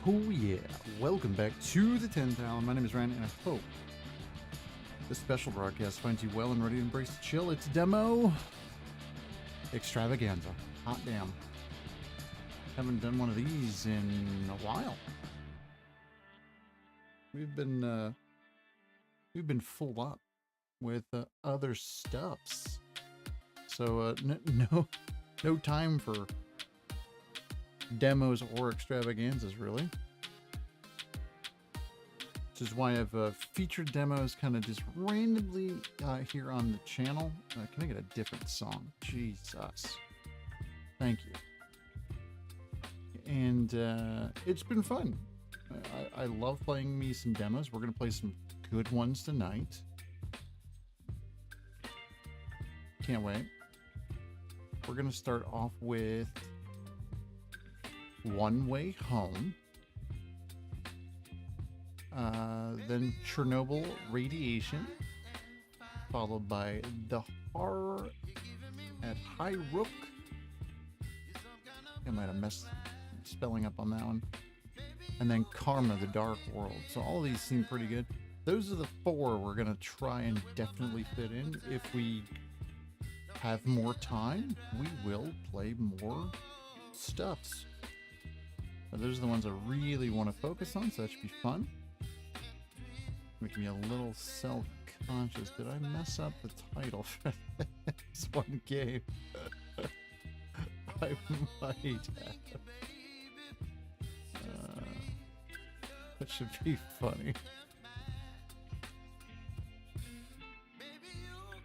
Oh yeah, welcome back to the 10th Hour. My name is Ryan, and I hope this special broadcast finds you well and ready to embrace the chill. It's demo extravaganza. Hot damn. Haven't done one of these in a while. We've been full up with other stuffs, so no time for demos or extravaganzas really. Which is why I've featured demos kind of just randomly here on the channel. Can I get a different song? Jesus. Thank you. And it's been fun. I love playing me some demos. We're going to play some good ones tonight. Can't wait. We're going to start off with One Way Home. Then Chernobyl Radiation, followed by The Horror at Highrook. I might have messed spelling up on that one. And then Karma, The Dark World. So all of these seem pretty good. Those are the four we're going to try and definitely fit in. If we have more time, we will play more stuffs. But those are the ones I really want to focus on, so that should be fun. Making me a little self-conscious. Did I mess up the title for this one game? I might have. That should be funny.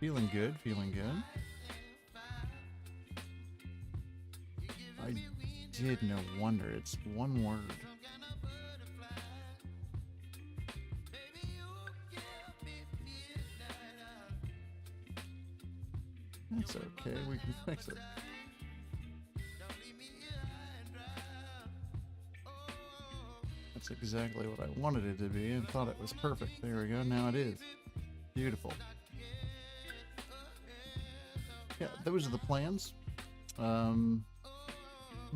Feeling good, feeling good. I did, no wonder. It's one word. That's okay, we can fix it. That's exactly what I wanted it to be and thought it was perfect. There we go, now it is. Beautiful. Yeah, those are the plans. I'm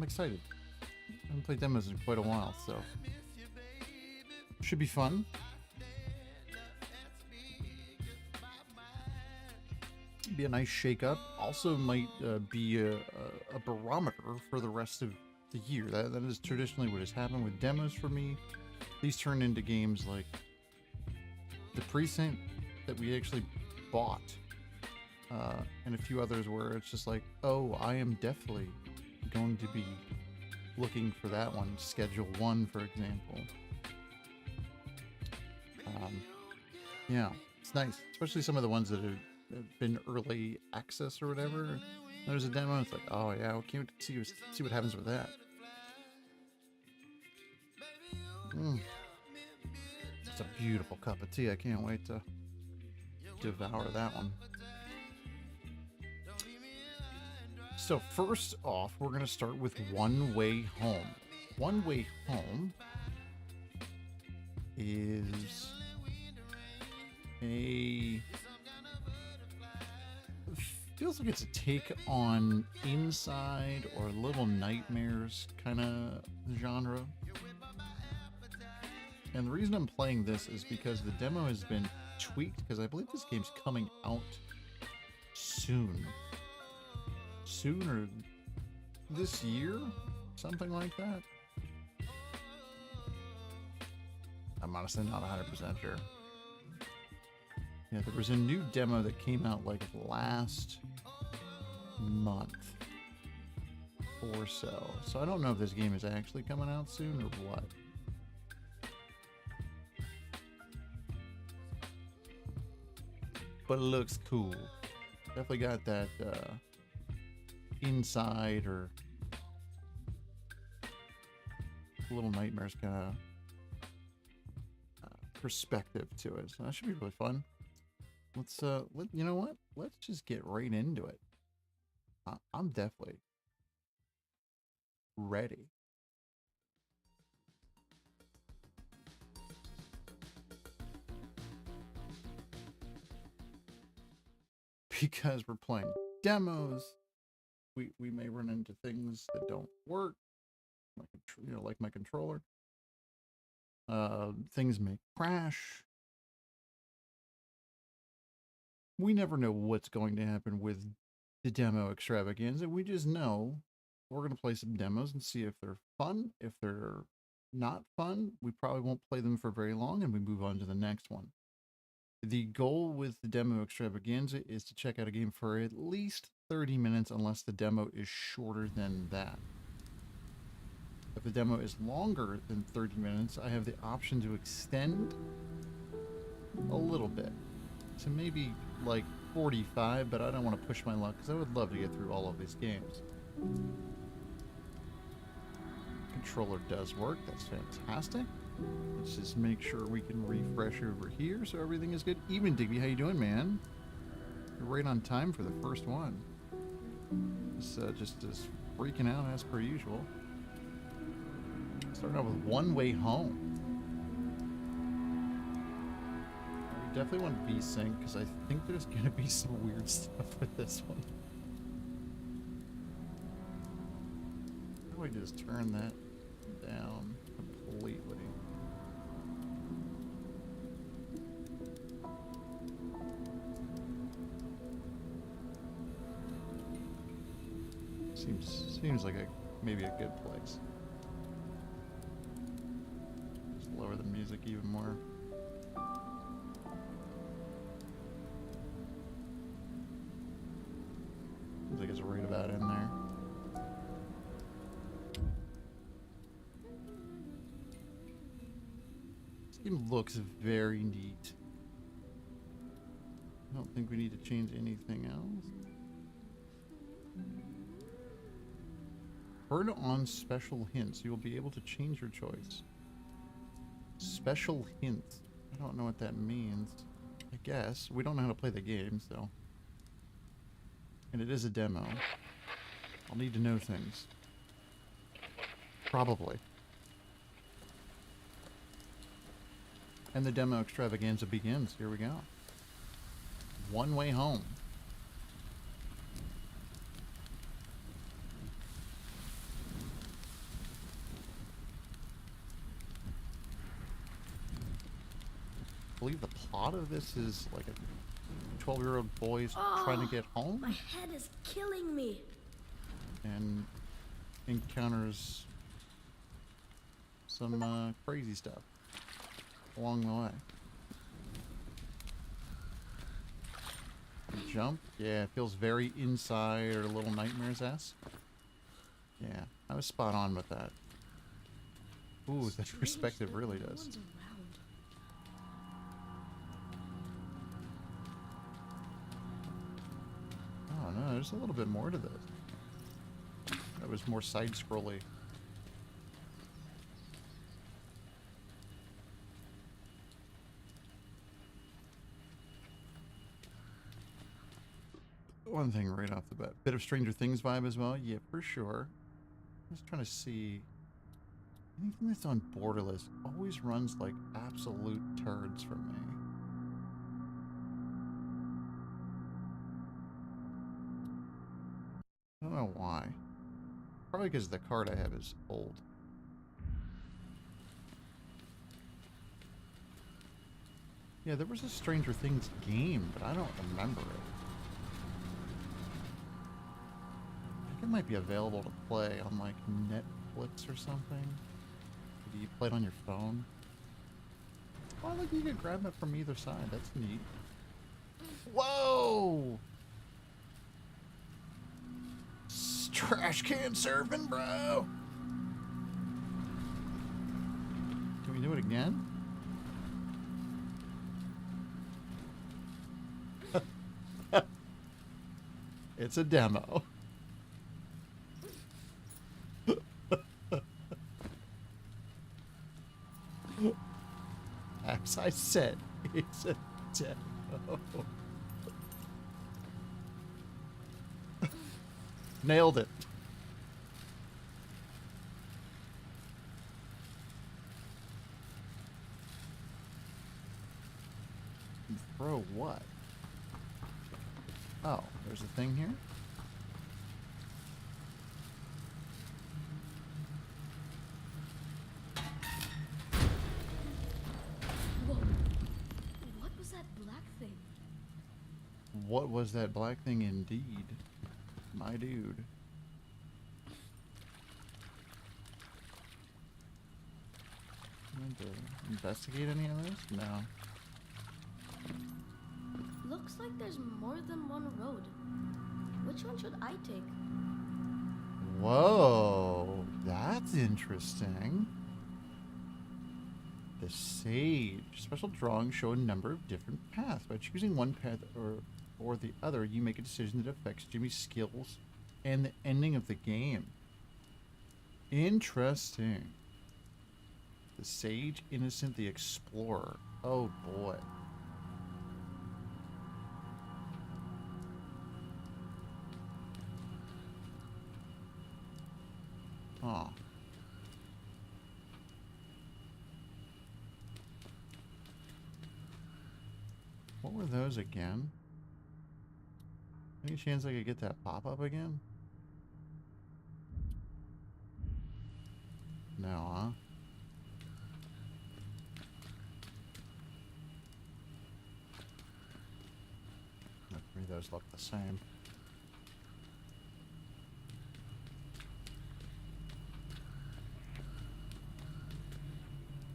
excited. I haven't played demos in quite a while, so should be fun. Be a nice shake-up. Also might be a barometer for the rest of the year. That is traditionally what has happened with demos for me. These turn into games like The Precinct that we actually bought, and a few others where it's just like, oh, I am definitely going to be looking for that one. Schedule 1, for example. Yeah, it's nice, especially some of the ones that have been early access or whatever. There's a demo, it's like, oh yeah, we can't see what happens with that. It's a beautiful cup of tea. I can't wait to devour that one. So first off, we're going to start with One Way Home. One Way Home is feels like it's a take on Inside or Little Nightmares kind of genre. And the reason I'm playing this is because the demo has been tweaked, because I believe this game's coming out soon. Sooner this year? Something like that. I'm honestly not 100% sure. Yeah, there was a new demo that came out like last month or so. So I don't know if this game is actually coming out soon or what. But it looks cool. Definitely got that Inside or Little Nightmares kind of perspective to it. So that should be really fun. Let's you know what? Let's just get right into it. I'm definitely ready. Because we're playing demos, we may run into things that don't work, like my controller. Things may crash. We never know what's going to happen with the demo extravaganza. We just know we're going to play some demos and see if they're fun. If they're not fun, we probably won't play them for very long and we move on to the next one. The goal with the demo extravaganza is to check out a game for at least 30 minutes unless the demo is shorter than that. If the demo is longer than 30 minutes, I have the option to extend a little bit to maybe like 45, but I don't want to push my luck because I would love to get through all of these games. Controller does work. That's fantastic. Let's just make sure we can refresh over here so everything is good. Even Digby, how you doing, man? You're right on time for the first one. Just as freaking out as per usual. Starting out with One Way Home. We definitely want VSync because I think there's going to be some weird stuff with this one. How do I just turn that down completely? Seems like maybe a good place. Just lower the music even more. Seems like it's right about in there. This game looks very neat. I don't think we need to change anything else. Turn on special hints. You will be able to change your choice. Special hints. I don't know what that means. I guess. We don't know how to play the game, so. And it is a demo. I'll need to know things. Probably. And the demo extravaganza begins. Here we go. One Way Home. I believe the plot of this is like a 12-year-old boy's trying to get home. My head is killing me. And encounters some crazy stuff along the way. Jump? Yeah, it feels very Inside or Little Nightmares-esque. Yeah, I was spot on with that. Ooh, the perspective really does. Oh no, there's a little bit more to this. That was more side-scrolly. One thing right off the bat. Bit of Stranger Things vibe as well? Yeah, for sure. I'm just trying to see. Anything that's on Borderless always runs like absolute turds for me. I don't know why. Probably because the card I have is old. Yeah, there was a Stranger Things game, but I don't remember it. I think it might be available to play on like Netflix or something. Do you play it on your phone? Oh, look, you can grab it from either side. That's neat. Whoa! Trash can surfing, bro! Can we do it again? It's a demo. As I said, it's a demo. Nailed it. Throw what? Oh, there's a thing here? what was that black thing indeed? My dude. To investigate any of this? No. Looks like there's more than one road. Which one should I take? Whoa, that's interesting. The Sage. Special drawings show a number of different paths. By choosing one path or the other, you make a decision that affects Jimmy's skills and the ending of the game. Interesting. The Sage, Innocent, the Explorer. Oh boy. Huh. What were those again? Any chance I could get that pop-up again? No, huh? Maybe those look the same.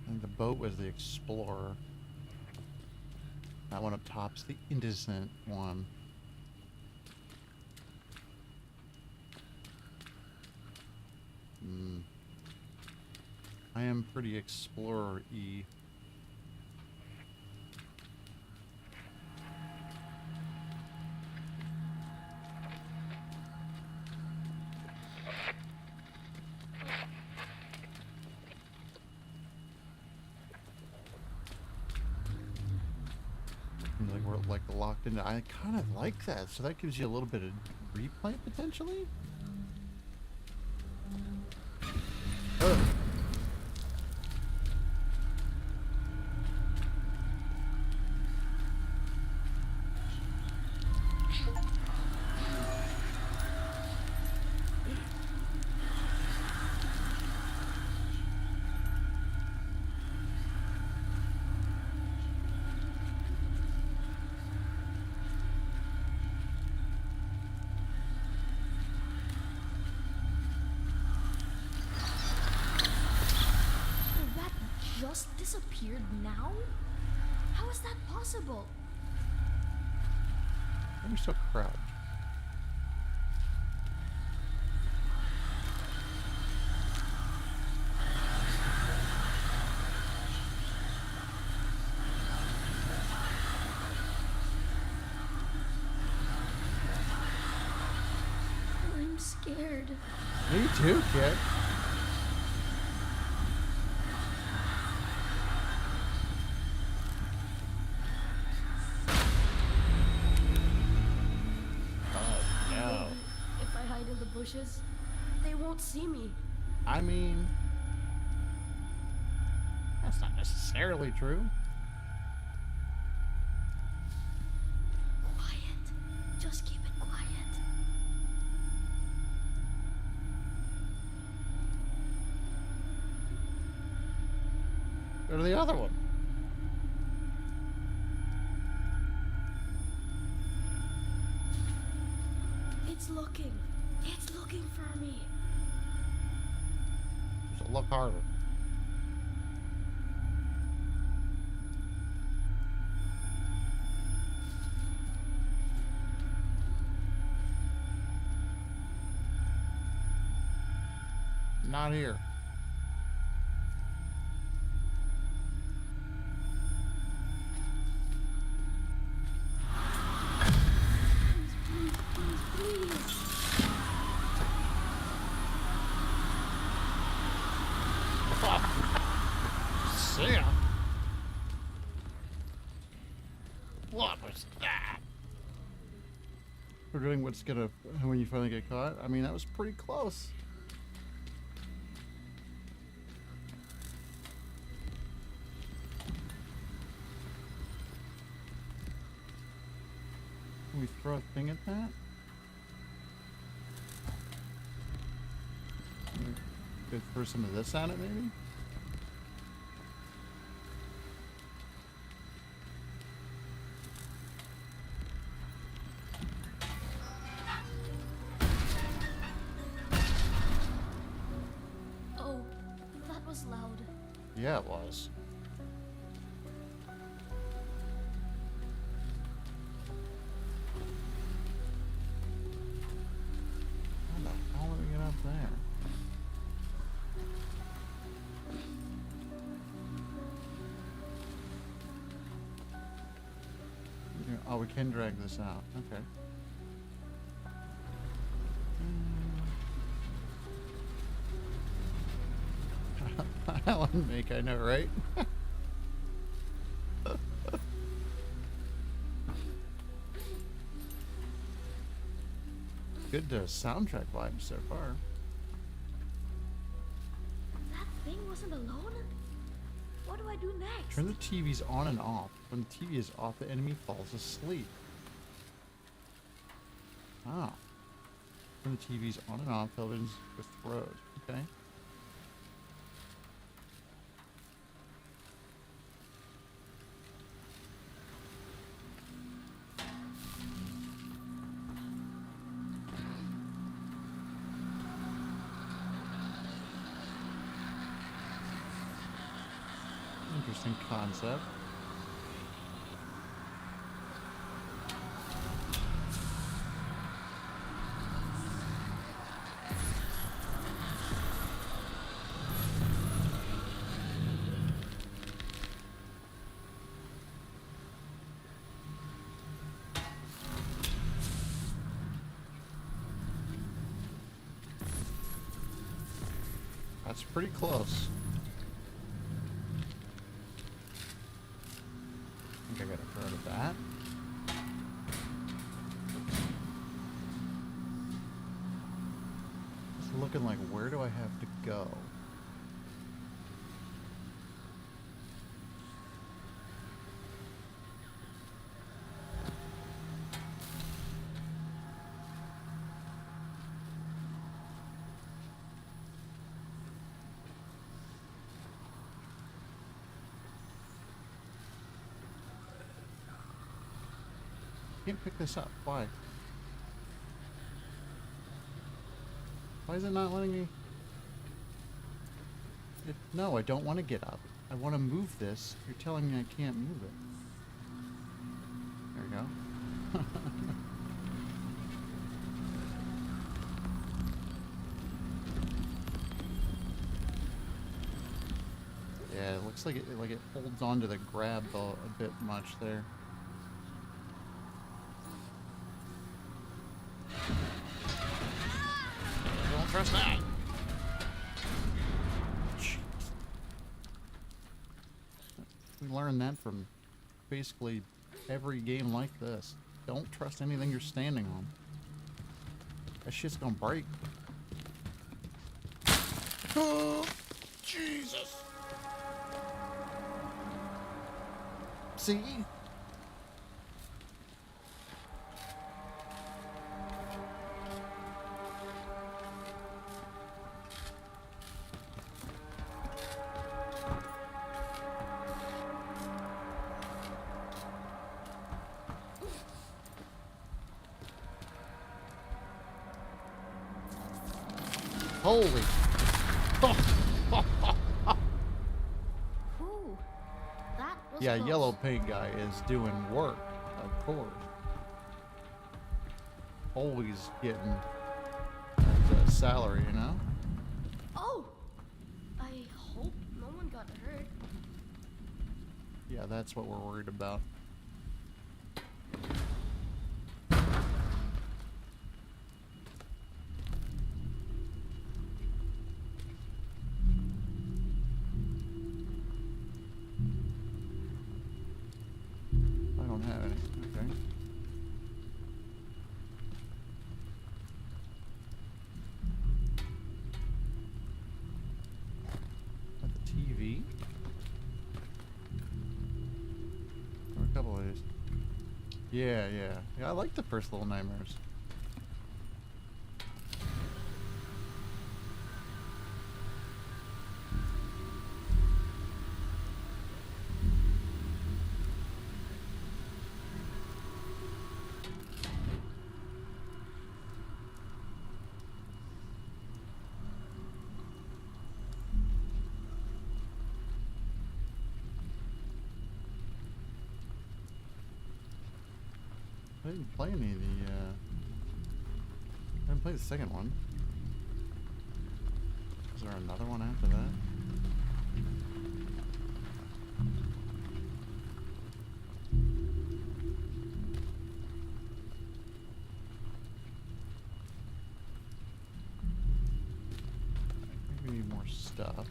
I think the boat was the Explorer. That one up top's the Innocent one. I am pretty Explorer-y. Like we're like locked into. I kind of like that, so that gives you a little bit of replay potentially. Ugh. Just disappeared now? How is that possible? Let me still crouch. I'm scared. Me too, kid. Bushes, they won't see me. I mean, that's not necessarily true. Quiet. Just keep it quiet. Go to the other one. It's looking. It's looking for me. Just look harder. Not here. What was that? We're doing what's gonna when you finally get caught. I mean, that was pretty close. Can we throw a thing at that? Could throw some of this at it, maybe? Yeah, it was. How the hell did we get up there? Oh, we can drag this out. Okay. That wouldn't make, I know, right? Good soundtrack vibes so far. That thing wasn't alone? What do I do next? Turn the TVs on and off. When the TV is off, the enemy falls asleep. Ah. Turn the TVs on and off, televisions with throws. Okay. Interesting concept. That's pretty close. I think I gotta throw to that. It's looking like, where do I have to go? Can't pick this up. Why? Why is it not letting me? No, I don't want to get up. I want to move this. You're telling me I can't move it. There we go. Yeah, it looks like it holds onto the grab a bit much there. Don't trust that. Jeez. We learned that from basically every game like this. Don't trust anything you're standing on. That shit's gonna break. Oh, Jesus. See? Holy. Ooh, that was Yeah, close. yellow paint guy is doing work, of course. Always getting that salary, you know? Oh! I hope no one got hurt. Yeah, that's what we're worried about. I don't have any. Okay. Got the TV. Or a couple of these. Yeah, yeah. Yeah, I like the first Little Nightmares. I didn't play any of the, I didn't play the second one. Is there another one after that? I think we need more stuff.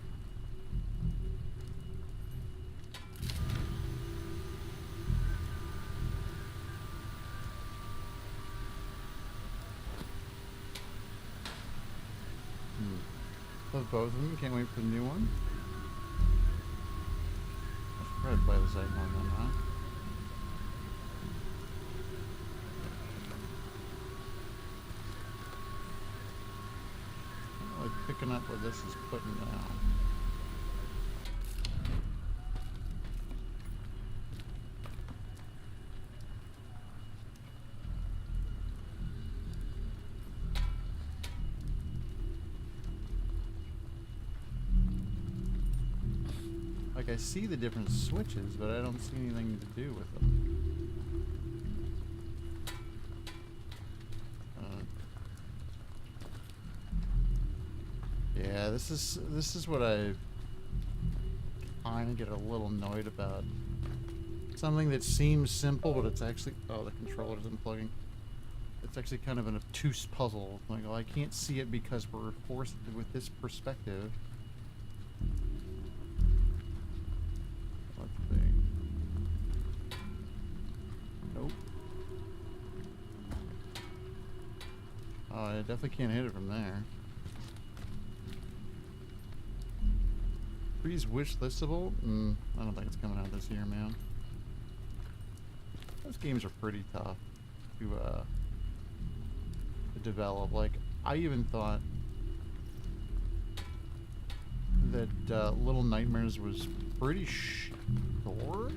Love both of them. Can't wait for the new one. I should probably play the second one then, huh? I'm really picking up what this is putting down. Like, I see the different switches, but I don't see anything to do with them. Yeah, this is what I kind of get a little annoyed about. Something that seems simple, but it's actually... Oh, the controller's unplugging. It's actually kind of an obtuse puzzle. Like, well, I can't see it because we're forced with this perspective. Nope. Oh, I definitely can't hit it from there. Freeze wish listable? I don't think it's coming out this year, man. Those games are pretty tough to develop. Like, I even thought that Little Nightmares was pretty short.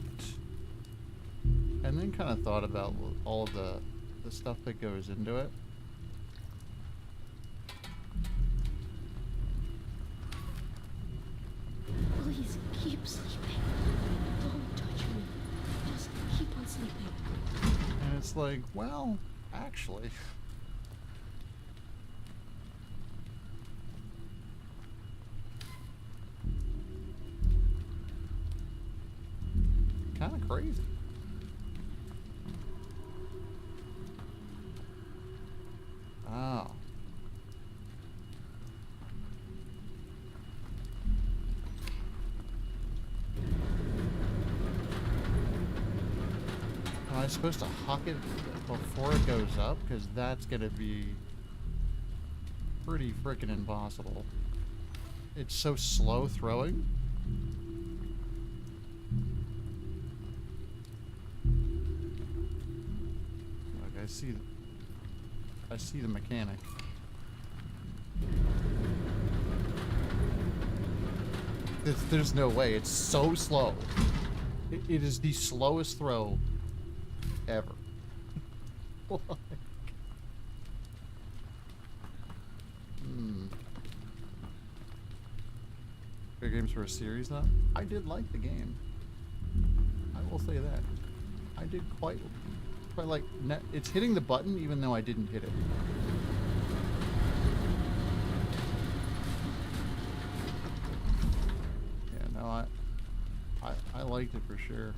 And then kind of thought about all of the stuff that goes into it. Please keep sleeping. Don't touch me. Just keep on sleeping. And it's like, well, actually... kind of crazy. Oh. Am I supposed to huck it before it goes up? Because that's gonna be pretty freaking impossible. It's so slow throwing. Like, I see the mechanic. There's no way. It's so slow. It is the slowest throw ever. Like, Big games for a series, though. I did like the game. I will say that. I did quite like. It's hitting the button even though I didn't hit it. Yeah, no, I liked it for sure.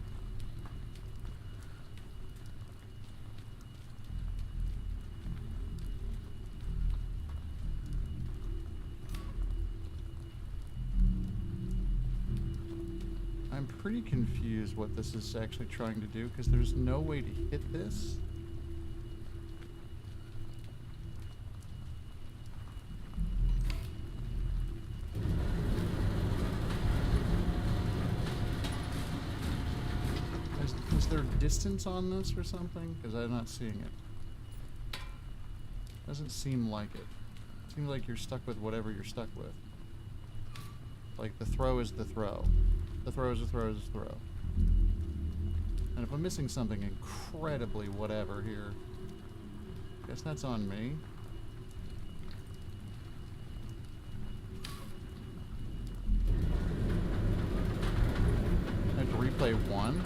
I'm pretty confused what this is actually trying to do, because there's no way to hit this. Is there distance on this or something? Because I'm not seeing it. Doesn't seem like it. Seems like you're stuck with whatever you're stuck with. Like, the throw is the throw. The throw is the throw is the throw. And if I'm missing something incredibly whatever here, guess that's on me. I have to replay one.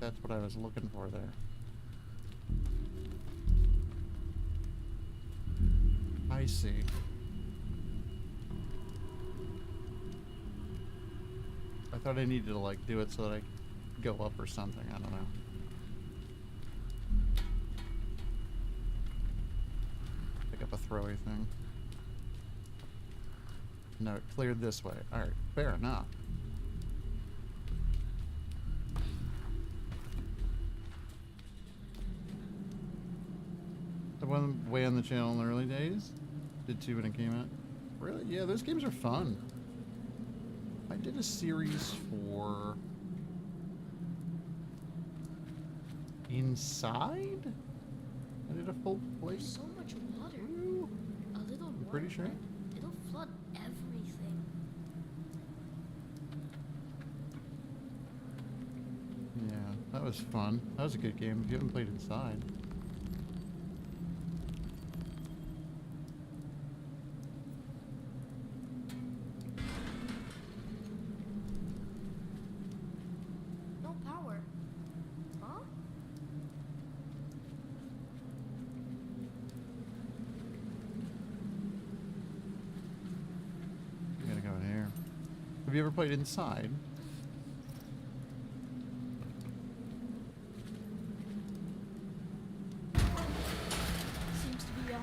that's what I was looking for there. I see. I thought I needed to like do it so that I could go up or something. I don't know. Pick up a throwy thing. No, it cleared this way. Alright, fair enough. I went way on the channel in the early days. Did 2 when it came out. Really? Yeah, those games are fun. I did a series for Inside? I did a full plate. There's so much water. Ooh. A little I'm more. pretty sure. It'll flood everything. Yeah, that was fun. That was a good game. If you haven't played Inside. No power. Huh? I'm gonna go in here. Have you ever played Inside? Seems to be on.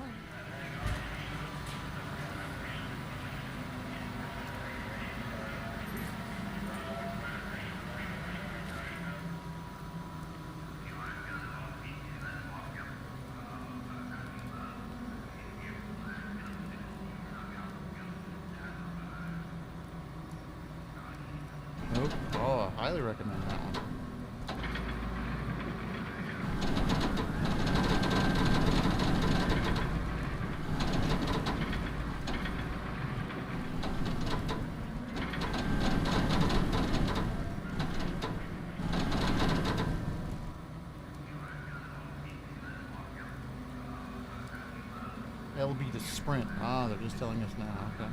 Nope. Oh, I highly recommend that one. LB to sprint. Ah, they're just telling us now. Okay.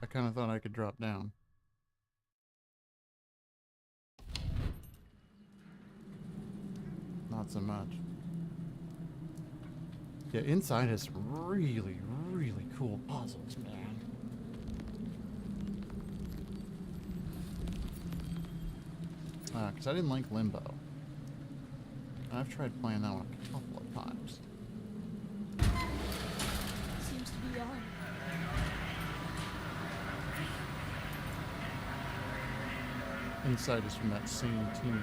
I kind of thought I could drop down. Not so much. Yeah, Inside has some really, really cool puzzles, man. Because I didn't like Limbo. I've tried playing that one a couple of times. Seems to be on. Inside is from that same team.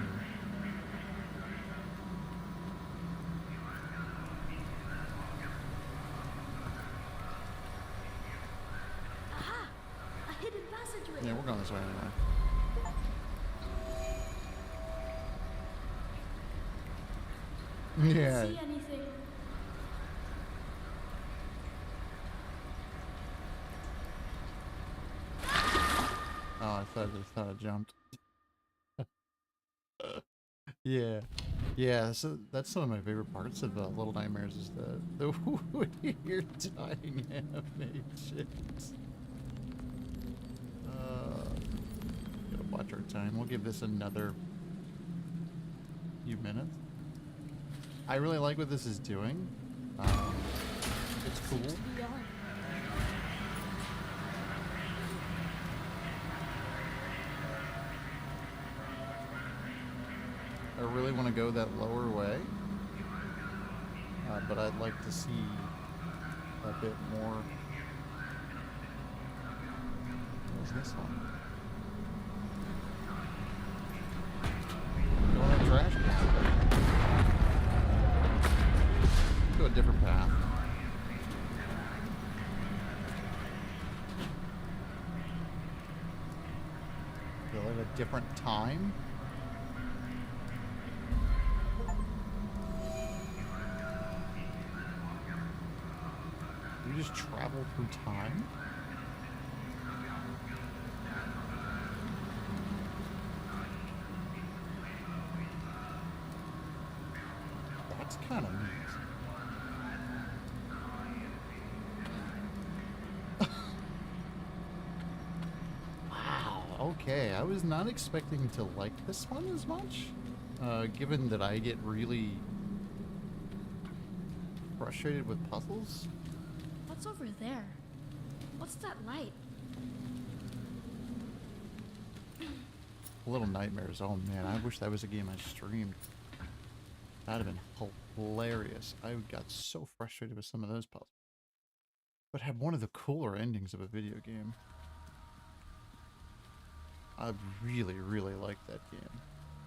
Aha! A hidden passageway. Yeah, we're going this way anyway. Yeah. See anything? Oh, I thought I jumped. Yeah. Yeah, so that's some of my favorite parts of Little Nightmares is the weird dying animations. Gotta watch our time. We'll give this another few minutes. I really like what this is doing. It's cool. Seems to be on. I really want to go that lower way, but I'd like to see a bit more. What is this one? Go on that trash can. Go a different path. Go at a different time. You just travel through time? It's kind of neat. Wow, okay. I was not expecting to like this one as much, given that I get really frustrated with puzzles. What's over there? What's that light? Little Nightmares. Oh man, I wish that was a game I streamed. That'd have been hilarious. I got so frustrated with some of those puzzles. But had one of the cooler endings of a video game. I really, really liked that game.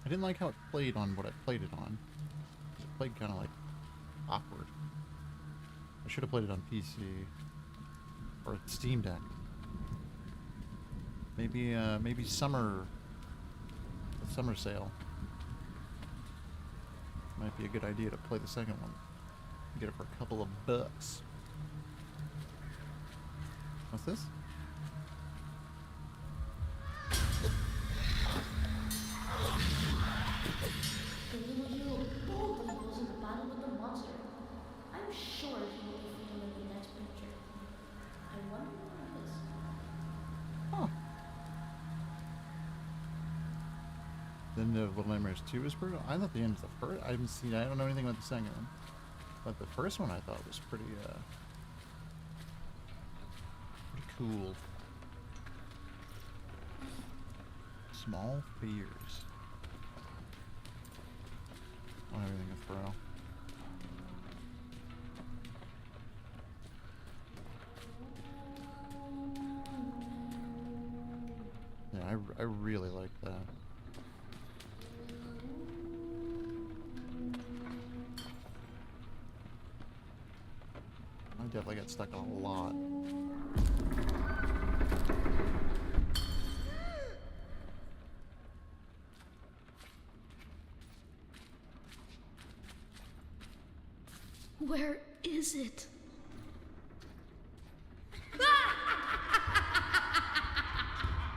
I didn't like how it played on what I played it on. It played kind of like awkward. I should have played it on PC. Or Steam Deck. Maybe, maybe summer sale. Might be a good idea to play the second one. Get it for a couple of bucks. What's this? I'm sure he will be feeling the next picture. I wonder what it is. Huh. Then the Little Nightmares 2 was brutal. I thought the end of the first. I haven't seen. I don't know anything about the second one. But the first one I thought was pretty cool. Small fears. On everything to throw. Yeah, I really like that. I definitely got stuck on a lot. Where is it?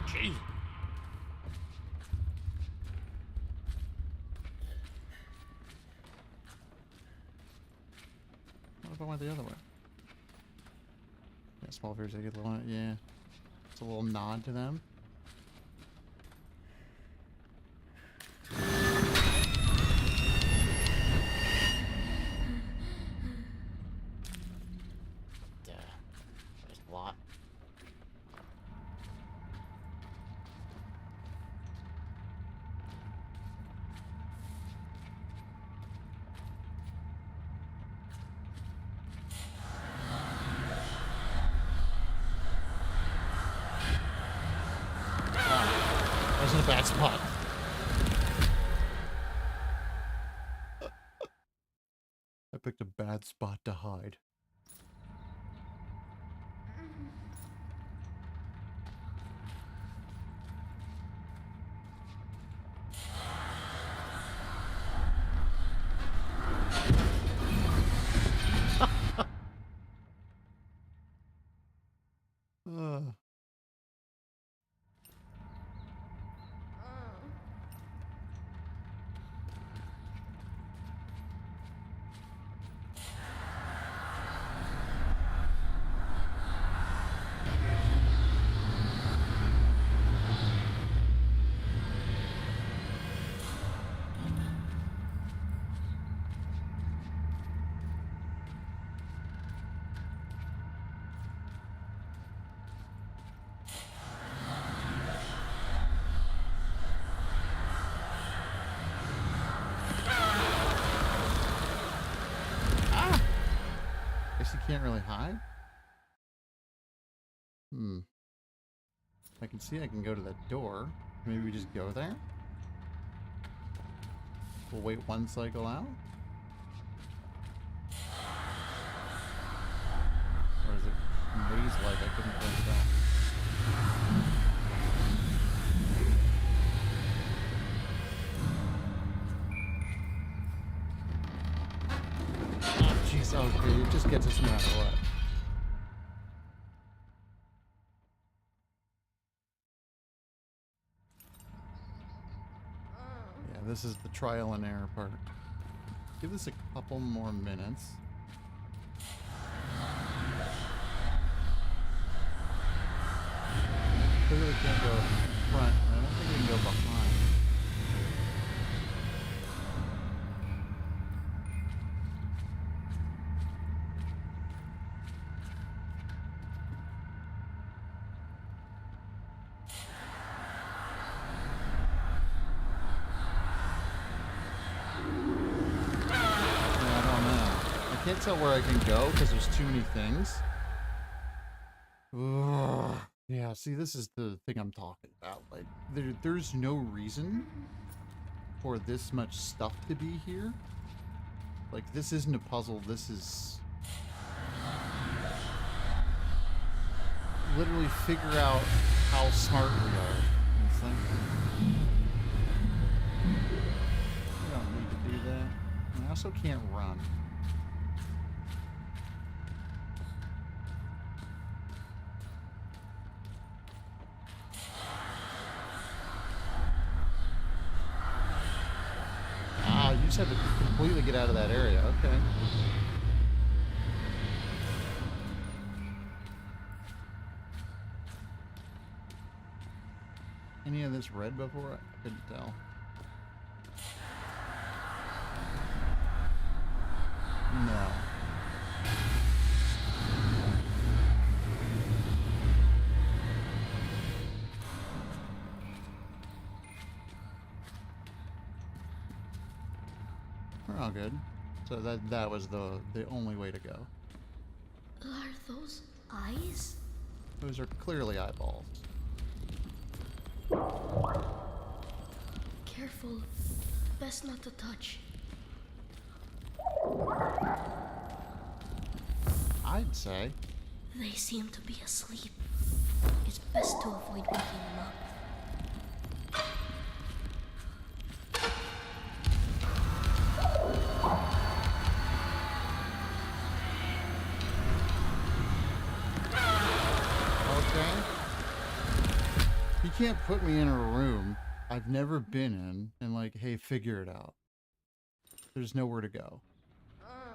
Gee. What if I went the other way? Yeah, small fears. I get a little. Yeah, it's a little nod to them. There's a lot. That was in a bad spot. I picked a bad spot to hide. Guess you can't really hide? I can see I can go to that door. Maybe we just go there? We'll wait one cycle out? Or is it maze-like? I couldn't quite tell. Oh, jeez. Okay, it just gets us no matter what. Yeah, this is the trial and error part. give this a couple more minutes. Clearly can't go front, and I don't think we can go behind. I can't tell where I can go because there's too many things. Ugh. Yeah, see, this is the thing I'm talking about. Like, there's no reason for this much stuff to be here. Like, this isn't a puzzle. This is literally figure out how smart we are. It's like, we don't need to do that. And I also can't run. You just have to completely get out of that area. Okay. Any of this red before? I couldn't tell. No. We're all good. So that was the only way to go. Are those eyes? Those are clearly eyeballs. Careful. Best not to touch. I'd say. They seem to be asleep. It's best to avoid waking them up. You can't put me in a room I've never been in and like, hey, figure it out. There's nowhere to go. I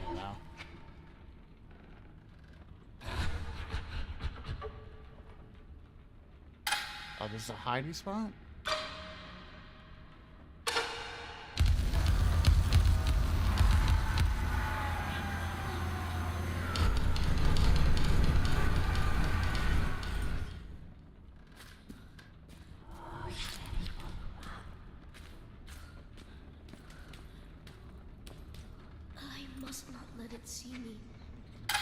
don't know. Oh, this is a hiding spot? I must not let it see me. I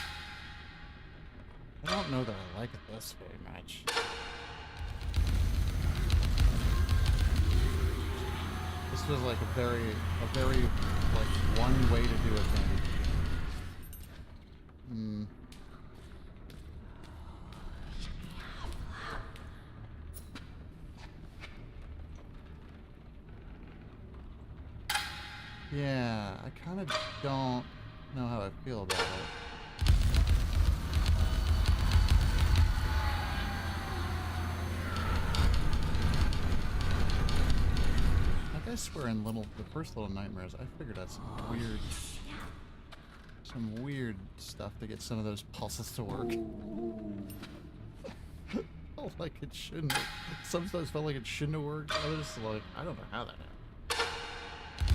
don't know that I like it this very much. This was like a very like one way to do a thing. Yeah, I kind of don't know how I feel about it. I swear in the first Little Nightmares, I figured out some weird stuff to get some of those puzzles to work. Felt like it shouldn't have. Some stuff felt like it shouldn't have worked. Others like, I don't know how that happened.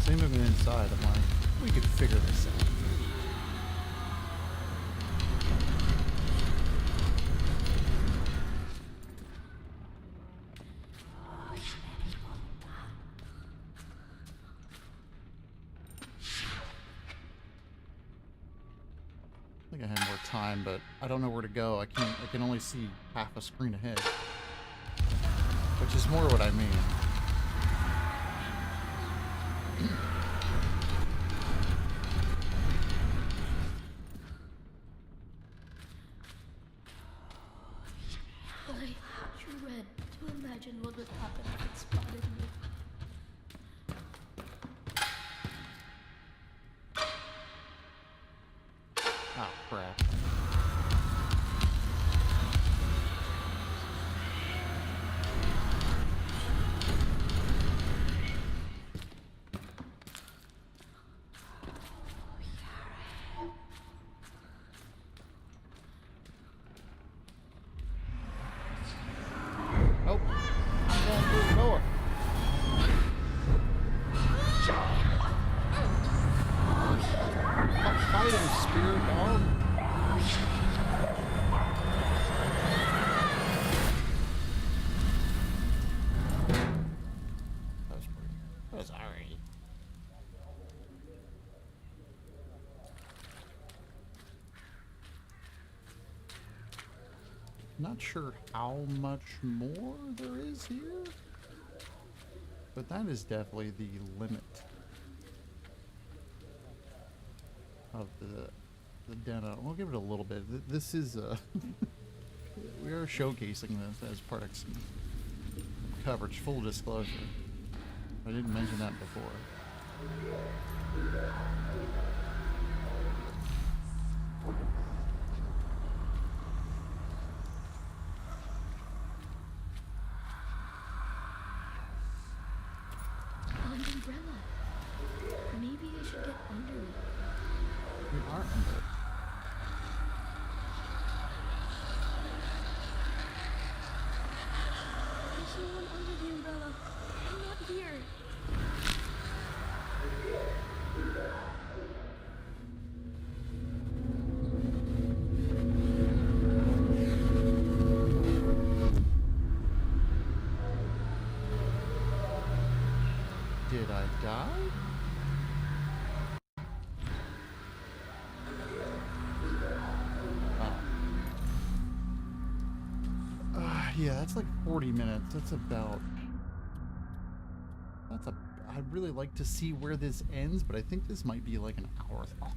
Same with me inside. I'm like, we could figure this out. I think I had more time, but I don't know where to go. I can only see half a screen ahead. Which is more what I mean. You read to imagine what would happen if it spotted me. Oh, crap. Oh, I'm going through the door. Fight him, spirit dog. That was alright. Not sure how much more there is here, but that is definitely the limit of the demo. We'll give it a little bit. This is we are showcasing this as part of some coverage. Full disclosure, I didn't mention that before. An umbrella. Maybe I should get under it. We are under it. There's no one under the umbrella. I'm not here. Did I die? Yeah, that's like 40 minutes. That's about... I'd really like to see where this ends, but I think this might be like an hour long.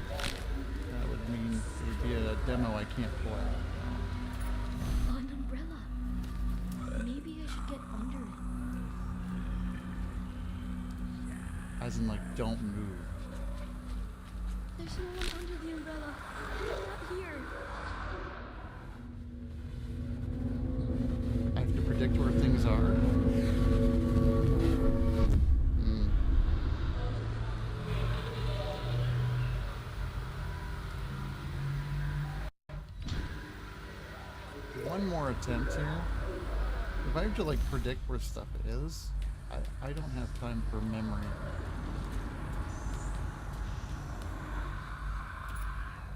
That would mean it would be a demo I can't play. An umbrella. Maybe I should get under it. As in, like, don't move. There's no one under the umbrella. I'm not here. I have to predict where things are. One more attempt here. If I have to, like, predict where stuff is, I don't have time for memory.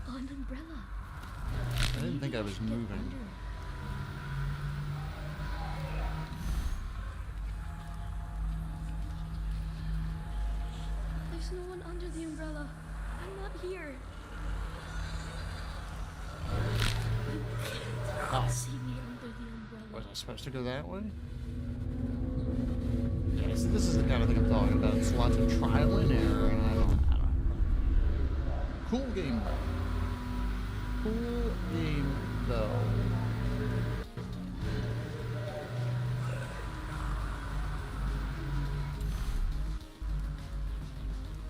An umbrella. I didn't think I was should get moving. under it. There's no one under the umbrella. I'm not here. You can't Oh. see me under the umbrella. Was I supposed to go that way? Yes, this is the kind of thing I'm talking about. It's lots of trial and error, and I don't. Cool game, though. Cool game, though.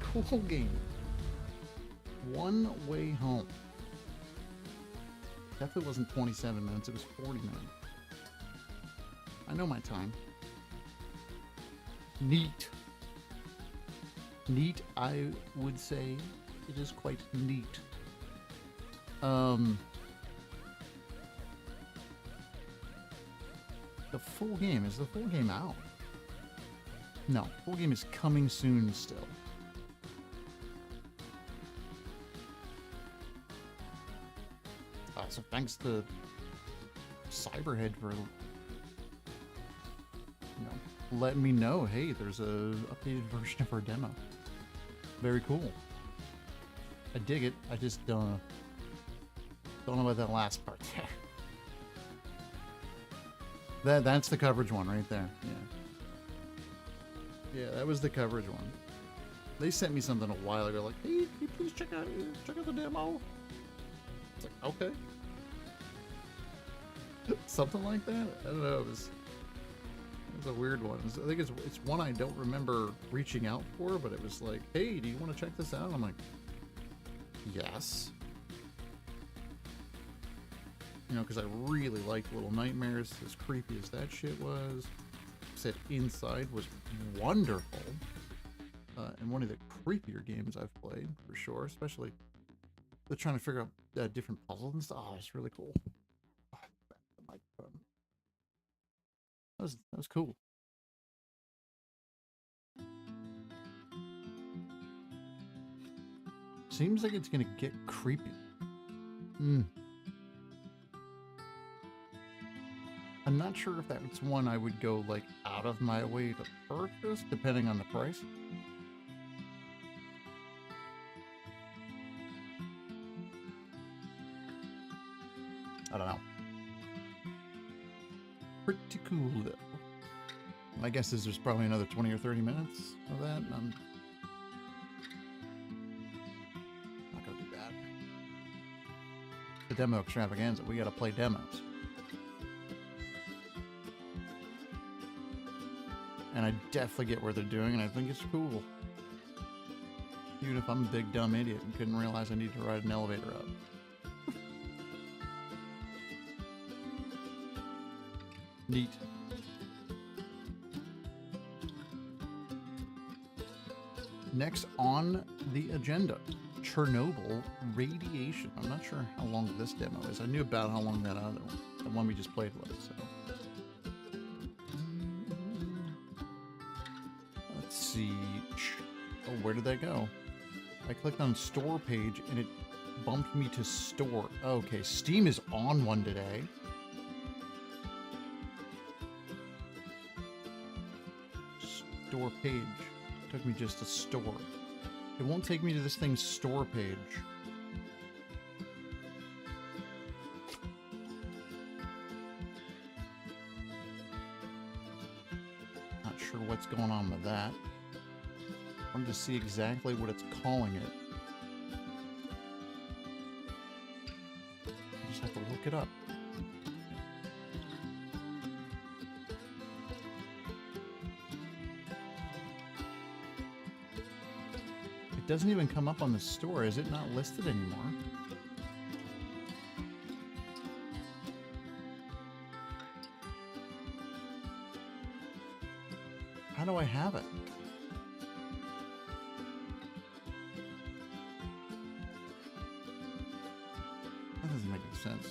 Cool game. One Way Home. Definitely wasn't 27 minutes, it was 40 minutes. I know my time. Neat. Neat, I would say. It is quite neat. The full game, is the full game out? No, full game is coming soon still. So thanks to Cyberhead for letting me know, hey, there's a updated version of our demo. Very cool. I dig it. I just don't know about that last part there. That's the coverage one right there. Yeah, that was the coverage one. They sent me something a while ago, like, hey, can you please check out the demo? It's like, okay. something like that. I don't know. It was a weird one. I think it's one I don't remember reaching out for, but it was like, hey, do you want to check this out? I'm like, yes. You know, because I really liked Little Nightmares, as creepy as that shit was. Said Inside was wonderful. And one of the creepier games I've played, for sure. Especially they're trying to figure out different puzzles and stuff. Oh, it's really cool. Oh, the microphone. That was cool. Seems like it's gonna get creepy. I'm not sure if that's one I would go like out of my way to purchase, depending on the price. I don't know. Pretty cool though. My guess is there's probably another 20 or 30 minutes of that. And I'm not gonna do that. The demo extravaganza. We gotta play demos. And I definitely get what they're doing, and I think it's cool. Even if I'm a big dumb idiot and couldn't realize I need to ride an elevator up. Neat. Next on the agenda, Chernobyl radiation. I'm not sure how long this demo is. I knew about how long that other one, the one we just played was, so. Let's see. Oh, where did that go? I clicked on store page and it bumped me to store. Okay, Steam is on one today. Store page. Took me just to store. It won't take me to this thing's store page. Not sure what's going on with that. Wanted to see exactly what it's calling it. I just have to look it up. It doesn't even come up on the store. Is it not listed anymore? How do I have it? That doesn't make any sense.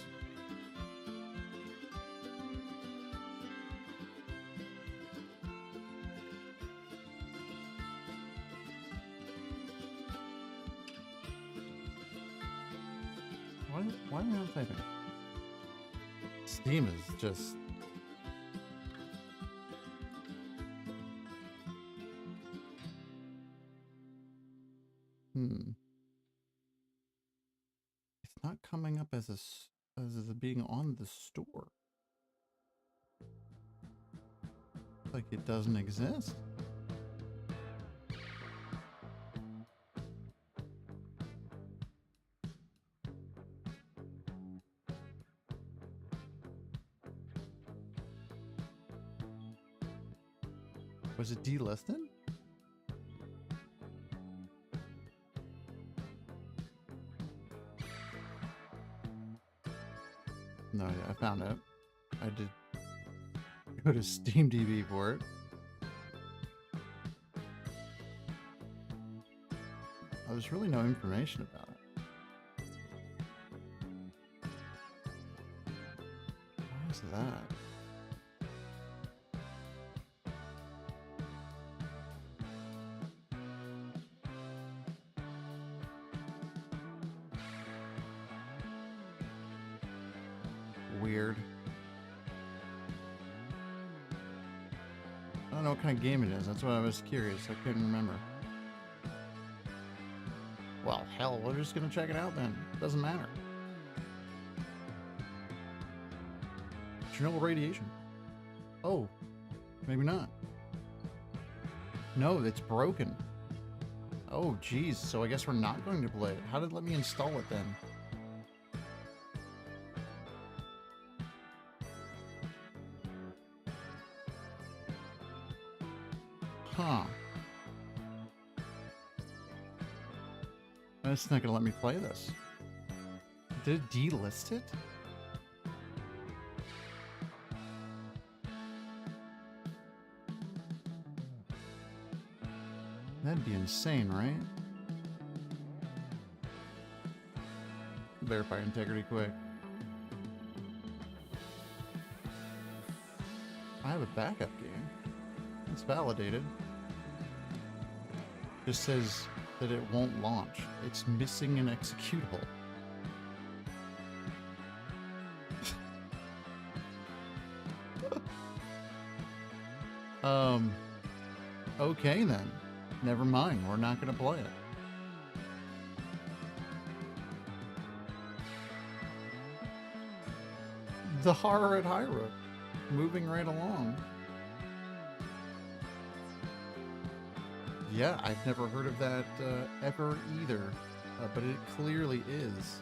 Why am I not typing? Steam is just... It's not coming up as being on the store. Like it doesn't exist. Was it delisted? No, yeah, I found it. I did go to SteamDB for it. Oh, there's really no information about it. Why is that? Weird. I don't know what kind of game it is. That's what I was curious. I couldn't remember. Well, hell, we're just gonna check it out then. Doesn't matter. Chernobyl radiation. Oh, maybe not. No, it's broken. Oh, geez. So I guess we're not going to play it. How did it let me install it then? Huh. It's not gonna let me play this. Did it delist it? That'd be insane, right? Verify integrity quick. I have a backup game. It's validated. Just says that it won't launch. It's missing an executable. Okay then. Never mind. We're not going to play it. The horror at Highrook. Moving right along. Yeah, I've never heard of that ever either. But it clearly is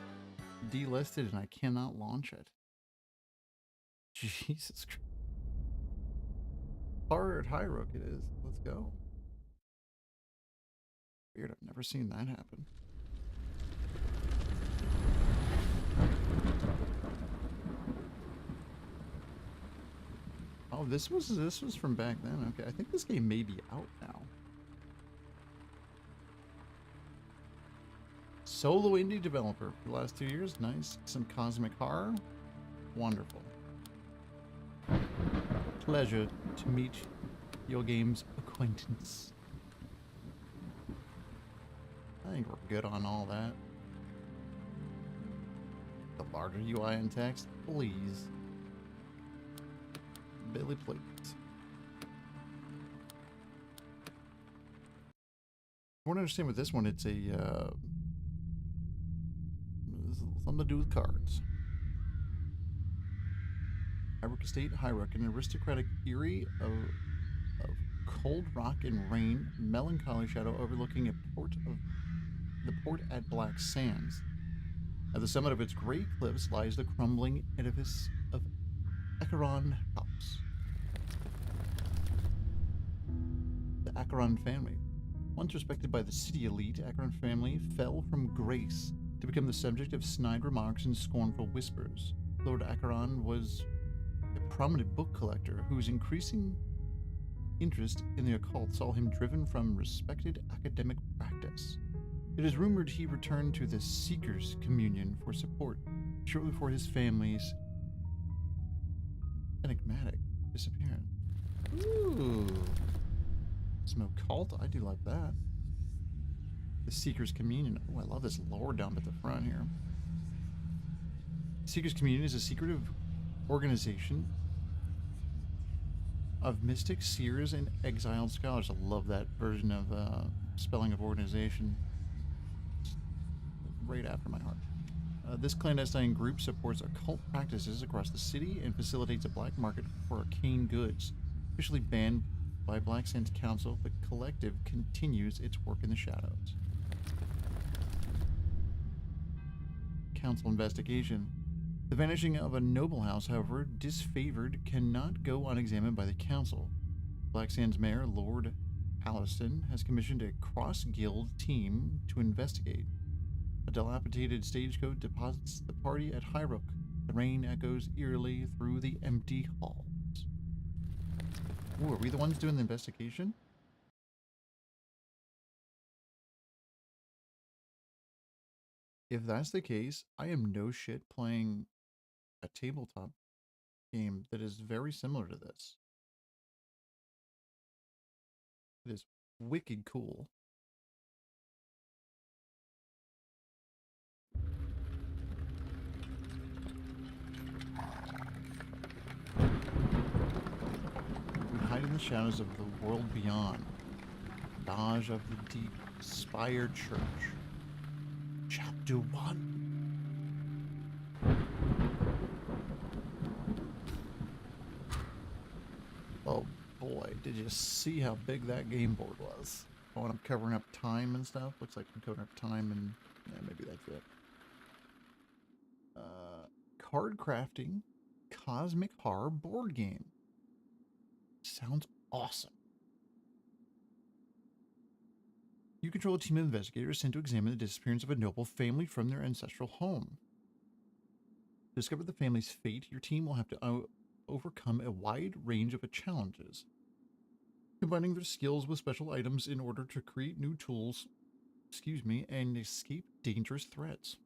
delisted and I cannot launch it. Jesus Christ. Horror at Highrook it is. Let's go. Weird, I've never seen that happen. Oh, this was from back then. Okay, I think this game may be out now. Solo indie developer for the last 2 years. Nice. Some cosmic horror. Wonderful. Pleasure to meet your game's acquaintance. I think we're good on all that. The larger UI and text, please. Billy, please. I want to understand with this one, it's a something to do with cards. Highrook Estate, Highrook, an aristocratic eerie of cold rock and rain, melancholy shadow overlooking the port at Black Sands. At the summit of its great cliffs lies the crumbling edifice of Acheron House. The Acheron family. Once respected by the city elite, Acheron family fell from grace to become the subject of snide remarks and scornful whispers. Lord Acheron was a prominent book collector whose increasing interest in the occult saw him driven from respected academic practice. It is rumored he returned to the Seekers' Communion for support shortly before his family's enigmatic disappearance. Ooh. Some occult? I do like that. The Seekers' Communion. Oh, I love this lore down at the front here. Seekers' Communion is a secretive organization of mystics, seers, and exiled scholars. I love that version of spelling of organization. It's right after my heart. This clandestine group supports occult practices across the city and facilitates a black market for arcane goods. Officially banned by Black Sands Council, the collective continues its work in the shadows. Council investigation. The vanishing of a noble house, however, disfavored, cannot go unexamined by the council. Black Sands Mayor Lord Alliston has commissioned a cross-guild team to investigate. A dilapidated stagecoach deposits the party at Highrook. The rain echoes eerily through the empty halls. Ooh, are we the ones doing the investigation? If that's the case, I am no shit playing a tabletop game that is very similar to this. It is wicked cool. We hide in the shadows of the world beyond. Dodge of the deep, Spire Church. Chapter 1. Oh boy, did you see how big that game board was? Oh, and I'm covering up time and stuff. Looks like I'm covering up time and yeah, maybe that's it. Card crafting, cosmic horror board game. Sounds awesome. You control a team of investigators sent to examine the disappearance of a noble family from their ancestral home. To discover the family's fate, your team will have to overcome a wide range of challenges, combining their skills with special items in order to create new tools, and escape dangerous threats.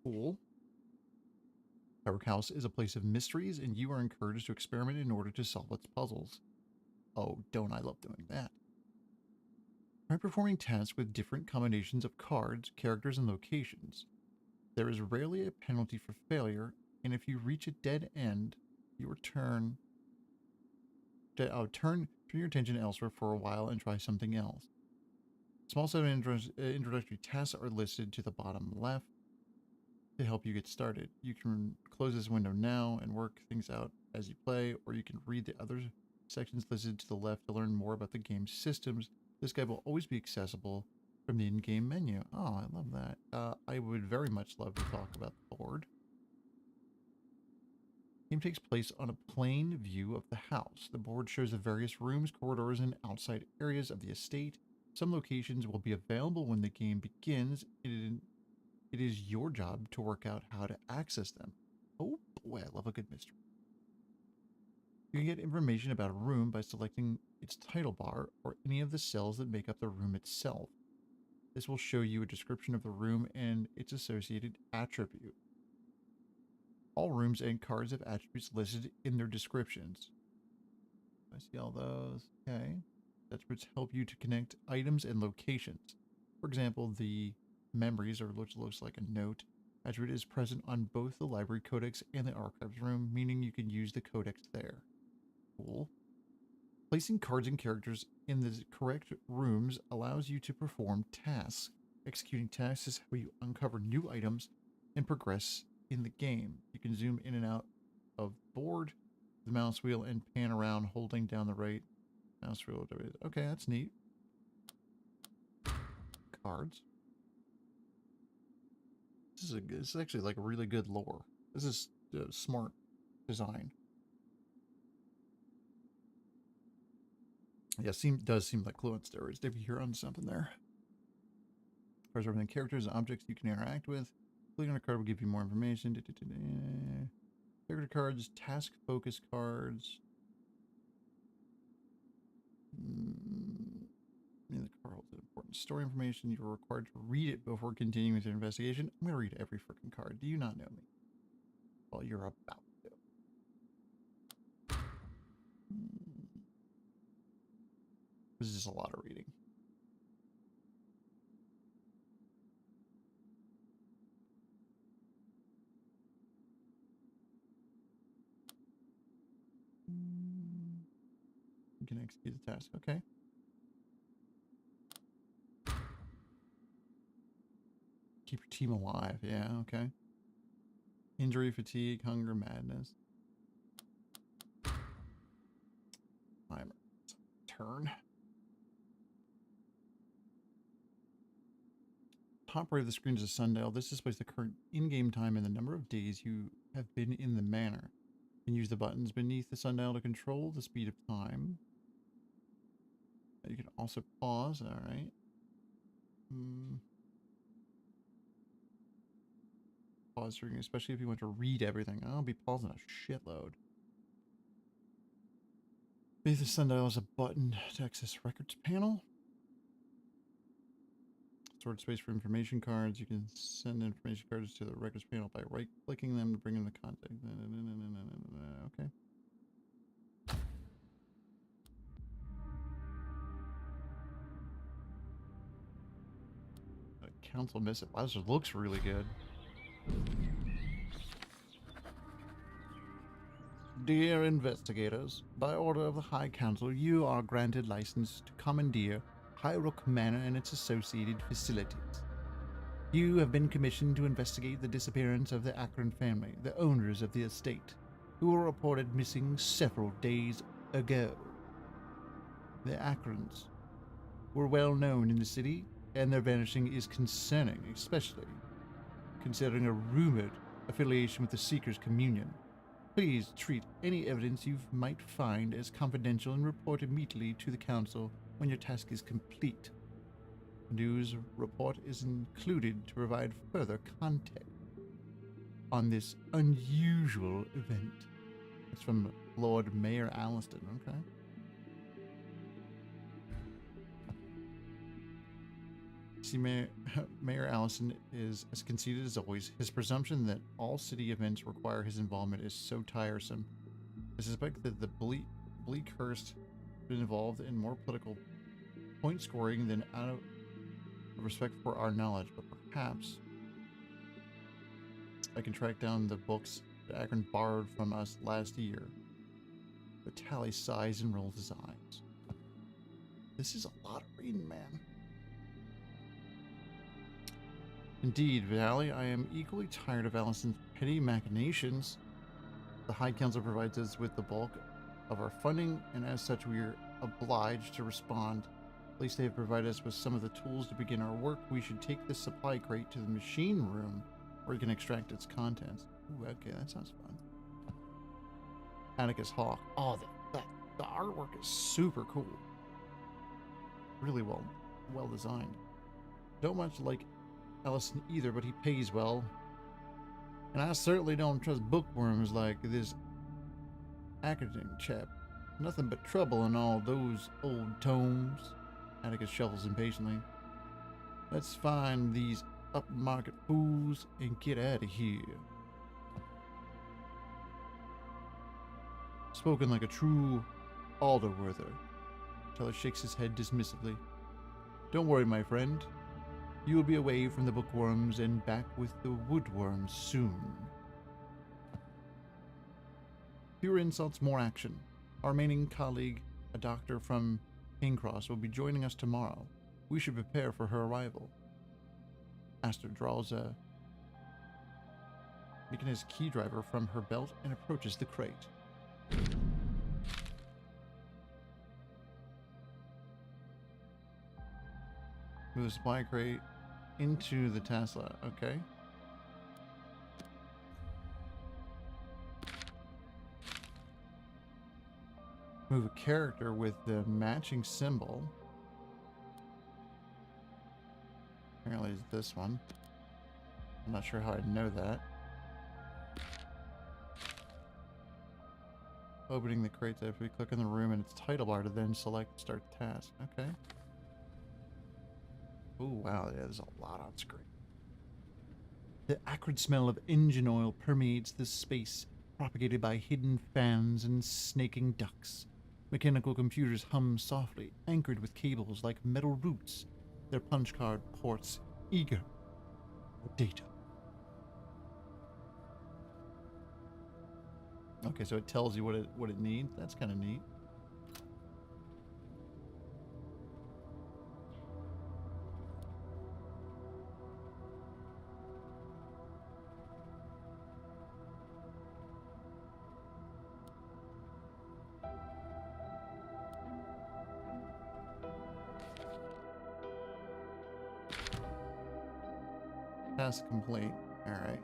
Cool. Highrook House is a place of mysteries, and you are encouraged to experiment in order to solve its puzzles. Oh, don't I love doing that. Try performing tasks with different combinations of cards, characters, and locations. There is rarely a penalty for failure, and if you reach a dead end, you turn your attention elsewhere for a while and try something else. Small set of introductory tasks are listed to the bottom left to help you get started. You can close this window now and work things out as you play, or you can read the other sections listed to the left to learn more about the game's systems. This guide will always be accessible from the in-game menu. Oh, I love that. I would very much love to talk about the board. The game takes place on a plain view of the house. The board shows the various rooms, corridors, and outside areas of the estate. Some locations will be available when the game begins. It is your job to work out how to access them. Oh boy, I love a good mystery. You can get information about a room by selecting its title bar or any of the cells that make up the room itself. This will show you a description of the room and its associated attribute. All rooms and cards have attributes listed in their descriptions. I see all those. Okay. Attributes help you to connect items and locations. For example, the memories, or which looks like a note, attribute is present on both the library codex and the archives room, meaning you can use the codex there. Cool. Placing cards and characters in the correct rooms allows you to perform tasks. Executing tasks is how you uncover new items and progress in the game. You can zoom in and out of the board, the mouse wheel, and pan around holding down the right mouse wheel. Okay, that's neat. Cards. This is actually like a really good lore. This is smart design. Yeah, does seem like Clue on steroids. Maybe you're on something there. As far as characters and objects you can interact with, clicking on a card will give you more information. Character cards, task focus cards. The card holds important story information. You're required to read it before continuing with your investigation. I'm gonna read every freaking card. Do you not know me? Well, you're about to. This is just a lot of reading. You can execute the task. Okay. Keep your team alive. Yeah, okay. Injury, fatigue, hunger, madness. Timer. Turn. Top right of the screen is a sundial. This displays the current in-game time and the number of days you have been in the manor. You can use the buttons beneath the sundial to control the speed of time. You can also pause. All right. Pause during, especially if you want to read everything. I'll be pausing a shitload. Beneath the sundial is a button to access records panel. Stored space for information cards. You can send information cards to the records panel by right-clicking them to bring them to contact. Okay. Council missive. Wow, this looks really good. Dear investigators, by order of the High Council, you are granted license to commandeer Highrook Manor and its associated facilities. You have been commissioned to investigate the disappearance of the Akron family, the owners of the estate, who were reported missing several days ago. The Akrons were well known in the city, and their vanishing is concerning, especially considering a rumored affiliation with the Seekers Communion. Please treat any evidence you might find as confidential and report immediately to the Council when your task is complete. A news report is included to provide further context on this unusual event. It's from Lord Mayor Alliston, okay? See, Mayor Allison is as conceited as always. His presumption that all city events require his involvement is so tiresome. I suspect that the Bleakhurst has been involved in more political point scoring than out of respect for our knowledge, but perhaps I can track down the books that Akron borrowed from us last year. Vitaly sighs and rolls his eyes. This is a lot of reading, man. Indeed, Vitaly, I am equally tired of Allison's petty machinations. The High Council provides us with the bulk of our funding, and as such we are obliged to respond. At least they have provided us with some of the tools to begin our work. We should take this supply crate to the machine room where we can extract its contents. Ooh, okay, that sounds fun. Atticus Hawk. Oh, the artwork is super cool. Really well designed. Don't much like Allison either, but he pays well. And I certainly don't trust bookworms like this Ackerton chap. Nothing but trouble in all those old tomes. Atticus shuffles impatiently. Let's find these upmarket fools and get out of here. Spoken like a true Alderworther. Teller shakes his head dismissively. Don't worry, my friend. You will be away from the bookworms and back with the woodworms soon. Fewer insults, more action. Our remaining colleague, a doctor from Kingcross, will be joining us tomorrow. We should prepare for her arrival. Aster draws a mechanized key driver from her belt and approaches the crate. Move the supply crate into the Tesla, okay. Move a character with the matching symbol. Apparently it's this one. I'm not sure how I'd know that. Opening the crate, if we click on the room and its title bar to then select start task. Okay. Oh wow, yeah, there's a lot on screen. The acrid smell of engine oil permeates the space, propagated by hidden fans and snaking ducts. Mechanical computers hum softly, anchored with cables like metal roots, their punch card ports eager for data. Okay, so it tells you what it needs. That's kind of neat. Task complete. All right.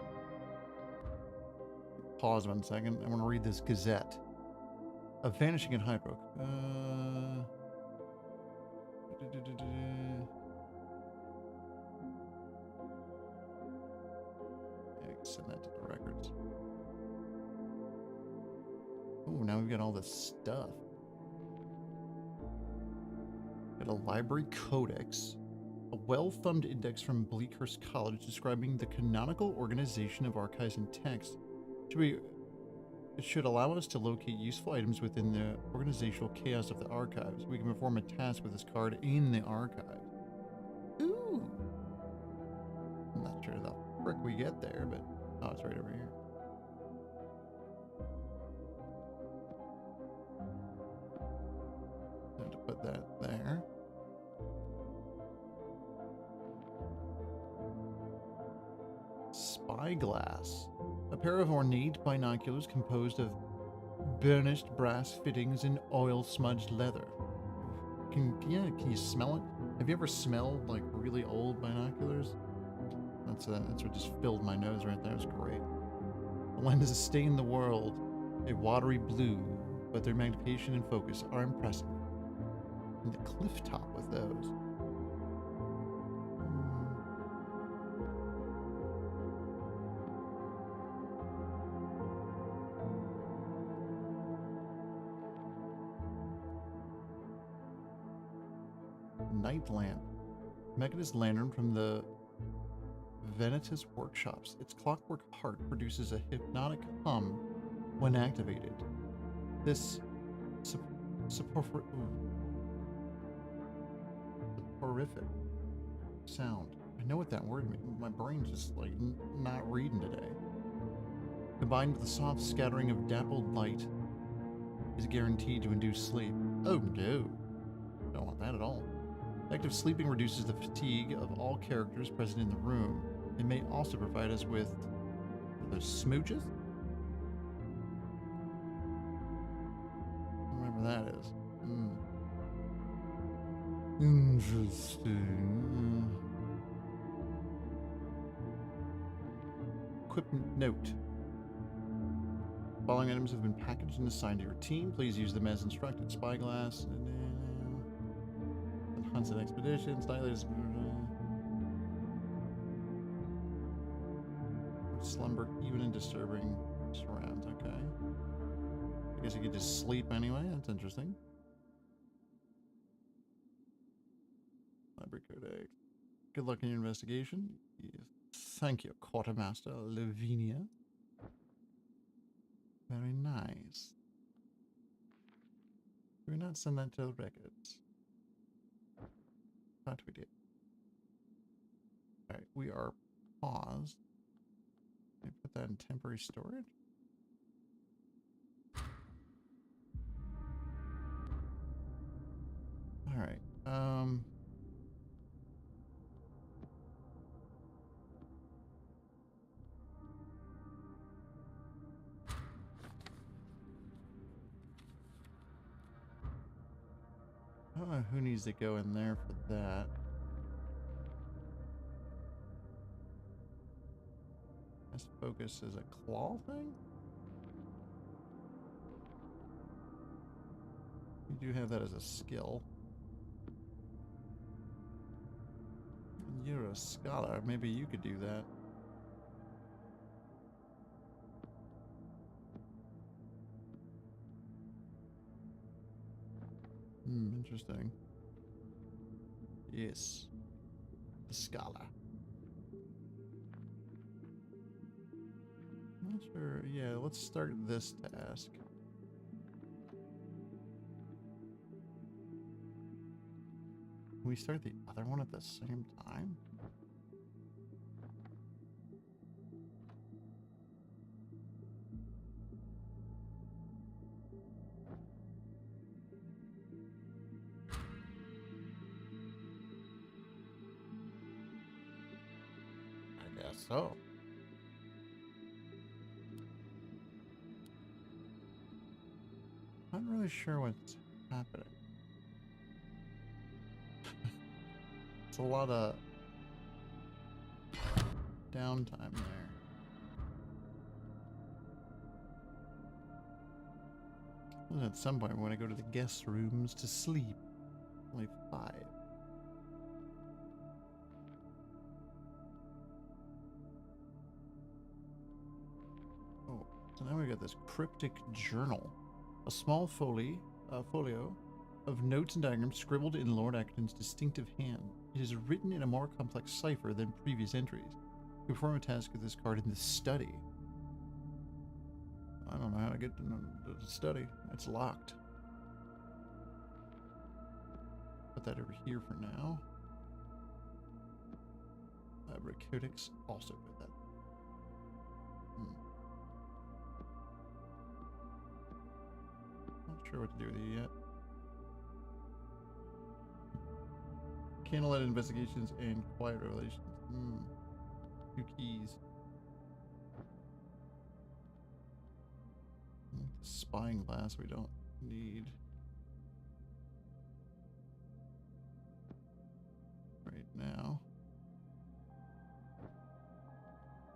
Pause 1 second. I want to read this Gazette. A vanishing in Highrook. Yeah, send that to the records. Oh, now we've got all this stuff. Got a library codex. A well-thumbed index from Bleakhurst College describing the canonical organization of archives and text. It should allow us to locate useful items within the organizational chaos of the archives. We can perform a task with this card in the archive. Ooh! I'm not sure how the frick we get there, but... Oh, it's right over here. I have to put that there. Spyglass. A pair of ornate binoculars composed of burnished brass fittings and oil-smudged leather. Can you smell it? Have you ever smelled like really old binoculars? That's what just filled my nose right there. It's great. The lenses stain the world a watery blue, but their magnification and focus are impressive. And the cliff top with those. Night lamp. Mechanis lantern from the Venitus workshops. Its clockwork heart produces a hypnotic hum when activated. This soporific sound. I know what that word means. My brain's just like not reading today. Combined with the soft scattering of dappled light, is guaranteed to induce sleep. Oh no. Don't want that at all. Active sleeping reduces the fatigue of all characters present in the room. It may also provide us with those smooches? Whatever that is. Interesting. Equipment note. Following items have been packaged and assigned to your team. Please use them as instructed. Spyglass. Hunts and expeditions. Dilators. Slumber even in disturbing surrounds. Okay. I guess you could just sleep anyway. That's interesting. Library Codex. Good luck in your investigation. Yes. Thank you, Quartermaster Lavinia. Very nice. Did we not send that to the records? Thought we did. Alright, we are paused. Let me put that in temporary storage. Alright, I don't know who needs to go in there for that. This focus is a claw thing? You do have that as a skill. You're a scholar. Maybe you could do that. Interesting. Yes. The scholar. Not sure. Yeah, let's start this task. Can we start the other one at the same time? I guess so. Not really sure what's happening. It's a lot of downtime there. Well, at some point, we're going to go to the guest rooms to sleep. Only 5. Oh, so now we've got this cryptic journal. A small folio of notes and diagrams scribbled in Lord Acton's distinctive hand. It is written in a more complex cipher than previous entries. You perform a task with this card in the study. I don't know how to get to the study. It's locked. Put that over here for now. Library Codex also put that. Not sure what to do with it yet. Candlelight investigations and quiet revelations. 2 keys. The spying glass we don't need. Right now.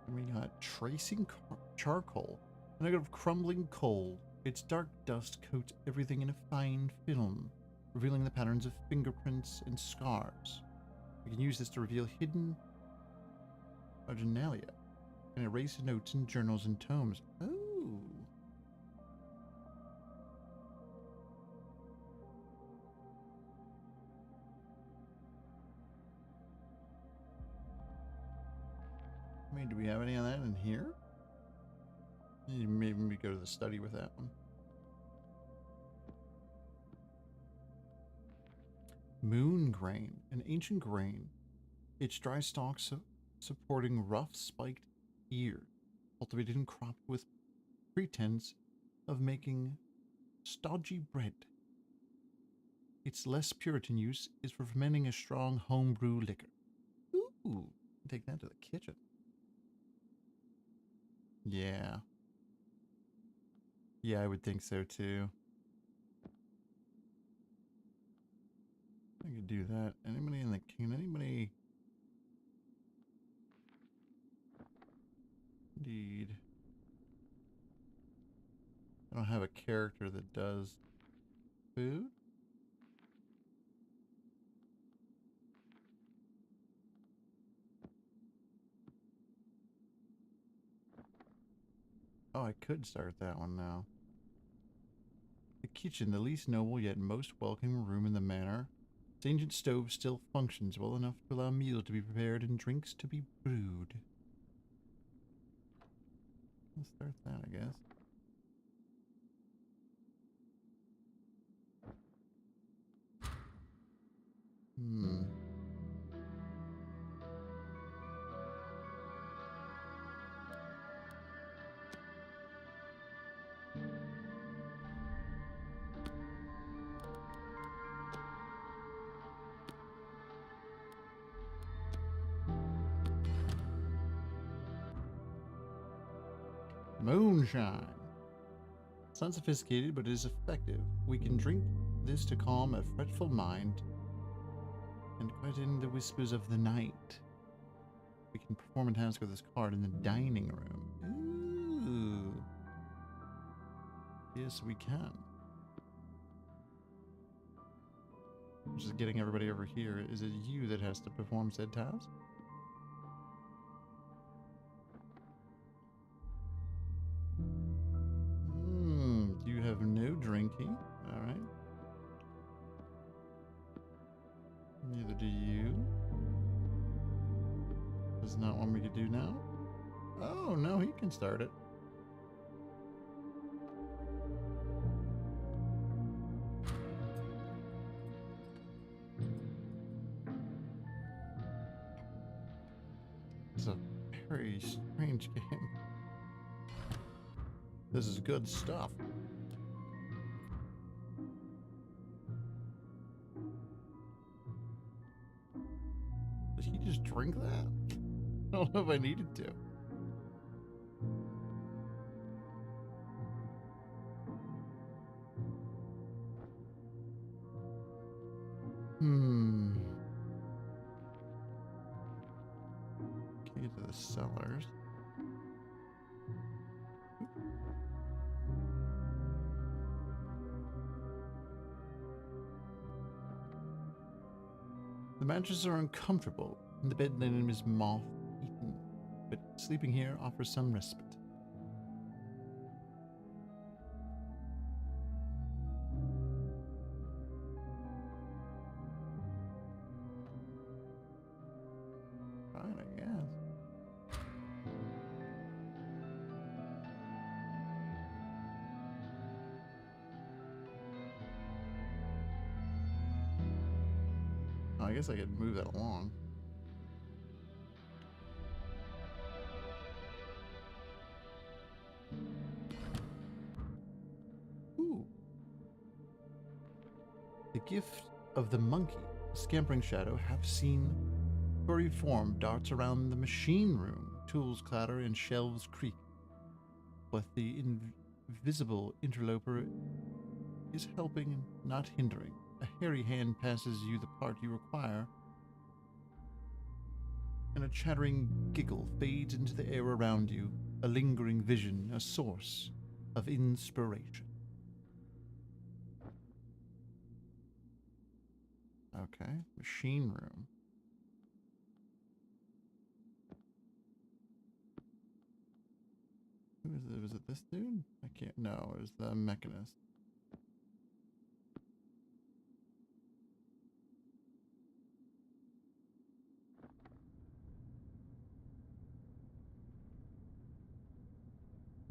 And we got tracing charcoal. A nugget of crumbling coal. Its dark dust coats everything in a fine film, revealing the patterns of fingerprints and scars. We can use this to reveal hidden marginalia and erase notes in journals and tomes. Oh. I mean, do we have any of that in here? Maybe we go to the study with that one. Moon grain, an ancient grain. Its dry stalks supporting rough, spiked ears, cultivated and cropped with pretense of making stodgy bread. Its less Puritan use is for fermenting a strong homebrew liquor. Ooh, take that to the kitchen. Yeah. Yeah, I would think so too. I could do that. Anybody in the can? Anybody? Indeed. I don't have a character that does food. Oh, I could start that one now. The kitchen, the least noble yet most welcoming room in the manor. Its ancient stove still functions well enough to allow meals to be prepared and drinks to be brewed. Let's start that, I guess. Moonshine. It's unsophisticated, but it is effective. We can drink this to calm a fretful mind and quieten the whispers of the night. We can perform a task with this card in the dining room. Ooh. Yes, we can. Just getting everybody over here. Is it you that has to perform said task? You have no drinking. Alright. Neither do you. Does not want me to do now? Oh, no, he can start it. It's a very strange game. This is good stuff. Did he just drink that? I don't know if I needed to. Can't get to the cellars. The mattresses are uncomfortable, and the bed linen is moth-eaten, but sleeping here offers some respite. Fine, I guess. Oh, I guess I could move that along. Ooh. The gift of the monkey, a scampering shadow, half seen furry form darts around the machine room. Tools clatter and shelves creak. But the invisible interloper is helping, not hindering. A hairy hand passes you the part you require, and a chattering giggle fades into the air around you, a lingering vision, a source of inspiration. Okay, machine room. Who is it? Was it this dude? I can't. No, it was the mechanist.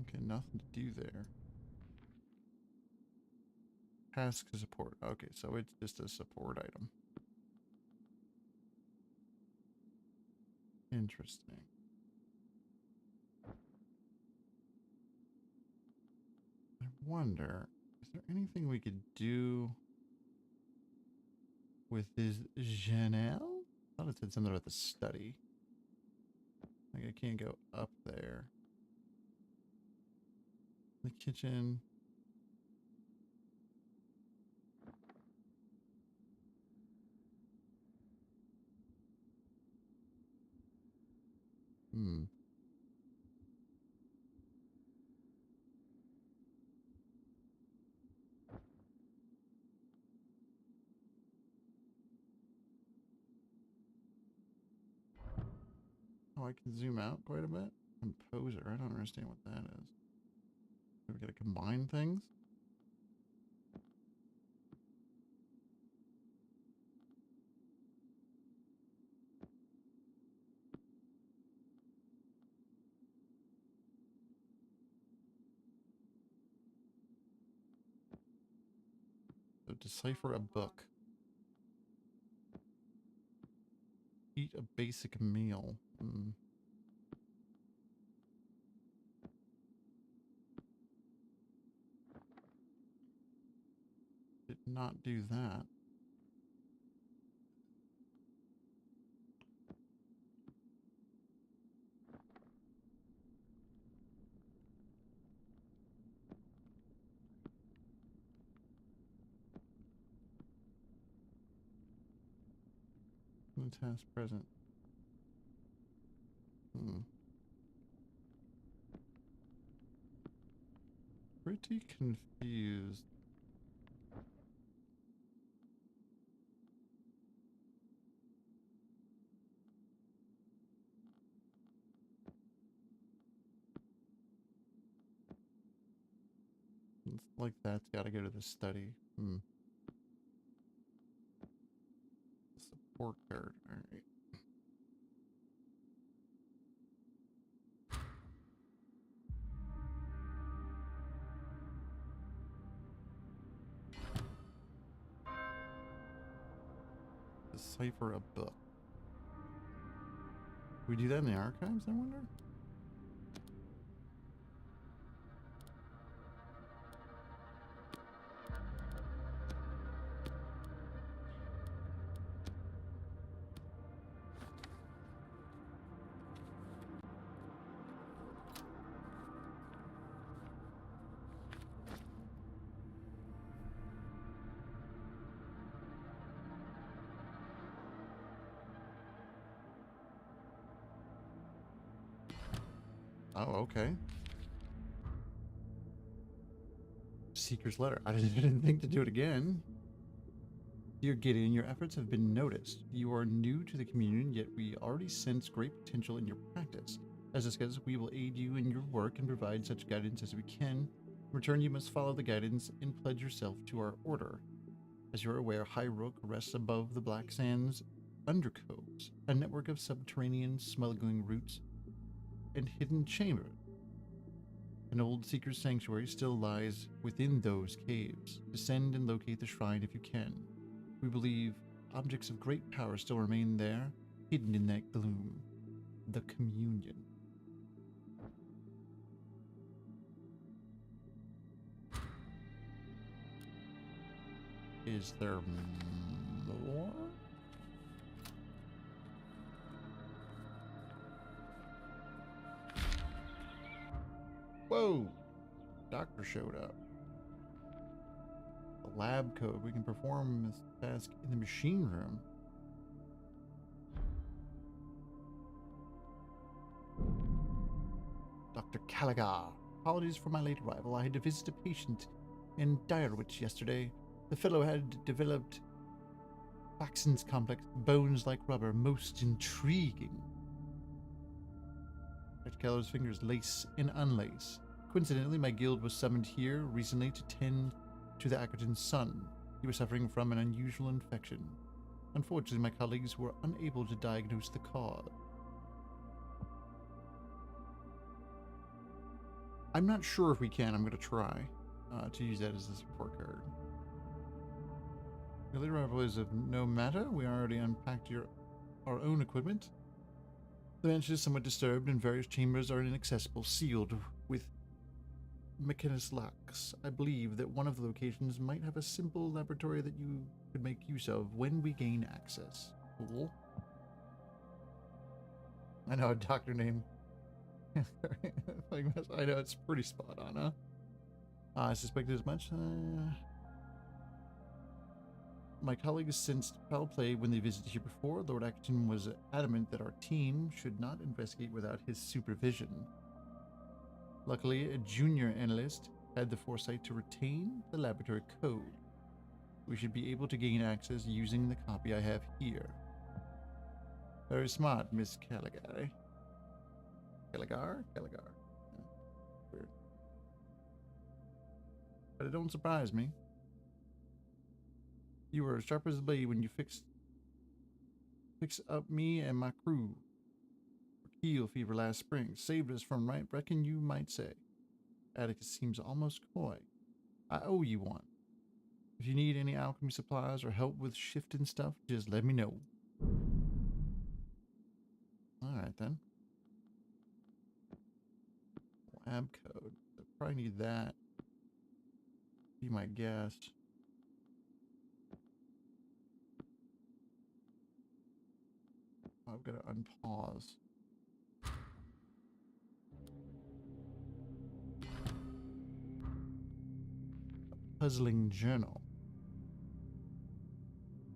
Okay, nothing to do there. Task to support. Okay, so it's just a support item. Interesting. I wonder, is there anything we could do with this Janelle? I thought it said something about the study. Like I can't go up there. The kitchen. Hmm. Oh, I can zoom out quite a bit. Composer. I don't understand what that is. Do we gotta combine things? So decipher a book. Eat a basic meal. Hmm. Did not do that. The task present. Hmm. Pretty confused. It's like that's gotta go to the study. Hmm. Support card. Alright. Decipher a book. We do that in the archives, I wonder? Oh, okay. Seeker's letter. I didn't think to do it again. Dear Gideon, your efforts have been noticed. You are new to the communion, yet we already sense great potential in your practice. As discussed, we will aid you in your work and provide such guidance as we can. In return, you must follow the guidance and pledge yourself to our order. As you're aware, Highrook rests above the Black Sands undercoves, a network of subterranean smuggling routes and hidden chambers. An old seeker's sanctuary still lies within those caves. Descend and locate the shrine if you can. We believe objects of great power still remain there, hidden in that gloom. The communion. Is there more? Whoa! Doctor showed up. The lab code. We can perform this task in the machine room. Dr. Callagher. Apologies for my late arrival. I had to visit a patient in Direwich yesterday. The fellow had developed Faxon's complex, bones like rubber, most intriguing. Dr. Keller's fingers lace and unlace. Coincidentally, my guild was summoned here recently to tend to the Ackerton's son. He was suffering from an unusual infection. Unfortunately, my colleagues were unable to diagnose the cause. I'm not sure if we can. I'm going to try to use that as a support card. Early arrival is of no matter. We already unpacked our own equipment. The mansion is somewhat disturbed and various chambers are inaccessible, sealed with mechanism locks. I believe that one of the locations might have a simple laboratory that you could make use of when we gain access. Cool. I know a doctor named... I know, it's pretty spot on, huh? I suspected as much. My colleagues sensed foul play when they visited here before. Lord Acton was adamant that our team should not investigate without his supervision. Luckily, a junior analyst had the foresight to retain the laboratory code. We should be able to gain access using the copy I have here. Very smart, Miss Caligar. Caligar? Caligar. Weird. But it don't surprise me. You were as sharp as a blade when you fix up me and my crew for keel fever last spring. Saved us from right wrecking, you might say. Atticus seems almost coy. I owe you one. If you need any alchemy supplies or help with shifting stuff, just let me know. Alright then. Lab code. I probably need that. Be my guess. I've got to unpause. A puzzling journal.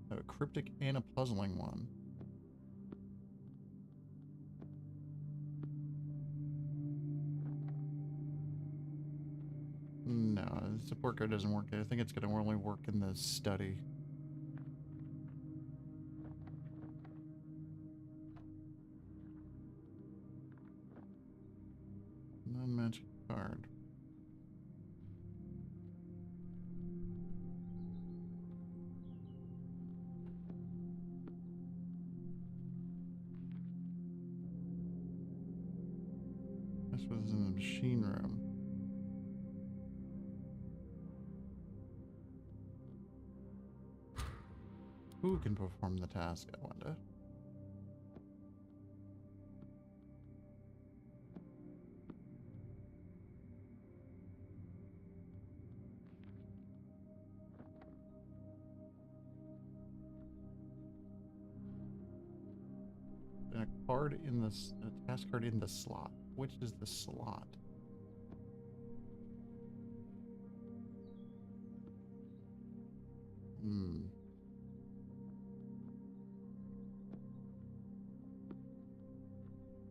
I have a cryptic and a puzzling one. No, the support card doesn't work. I think it's going to only work in the study. Non-magic card. This was in the machine room. Who can perform the task, I wonder? And a card in this, a task card in the slot. Which is the slot?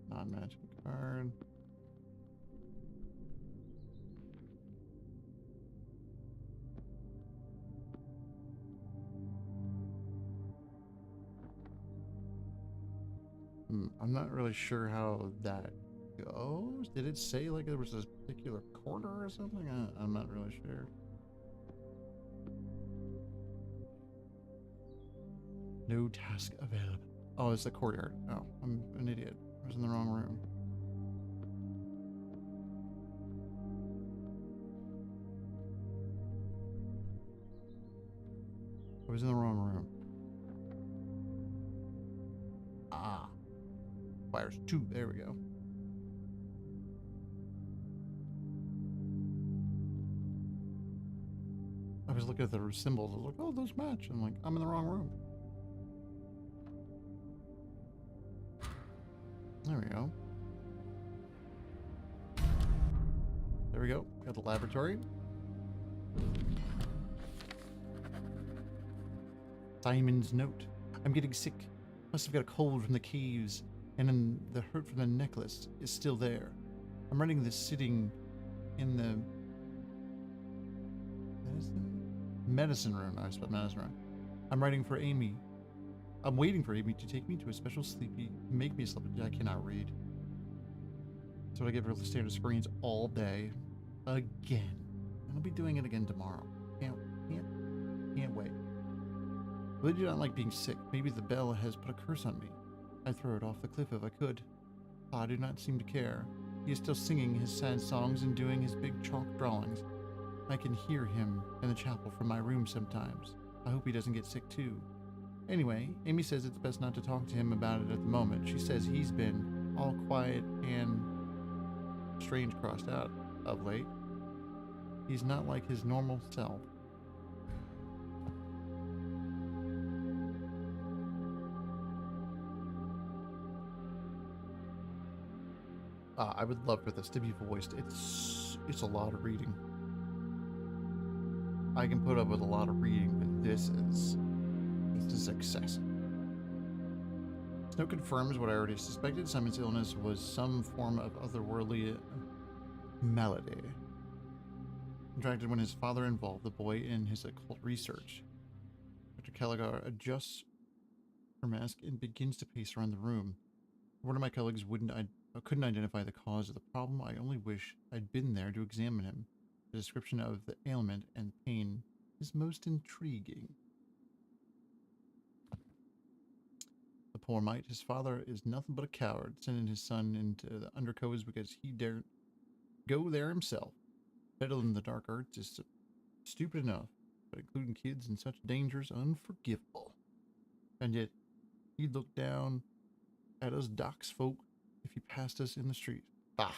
Non-magic card. I'm not really sure how that goes. Did it say like there was a particular corner or something? I'm not really sure. No task available. Oh, it's the courtyard. Oh, I'm an idiot. I was in the wrong room. I was in the wrong room. Ah. Fires 2. There we go. I was looking at the symbols. I was like, oh, those match. I'm like, I'm in the wrong room. There we go. There we go. Got the laboratory. Simon's note. I'm getting sick. Must have got a cold from the caves, and then the hurt from the necklace is still there. I'm writing this sitting in the medicine room. I spelled medicine room. I'm writing for Amy. I'm waiting for Amy to take me to a special sleepy, make me sleep. I cannot read. So I give her the standard screens all day. Again. And I'll be doing it again tomorrow. Can't wait. But I do not like being sick. Maybe the bell has put a curse on me. I'd throw it off the cliff if I could. I do not seem to care. He is still singing his sad songs and doing his big chalk drawings. I can hear him in the chapel from my room sometimes. I hope he doesn't get sick too. Anyway, Amy says it's best not to talk to him about it at the moment. She says he's been all quiet and strange crossed out of late. He's not like his normal self. I would love for this to be voiced. It's a lot of reading. I can put up with a lot of reading, but this is excessive. Snow confirms what I already suspected. Simon's illness was some form of otherworldly malady, contracted when his father involved the boy in his occult research. Dr. Callagher adjusts her mask and begins to pace around the room. One of my colleagues couldn't identify the cause of the problem. I only wish I'd been there to examine him. The description of the ailment and pain is most intriguing. The poor mite, his father is nothing but a coward, sending his son into the undercoves because he daren't go there himself. Meddling in the dark arts is stupid enough, but including kids in such danger is unforgivable. And yet, he'd look down at us docks folk if he passed us in the street. Ah!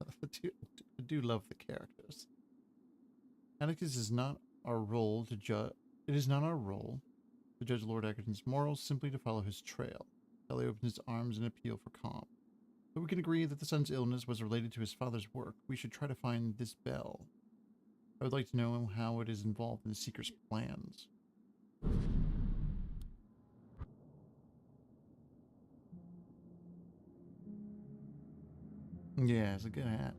I do love the characters. Atticus is not our role to judge. It is not our role to judge Lord Egerton's morals, simply to follow his trail. Ellie opens his arms in appeal for calm. But we can agree that the son's illness was related to his father's work. We should try to find this bell. I would like to know how it is involved in the Seeker's plans. Yeah, it's a good hat.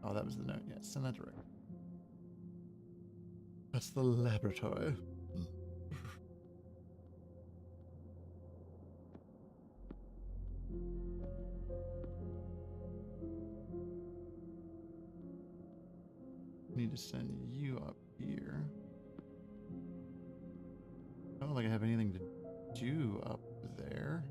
Oh, that was the note. Yeah, send that direct. That's the laboratory. Need to send you up here. I don't think I have anything to do up there.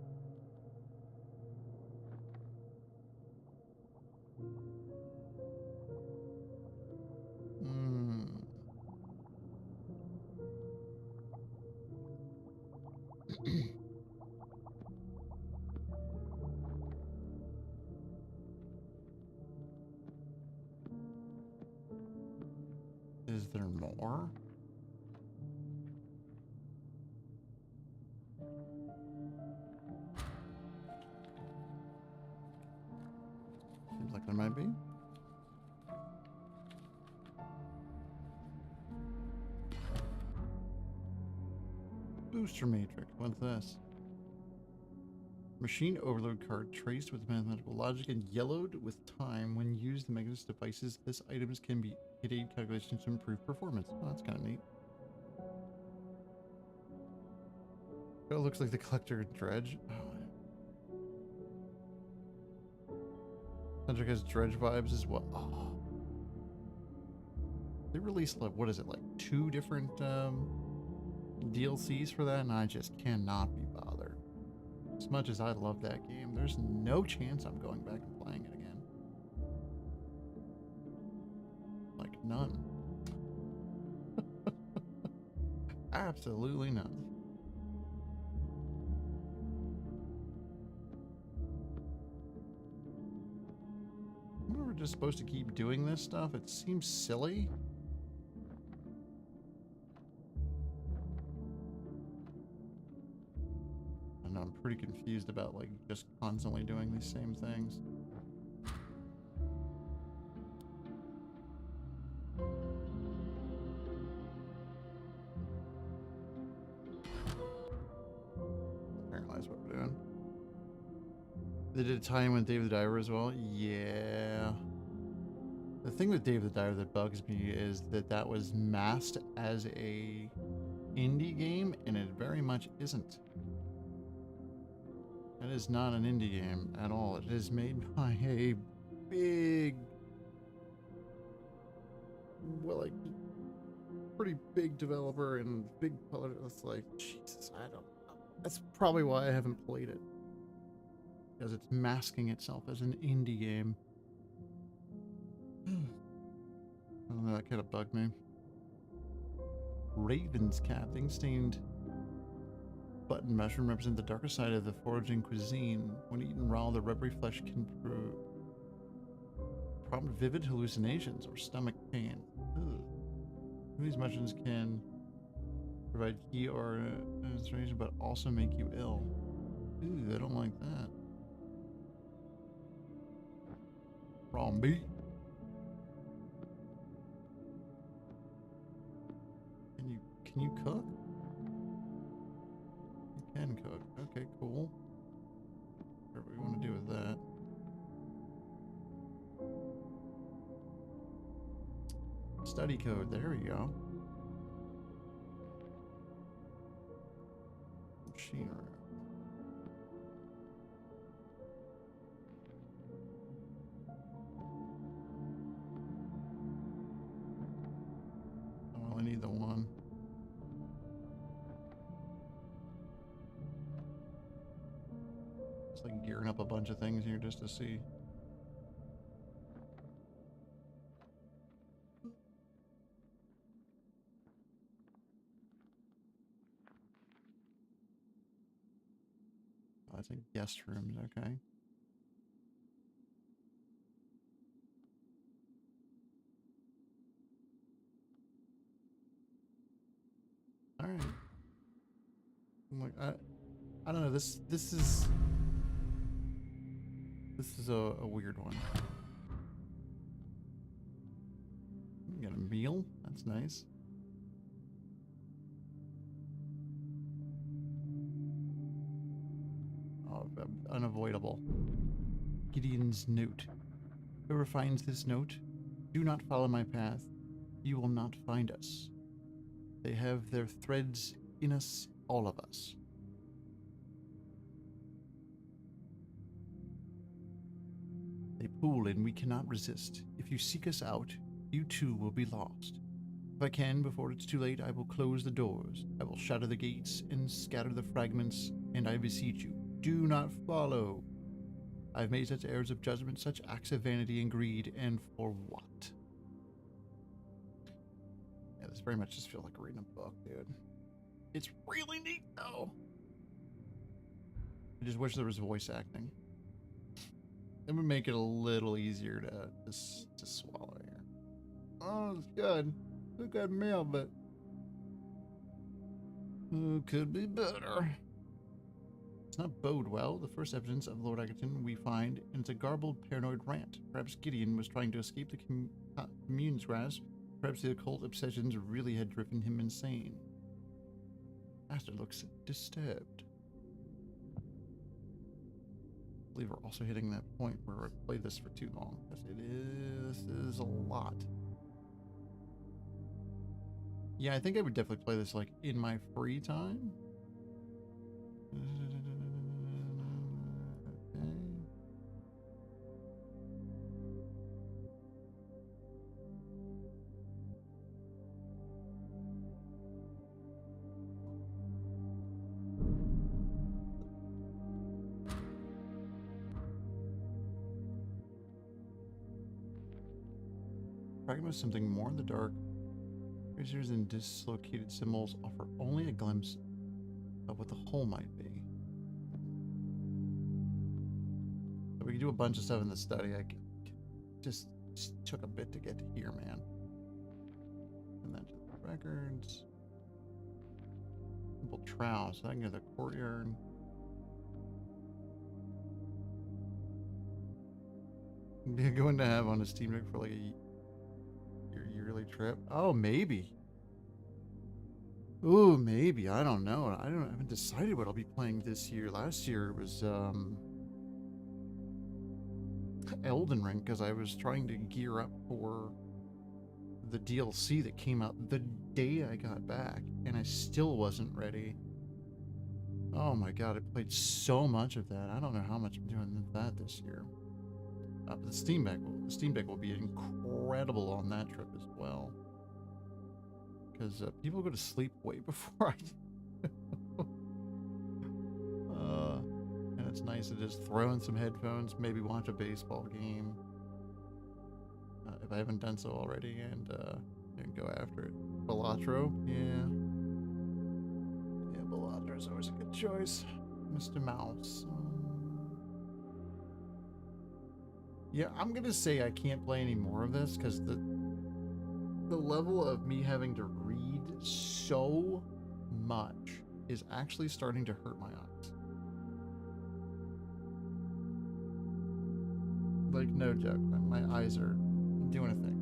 Is there more? Seems like there might be. Booster matrix. What's this? Machine overload card traced with mathematical logic and yellowed with time. When used in Magnus devices, this items can be hit aid calculations to improve performance. Oh, that's kind of neat. It looks like the collector dredge. Oh. Cedric has dredge vibes as well. Oh. They released like, what is it, like 2 different DLCs for that, and I just cannot be bothered. As much as I love that game, there's no chance I'm going back and playing it again. Like, none. Absolutely none. I wonder if we're just supposed to keep doing this stuff. It seems silly. I'm pretty confused about like just constantly doing these same things. Apparently that's what we're doing. They did a tie-in with Dave the Diver as well. Yeah. The thing with Dave the Diver that bugs me is that that was masked as a indie game, and it very much isn't. That is not an indie game at all. It is made by a big, well, like, pretty big developer and big publisher. It's like, Jesus, I don't know. That's probably why I haven't played it. because it's masking itself as an indie game. I don't know, that kind of bugged me. Raven's Cap, the ink-stained button mushroom represent the darker side of the foraging cuisine. When eaten raw, the rubbery flesh can prompt vivid hallucinations or stomach pain. Ugh. These mushrooms can provide key or inspiration, but also make you ill. Ooh, I don't like that. Raw meat. Can you cook? You can cook. Okay, cool. Whatever we want to do with that. Study code. There we go. Machine room. I only need the one. It's like gearing up a bunch of things here just to see. Oh, I think guest rooms, okay. All right. I'm like, I don't know. This is a weird one. You got a meal. That's nice. Oh, unavoidable. Gideon's note. Whoever finds this note, do not follow my path. You will not find us. They have their threads in us, all of us. They pull and we cannot resist. If you seek us out, you too will be lost. If I can, before it's too late, I will close the doors. I will shatter the gates and scatter the fragments, and I beseech you, do not follow. I've made such errors of judgment, such acts of vanity and greed, and for what? Yeah, this very much just feels like reading a book, dude. It's really neat, though. I just wish there was voice acting. It would make it a little easier to swallow here. Oh, it's good. It's a good meal, but could be better. It's not bode well. The first evidence of Lord Egerton we find, and it's a garbled, paranoid rant. Perhaps Gideon was trying to escape the commune's grasp. Perhaps the occult obsessions really had driven him insane. Master looks disturbed. I believe we're also hitting that point where I played this for too long. Yes, it is. This is a lot. Yeah, I think I would definitely play this like in my free time. Okay. Fragment of something more in the dark. Tracers and dislocated symbols offer only a glimpse of what the whole might be. So we can do a bunch of stuff in the study. I just took a bit to get to here, man. And then to the records. Simple trowel, so I can go to the courtyard. You're going to have on a Steam Deck for like your yearly trip. Oh, maybe. Ooh, maybe. I don't know. I haven't decided what I'll be playing this year. Last year was Elden Ring, because I was trying to gear up for the DLC that came out the day I got back, and I still wasn't ready. Oh my god, I played so much of that. I don't know how much I'm doing that this year. The Steam Deck will be incredible on that trip as well, because people go to sleep way before I do. And it's nice to just throw in some headphones, maybe watch a baseball game, if I haven't done so already, and go after it. Balatro, yeah. Yeah, Balatro's always a good choice. Mr. Mouse. Yeah, I'm gonna say I can't play any more of this because the level of me having to read so much is actually starting to hurt my eyes. Like, no joke, my eyes are doing a thing.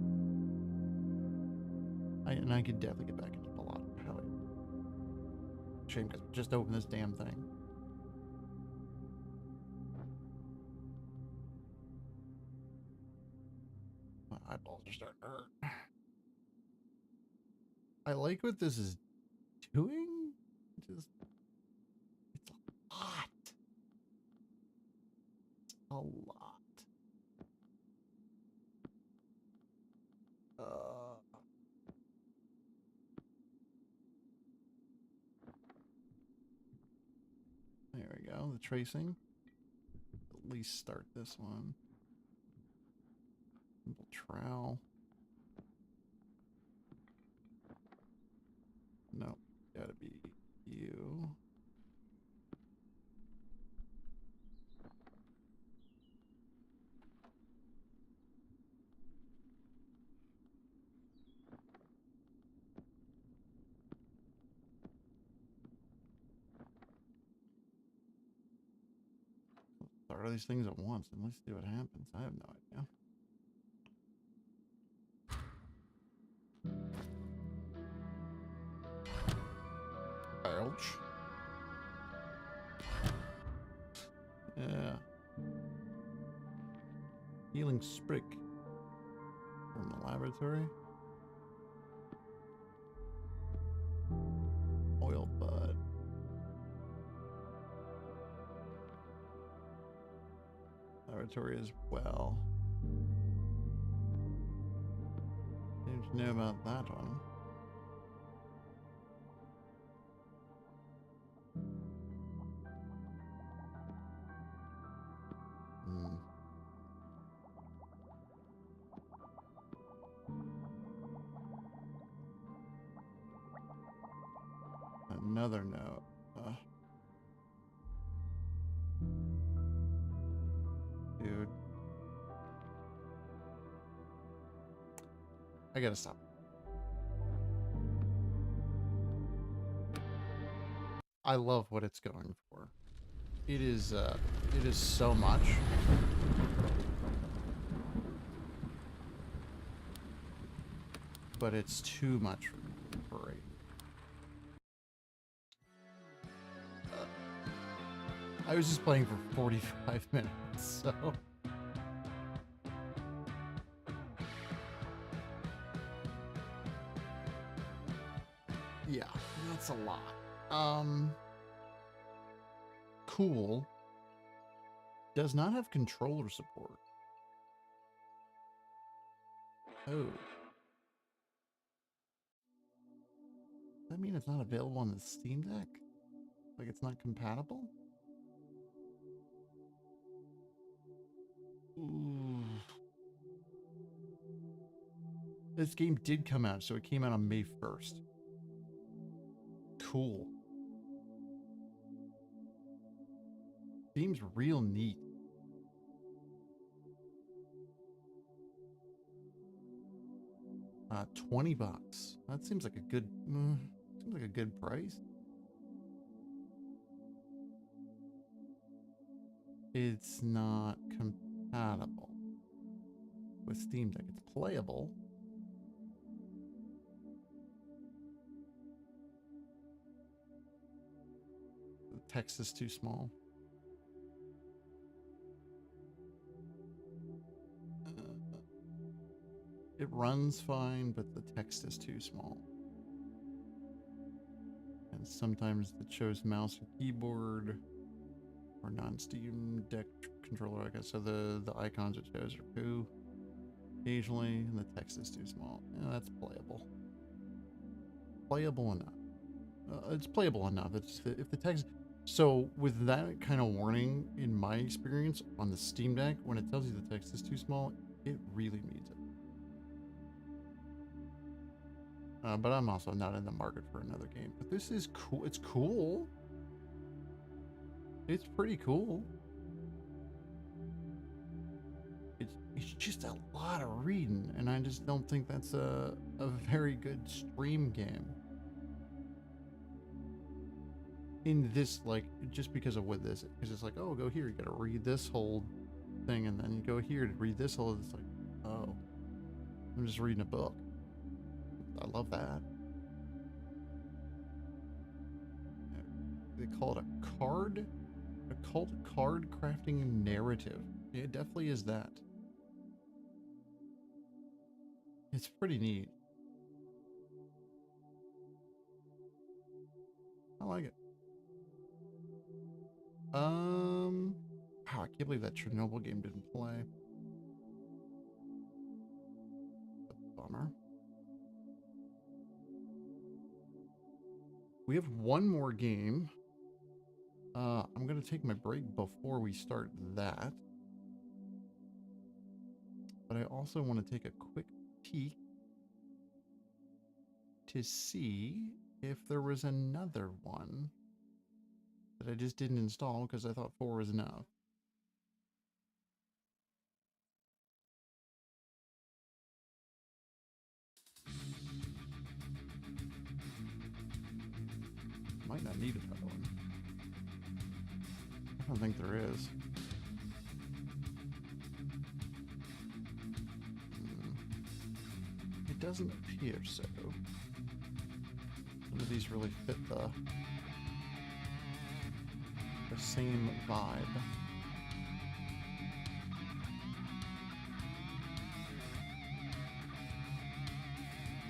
And I could definitely get back into Balatro. Hell yeah. Shame because I just opened this damn thing. My eyeballs are starting to hurt. I like what this is doing. Just, it's a lot. A lot. There we go. The tracing. At least start this one. Simple trowel. Nope. Gotta be you. Start all these things at once and let's see what happens. I have no idea. Ouch. Yeah. Healing Sprig from the laboratory. Oil bud. Laboratory as well. Didn't know about that one. Another note. Dude. I gotta stop. I love what it's going for. It is so much. But it's too much for right. I was just playing for 45 minutes, so. Yeah, that's a lot. Cool. Does not have controller support. Oh. Does that mean it's not available on the Steam Deck? Like it's not compatible? Ooh. This game did come out, so it came out on May 1st. Cool. Seems real neat. $20. That seems like a good price. It's not compatible with Steam Deck. It's playable. The text is too small. It runs fine, but the text is too small. And sometimes it shows mouse and keyboard or non-Steam Deck controller, I guess. So the icons it shows are poo occasionally, and the text is too small. Yeah, that's playable. Playable enough. It's playable enough. It's if the text. So with that kind of warning, in my experience on the Steam Deck, when it tells you the text is too small, it really means it. But I'm also not in the market for another game. But this is cool. It's cool. It's pretty cool. It's just a lot of reading, and I just don't think that's a very good stream game. In this, like, just because of what this, because it's like, oh, go here, you gotta read this whole thing, and then you go here to read this whole, it's like, oh, I'm just reading a book. I love that. They call it a cult card crafting narrative. It definitely is that. It's pretty neat. I like it. Wow, I can't believe that Chernobyl game didn't play. Bummer. We have one more game. I'm gonna take my break before we start that. But I also want to take a quick peek to see if there was another one that I just didn't install because I thought 4 was enough. Might not need another one. I don't think there is. It doesn't appear so. None of these really fit the same vibe.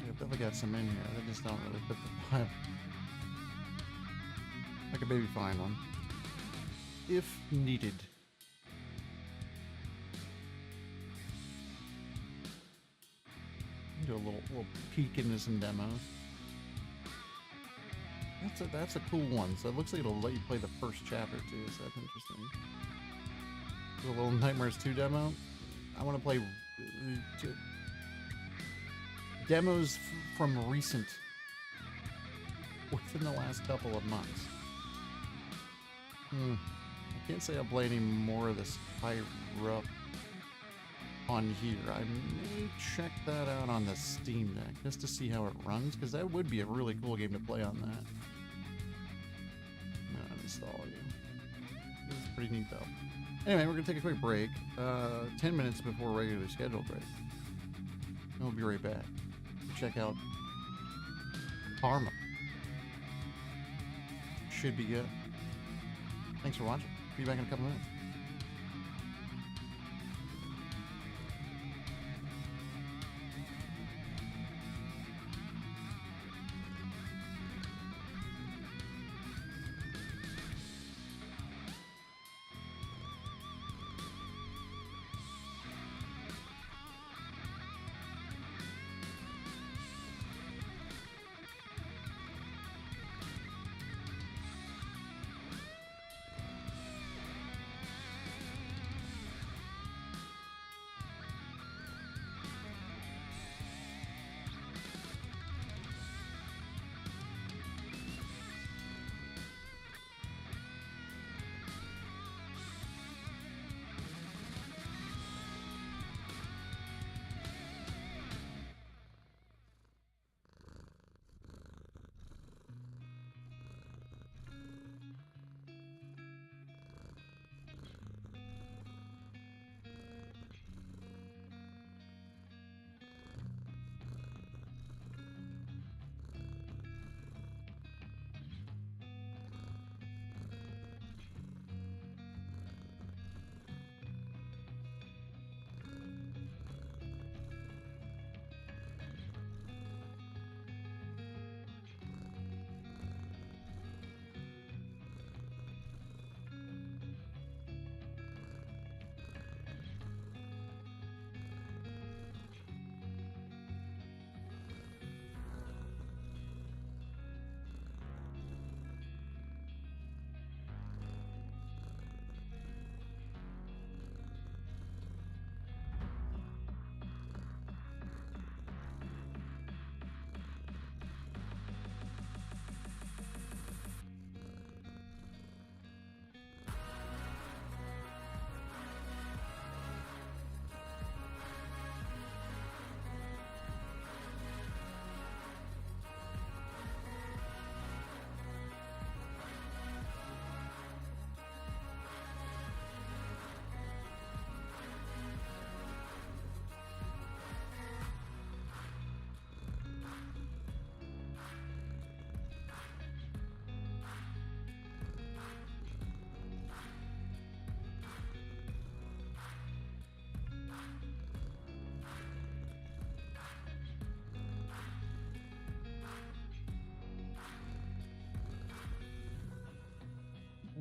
Yeah, I've definitely got some in here. They just don't really fit the vibe. I could maybe find one. If needed. Do a little peek into some demos. That's a cool one. So it looks like it'll let you play the first chapter too, so that's interesting. Do a little Nightmares 2 demo. I want to play demos from recent, within the last couple of months. I can't say I'll play any more of this Highrook on here. I may check that out on the Steam Deck just to see how it runs, because that would be a really cool game to play on that. I'm gonna uninstall you. This is pretty neat though. Anyway, we're gonna take a quick break. 10 minutes before regularly scheduled break. And we'll be right back. Check out Karma. Should be good. Thanks for watching. Be back in a couple minutes.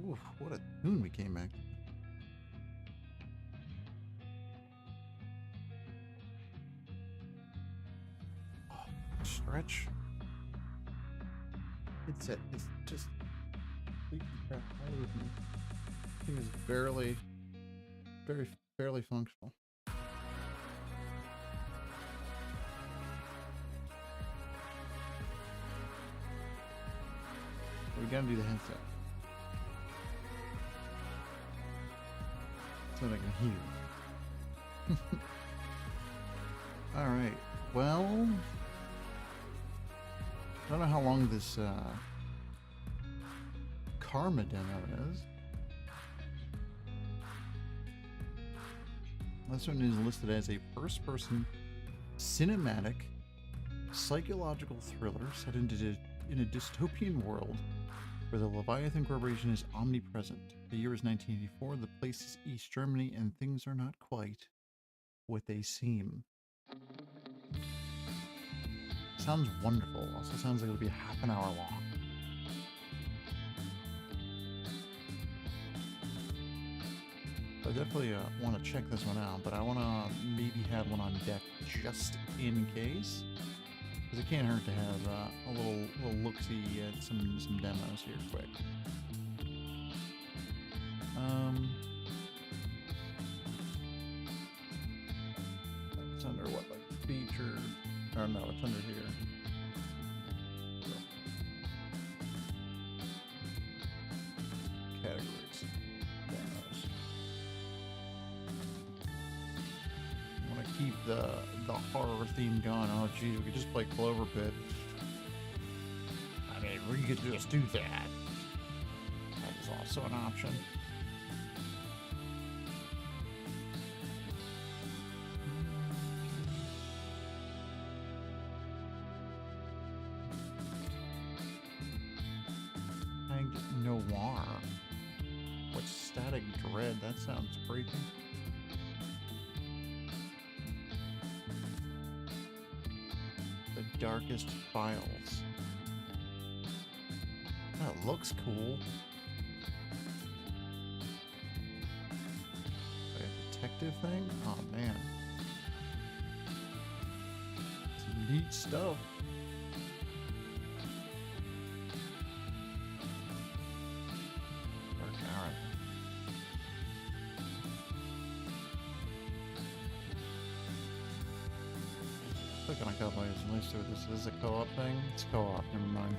Oof, what a tune we came back. Oh, stretch. Headset is just completely crap all over me. Thing is barely functional. We gotta do the headset so that I can hear. All right. Well, I don't know how long this Karma demo is. This one is listed as a first-person cinematic psychological thriller set in a dystopian world where the Leviathan Corporation is omnipresent. The year is 1984, the place is East Germany, and things are not quite what they seem. Sounds wonderful. Also sounds like it'll be half an hour long. I definitely want to check this one out, but I want to maybe have one on deck just in case. Because it can't hurt to have a little look-see at some demos here quick. It's under what, like featured? Or no, it's under here. Categories. Demos. I want to keep the horror theme going. Oh geez, we could just play Clover Pit. I mean, we could just do that. That is also an option. Noir. What's Static Dread? That sounds creepy. The Darkest Files. That looks cool. Like a detective thing? Oh man. Some neat stuff. Clicking a couple of these, at least this is a co-op thing. It's co-op, never mind.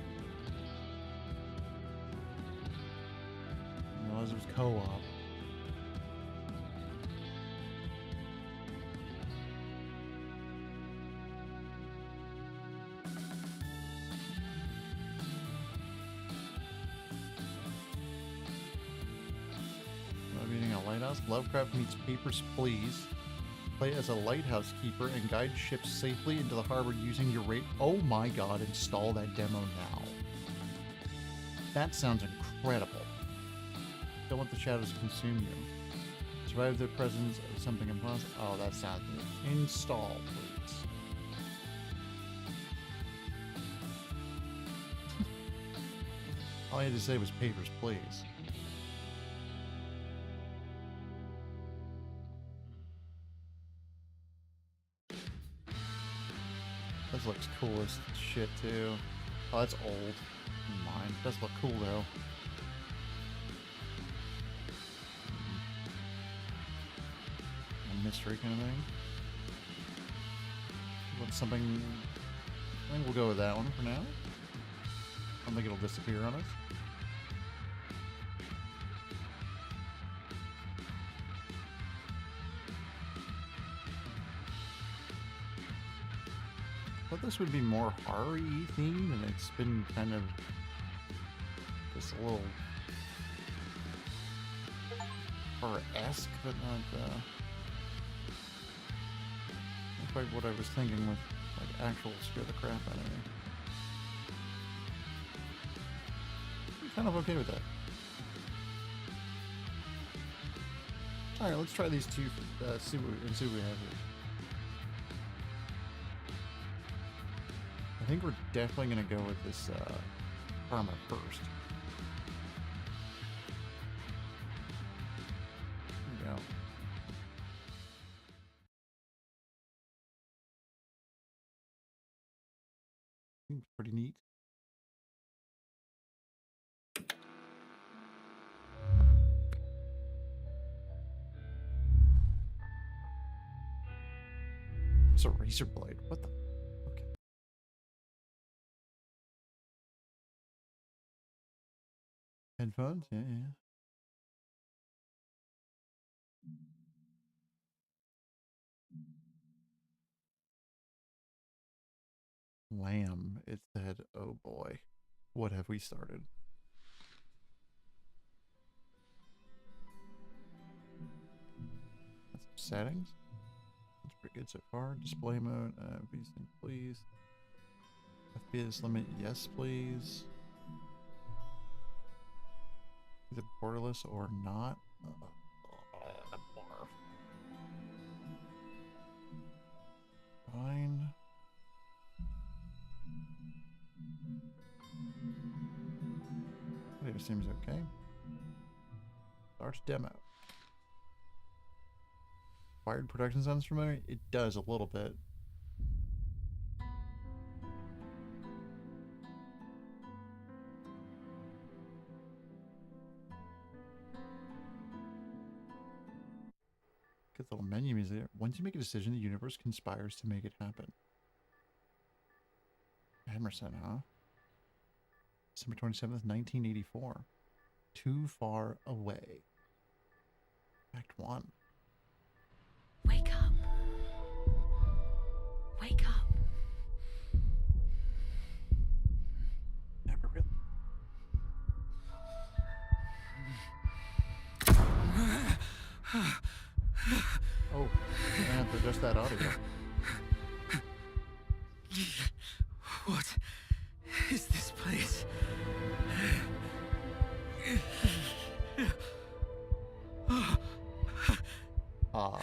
I realized it was co-op. Meeting a lighthouse. Lovecraft meets Papers, Please. Play as a lighthouse keeper and guide ships safely into the harbor using your rate. Oh my god, install that demo now. That sounds incredible. Don't let the shadows consume you. Survive the presence of something impossible. Oh, that sounds good. Install, please. All I had to say was Papers, Please. This looks cool as shit too. Oh, that's old. Never mind. Does look cool though. A mystery kind of thing. Want something? I think we'll go with that one for now. I don't think it'll disappear on us. I thought this would be more horror-y themed, and it's been kind of just a little horror-esque, but not quite what I was thinking with like actual scare the crap out of me. I'm kind of okay with that. All right, let's try these two. See what we have here. I think we're definitely going to go with this Karma first. Seems pretty neat. It's a razor blade. What the? Okay. Headphones? Yeah, yeah. Lamb. It said, oh boy. What have we started? That's settings. That's pretty good so far. Display mode. VSync, please. FPS limit, yes, please. Either borderless or not. Barf. Fine. Audio seems okay. Starts demo. Wired production sounds familiar? It does a little bit. Get the little menu music there. Once you make a decision, the universe conspires to make it happen. Emerson, huh? December 27th, 1984. Too Far Away. Act 1. Wake up. Wake up. Never really. Oh, and for just that audio. What is this place? Ah.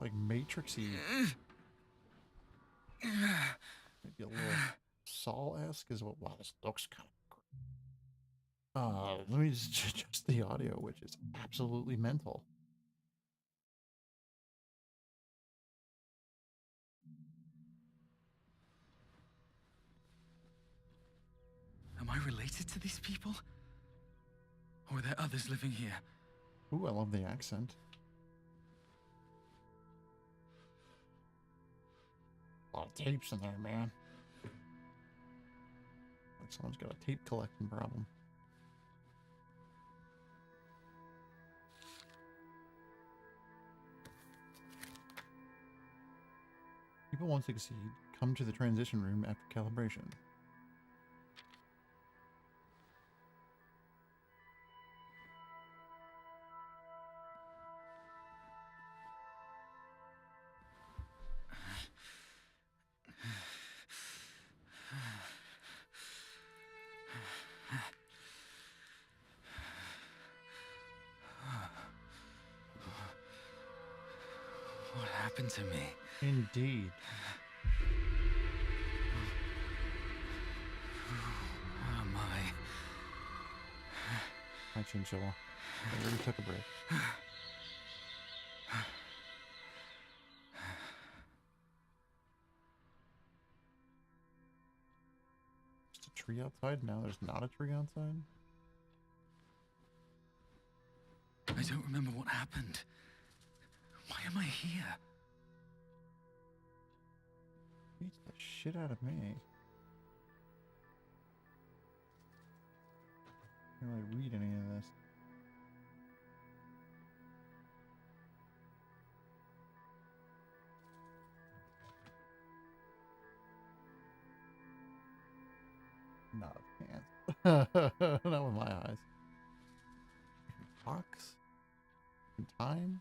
Like Matrixy. Maybe a little Saw-esque is what. Wow, this looks kind of. Let me just adjust the audio, which is absolutely mental. Am I related to these people? Or are there others living here? Ooh, I love the accent. A lot of tapes in there, man. Like someone's got a tape collecting problem. People won't succeed. Come to the transition room after calibration. What happened to me? Indeed. Where am I? Hi, Chinchilla. I already took a break. Just a tree outside? Now there's not a tree outside? I don't remember what happened. Why am I here? Beats the shit out of me. I can't really read any of this. Not a chance. Not with my eyes. Box? In time?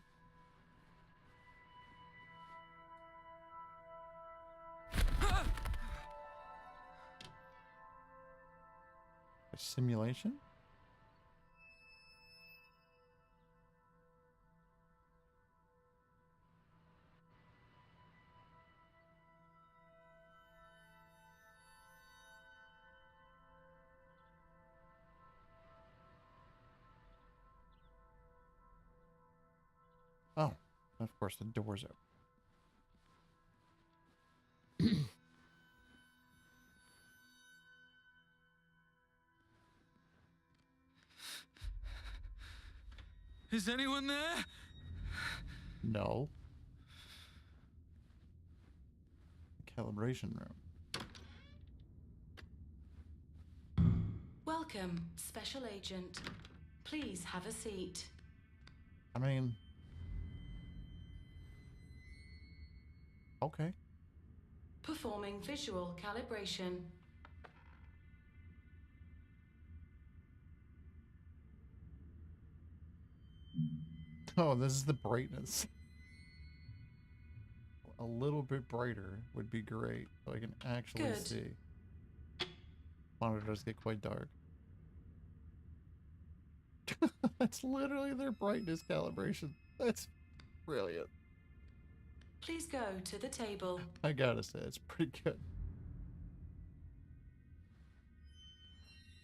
A simulation? Of course, the door's open. Is anyone there? No. Calibration room. Welcome, Special Agent. Please have a seat. I mean, okay. Performing visual calibration. Oh, this is the brightness. A little bit brighter would be great, so I can actually Good. see. Monitors get quite dark. That's literally their brightness calibration. That's brilliant. Please go to the table. I gotta say, it's pretty good.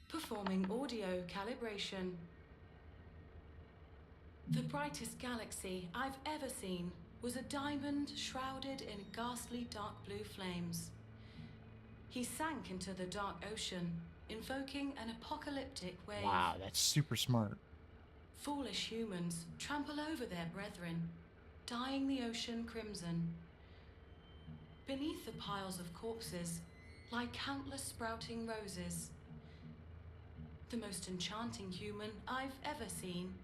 Performing audio calibration. The brightest galaxy I've ever seen was a diamond shrouded in ghastly dark blue flames. He sank into the dark ocean, invoking an apocalyptic wave. Wow, that's super smart. Foolish humans trample over their brethren, dyeing the ocean crimson. Beneath the piles of corpses lie countless sprouting roses. The most enchanting human I've ever seen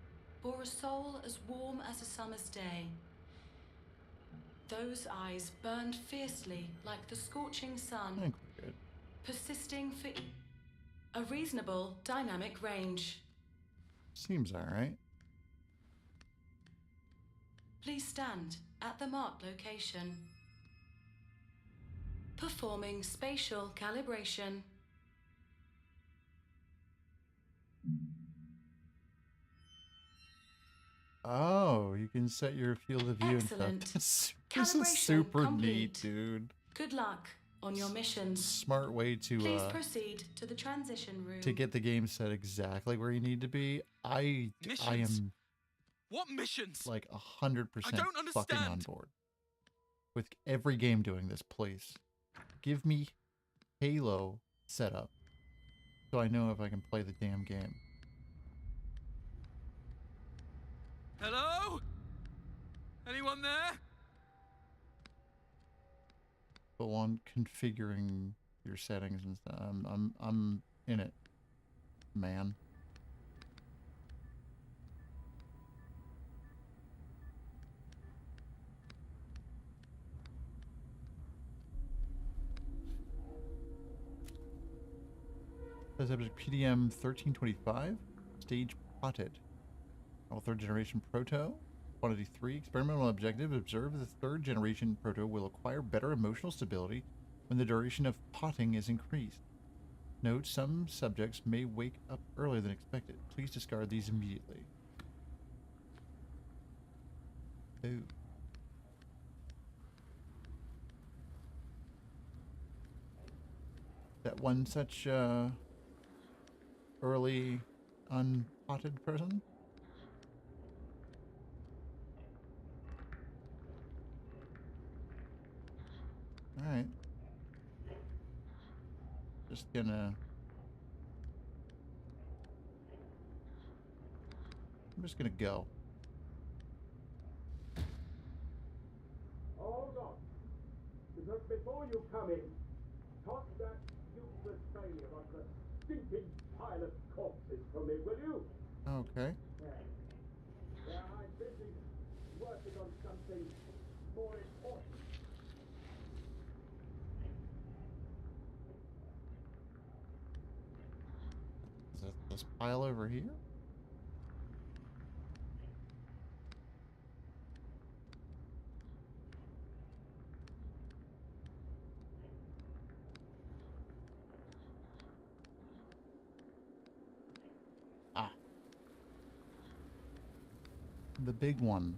bore a soul as warm as a summer's day. Those eyes burned fiercely like the scorching I sun, think we're good. persisting for a reasonable dynamic range. Seems alright. Please stand at the marked location. Performing spatial calibration. Oh, you can set your field of view Excellent. and stuff. This Calibration is super neat, complete. dude. Good luck on your missions. Smart way to Please proceed to the transition room. to get the game set exactly where you need to be. I Missions? am What missions? like 100% I don't fucking on understand. board with every game doing this. Please give me Halo setup so I know if I can play the damn game. Hello? Anyone there? Full on configuring your settings and stuff. I'm in it, man. Says object PDM 1325, stage plotted. All third generation proto. Quantity 3. Experimental objective. Observe the third generation proto will acquire better emotional stability when the duration of potting is increased. Note, some subjects may wake up earlier than expected. Please discard these immediately. Ooh. That one such early unpotted person? Alright. Just gonna... I'm just gonna go. Hold on. Because before you come in, toss that useless failure of the stinking pile of corpses from me, will you? Okay. Yeah, I'm busy working on something more important. Is it this pile over here? Ah. The big one.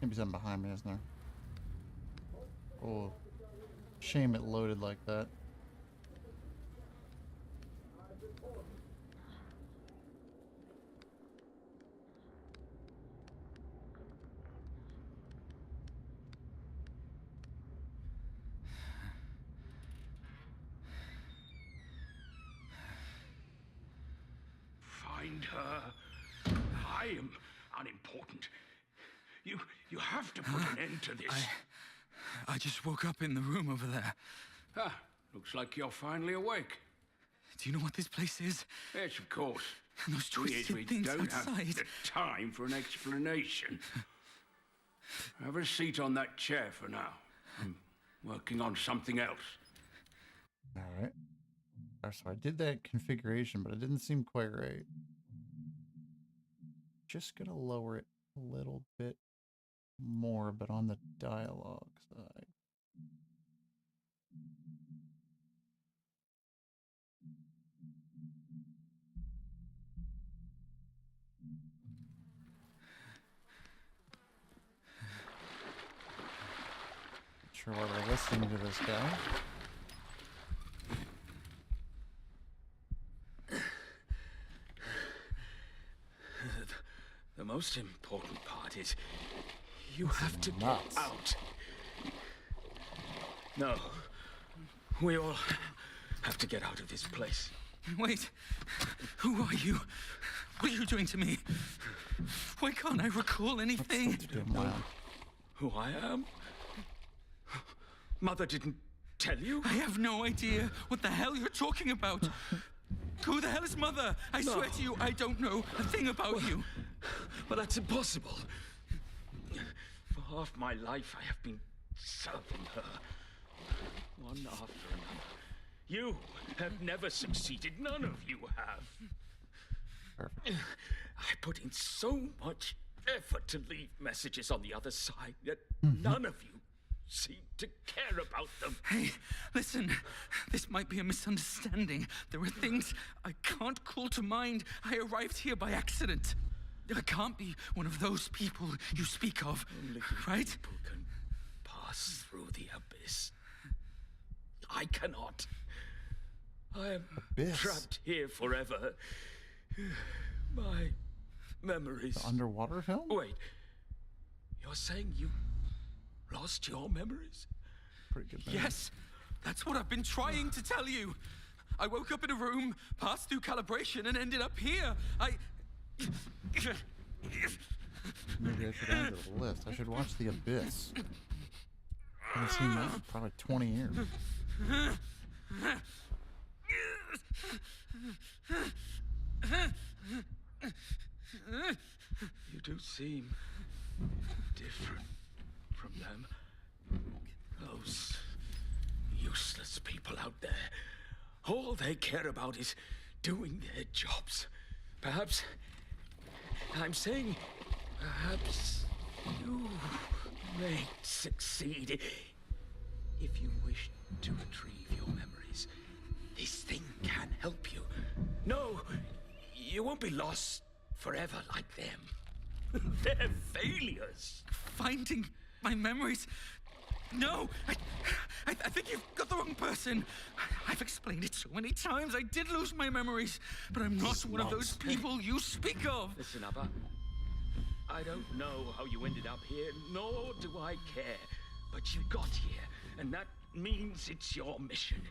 Maybe something behind me, isn't there? Oh, shame it loaded like that. Find her. I am unimportant. You have to put an end to this. I just woke up in the room over there. Ah, looks like you're finally awake. Do you know what this place is? Yes, of course. And those We twisted things don't outside. have the time for an explanation. Have a seat on that chair for now. I'm working on something else. All right. So I did that configuration, but it didn't seem quite right. Just gonna lower it a little bit more, but on the dialogue side. Not sure why we're listening to this guy. The most important part is you have to get nuts. out. No. We all have to get out of this place. Wait, who are you? What are you doing to me? Why can't I recall anything? Let's do it now. Who I am? Mother didn't tell you? I have no idea what the hell you're talking about. Who the hell is Mother? I swear to you, I don't know a thing about you. But that's impossible. For half my life, I have been serving her. One after another. You have never succeeded. None of you have. Perfect. I put in so much effort to leave messages on the other side, yet none of you seem to care about them. Hey, listen, this might be a misunderstanding. There are things I can't call to mind. I arrived here by accident. I can't be one of those people you speak of, Only right? people can pass through the abyss. I cannot. I am Abyss? trapped here forever. My memories. The underwater film? Wait. You're saying you lost your memories? Pretty good movie. Yes, that's what I've been trying to tell you. I woke up in a room, passed through calibration, and ended up here. Maybe I should add to the list. I should watch The Abyss. I haven't seen that in probably 20 years. You do seem different from them. Those useless people out there. All they care about is doing their jobs. Perhaps, I'm saying, perhaps you may succeed. If you wish to retrieve your memories, this thing can help you. No, you won't be lost forever like them. They're failures. Finding my memories. No, I think you've got the wrong person. I've explained it so many times. I did lose my memories, but I'm not one of those people you speak of. Listen, Abba. I don't know how you ended up here, nor do I care. But you got here, and that means it's your mission.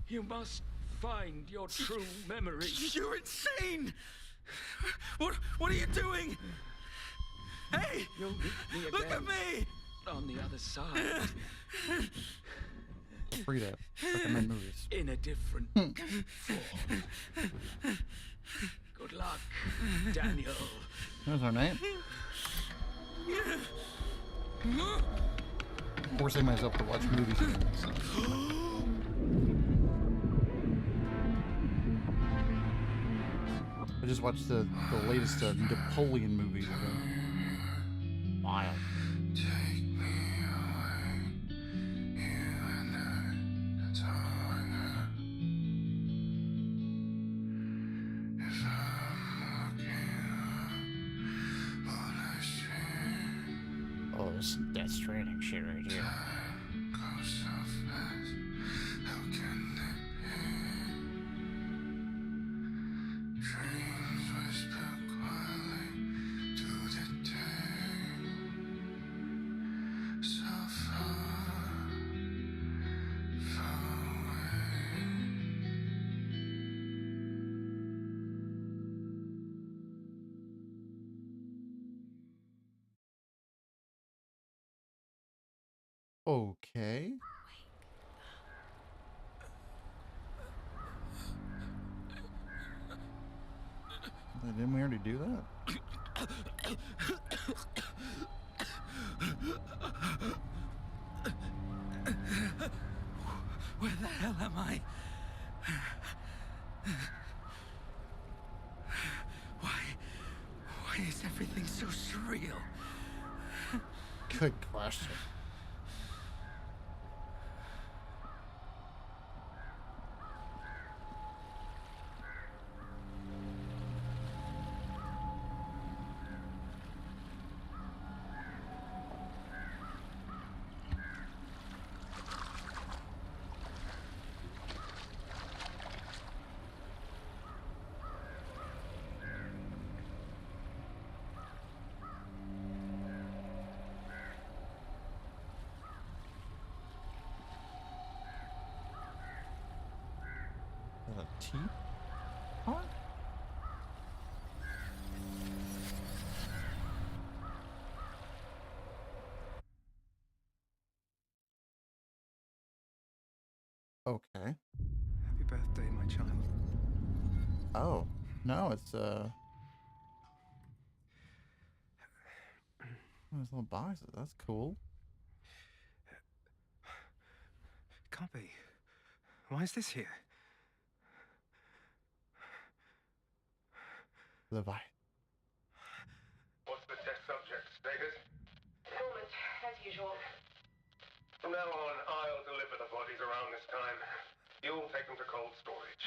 You must find your true memories. You're insane! What are you doing? Hey! You'll meet me again. Look at me! On the other side. Free to recommend movies. In a different form. Good luck, Daniel. That's our name. Forcing myself to watch movies again. I just watched the latest Napoleon movies again. Wild. Oh, this is Death Stranding shit right here. Okay. Didn't we already do that? Where the hell am I? Why is everything so surreal? Good question. Is that a tea pot? Okay. Happy birthday, my child. Oh, no, it's those little boxes. That's cool. Can't be. Why is this here? Levi. What's the test subject status? Dormant, as usual. From now on, I'll deliver the bodies around this time. You'll take them to cold storage.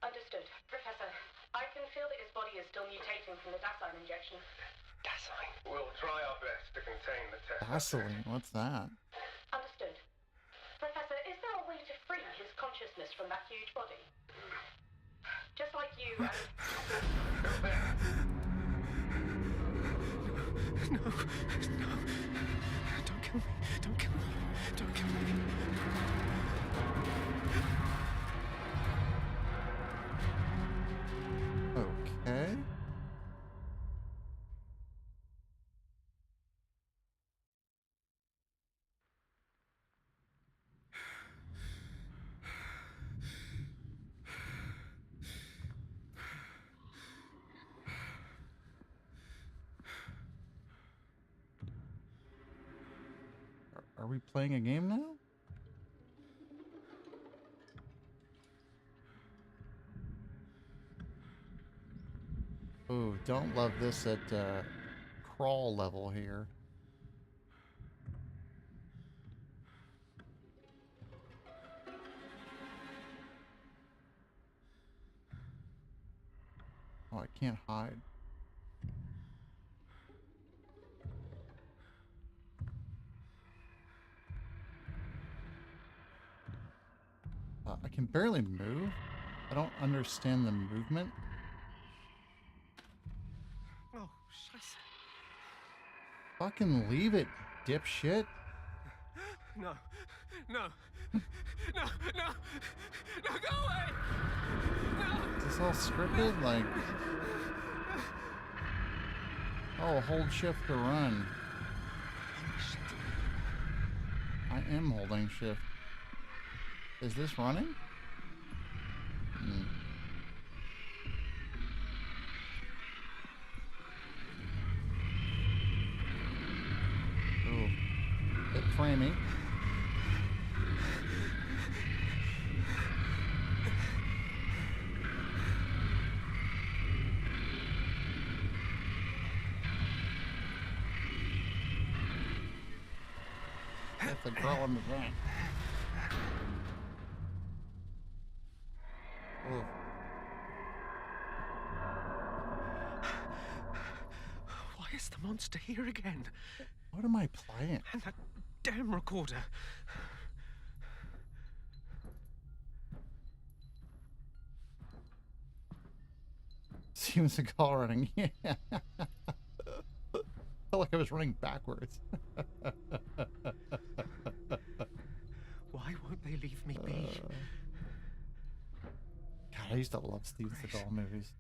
Understood. Professor, I can feel that his body is still mutating from the Dasein injection. Dasein? We'll try our best to contain the test. Vaseline, what's that? Understood. Professor, is there a way to free his consciousness from that huge body? Just like you and... No. Don't kill me. Don't kill me. Don't kill me. Okay. Are we playing a game now? Ooh, don't love this at crawl level here. Oh, I can't hide. I can barely move. I don't understand the movement. Oh, scheiße. Fucking leave it, dipshit. No. No. No. No. No. No, go away! No! Is this all scripted? Like... Oh, hold shift to run. I am holding shift. Is this running? Oh, bit framey. Have to crawl in the back. Oh. Why is the monster here again? What am I playing? And that damn recorder. Seems a call running. Yeah. Felt like I was running backwards. Why won't they leave me be? God, I used to love Steven Seagal movies.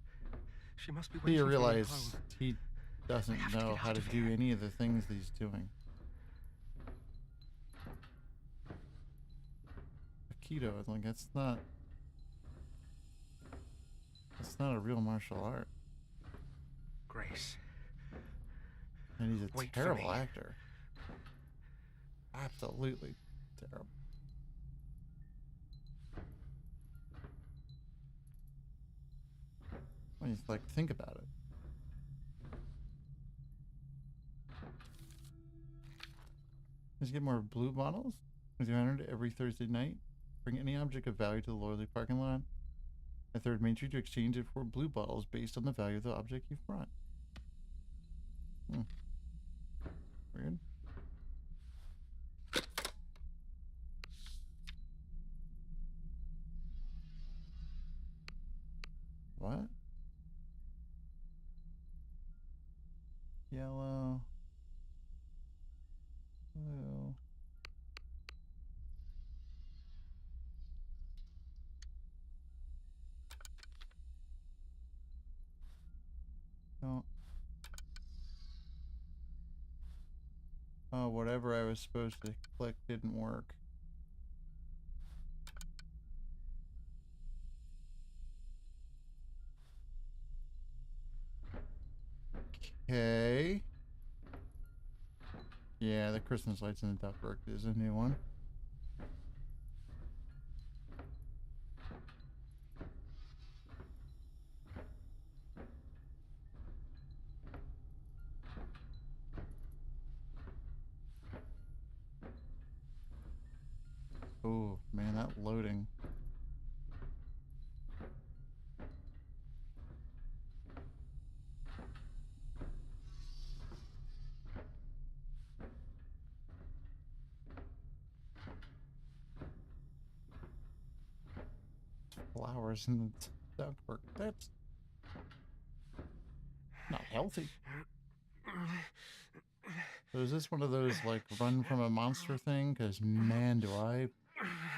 She must be Do waiting you for me at realize home. he doesn't have to know get how out to of do here. any of the things that he's doing? Aikido. I'm like, that's not a real martial art. Grace. And he's a Wait for terrible me. actor. Absolutely terrible. When you like think about it. Let's get more blue bottles. With your entered every Thursday night, bring any object of value to the Loyalty parking lot. A third Main Street to exchange it for blue bottles based on the value of the object you've brought. Weird. What? Yellow. Blue. No. Oh, whatever I was supposed to click didn't work. Okay. Yeah, the Christmas lights in the ductwork is a new one. Oh, man, that loading. Flowers in the ductwork. That's not healthy. So is this one of those, like, run from a monster thing? Because, man, do I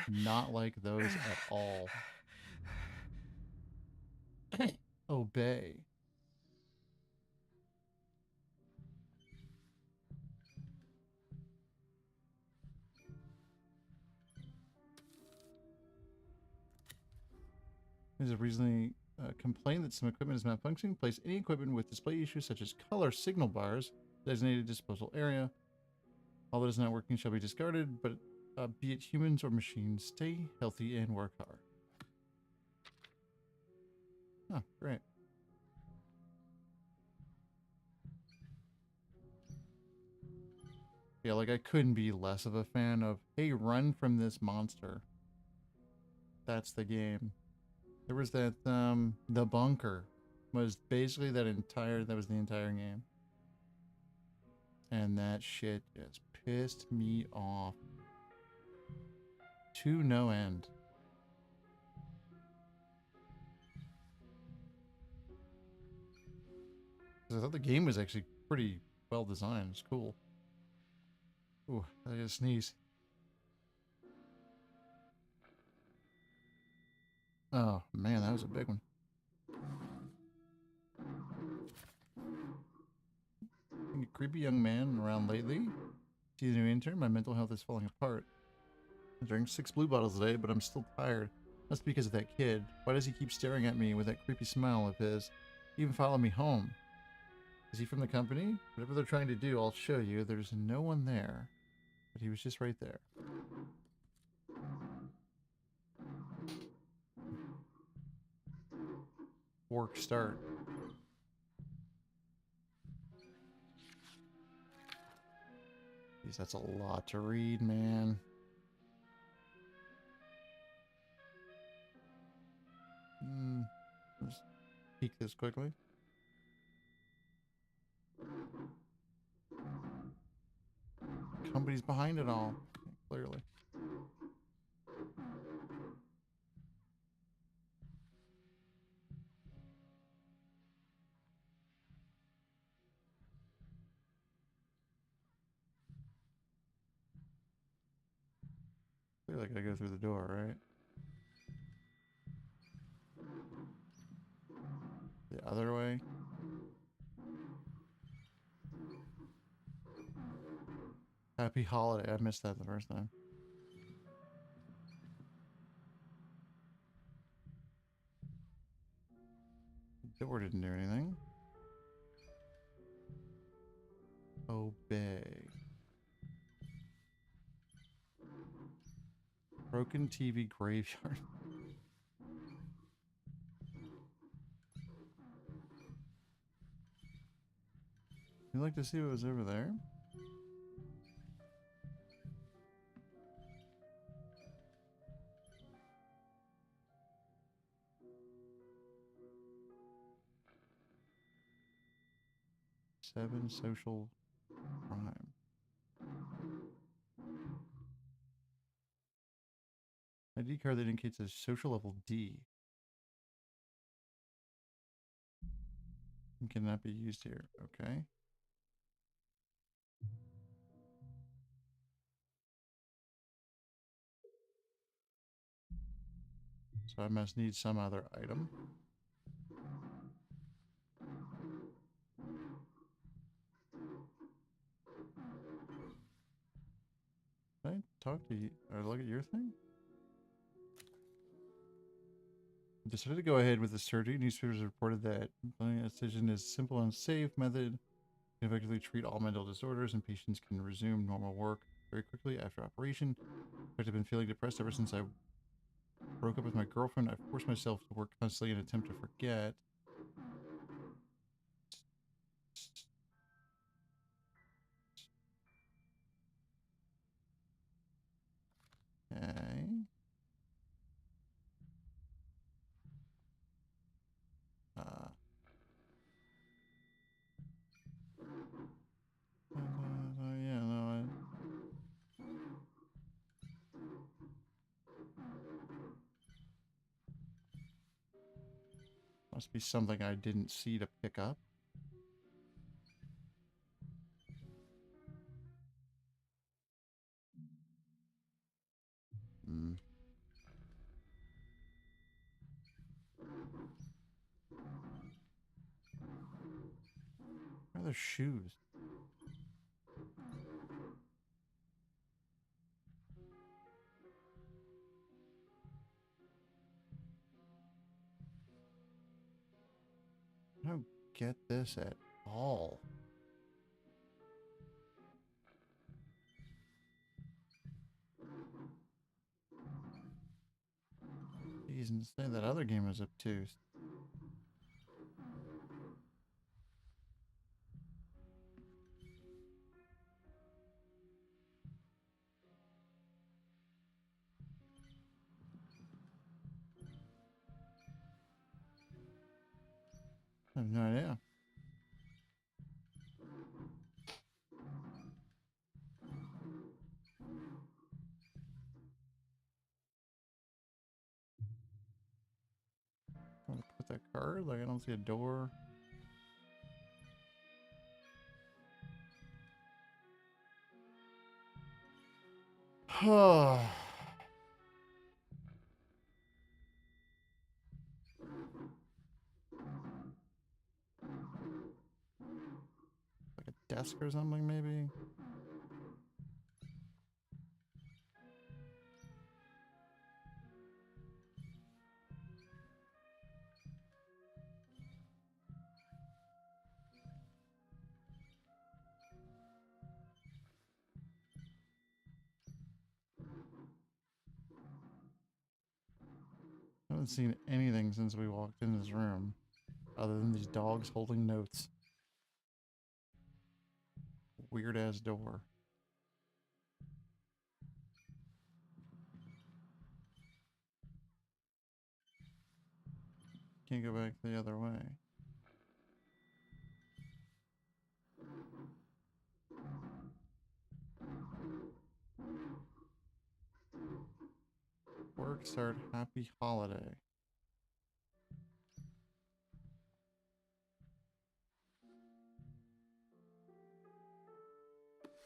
not like those at all. Obey. There's a recently complained that some equipment is malfunctioning. Place any equipment with display issues such as color signal bars, designated disposal area. All that is not working shall be discarded, but be it humans or machines, stay healthy and work hard. Oh, great. Yeah, like I couldn't be less of a fan of, hey, run from this monster. That's the game. There was that, the bunker was basically that was the entire game. And that shit just pissed me off. To no end. I thought the game was actually pretty well designed. It's cool. Ooh, I gotta sneeze. Oh, man, that was a big one. Being a creepy young man around lately. She's a new intern. My mental health is falling apart. I drank 6 blue bottles today, but I'm still tired. That's because of that kid. Why does he keep staring at me with that creepy smile of his? He even followed me home. Is he from the company? Whatever they're trying to do, I'll show you. There's no one there. But he was just right there. Work start. Jeez, that's a lot to read, man. Let's peek this quickly. Company's behind it all, clearly. Clearly I gotta go through the door, right? The other way. Happy holiday. I missed that the first time. Door didn't do anything. Obey. Broken TV graveyard. You'd like to see what was over there? Seven social crime. ID card that indicates a social level D. And cannot be used here. Okay. So I must need some other item. Did I talk to you or look at your thing? Decided to go ahead with the surgery. Newspapers reported that the incision is a simple and safe method. Can effectively treat all mental disorders, and patients can resume normal work very quickly after operation. I've been feeling depressed ever since I broke up with my girlfriend. I forced myself to work constantly in an attempt to forget. Okay. Yeah, no, must be something I didn't see to pick up. Hmm. Where are their shoes? I don't get this at all. Jeez, instead that other game was obtuse. I have no idea. Want to put that card? Like, I don't see a door. Like a desk or something, maybe? I haven't seen anything since we walked in this room, other than these dogs holding notes. Weird ass door. Can't go back the other way. Work start happy holiday.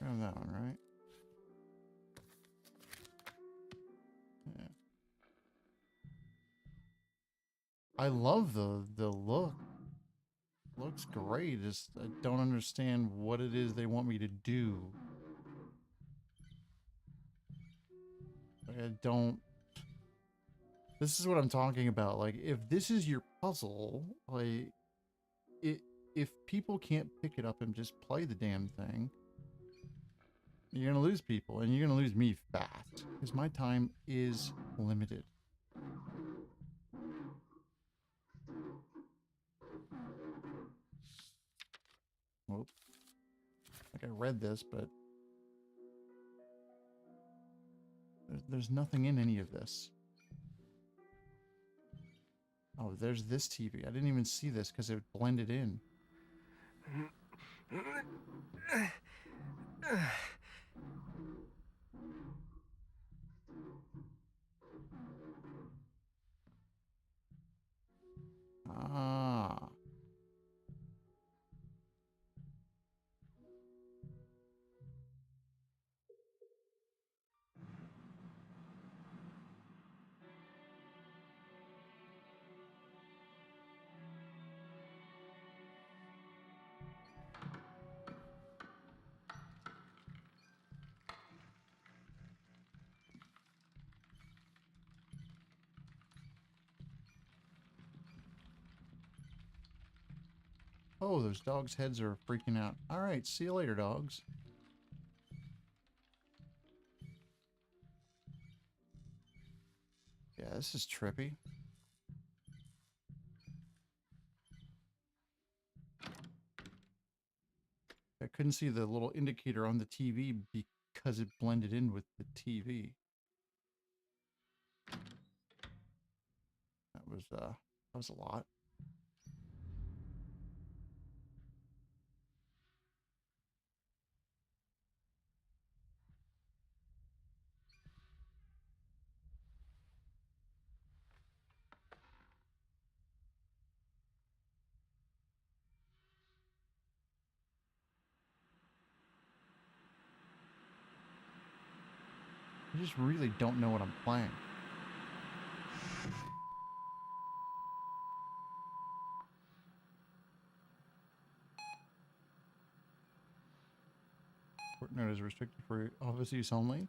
Grab that one, right? Yeah. I love the look. Looks great. Just I don't understand what it is they want me to do. Like, I don't. This is what I'm talking about. Like, if this is your puzzle, like, if people can't pick it up and just play the damn thing, you're gonna lose people, and you're gonna lose me fast because my time is limited. Whoop. Like I read this, but there's nothing in any of this. Oh, there's this TV. I didn't even see this because it blended in. Ah. Oh, those dogs' heads are freaking out. All right, see you later, dogs. Yeah, this is trippy. I couldn't see the little indicator on the TV because it blended in with the TV. That was a lot. I just really don't know what I'm playing. Court note is restricted for office use only.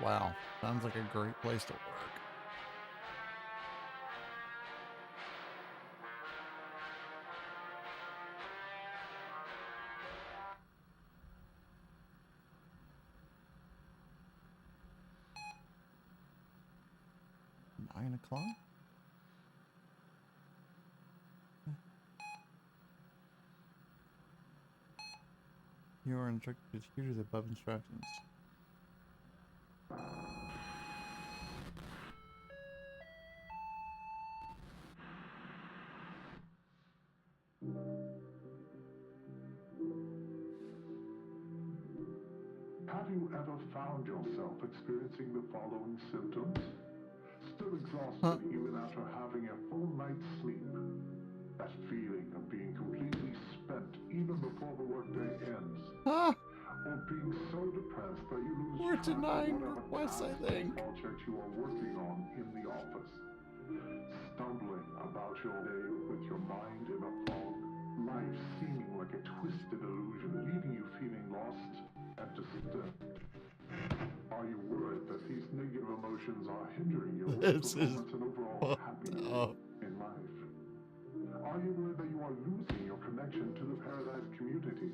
Wow, sounds like a great place to work. Nine o'clock? You are instructed to adhere to the above instructions. Have you ever found yourself experiencing the following symptoms? Still exhausted even after having a full night's sleep. That feeling of being completely spent even before the workday ends. Or being so depressed that you lose We're track of denying whatever requests, I tasks think. or projects you are working on in the office. Stumbling about your day with your mind in a fog. Life seeming like a twisted illusion, leaving you feeling lost and disturbed. Are you worried that these negative emotions are hindering your This is performance and overall happiness in life? Are you worried that you are losing your connection to the Paradise community?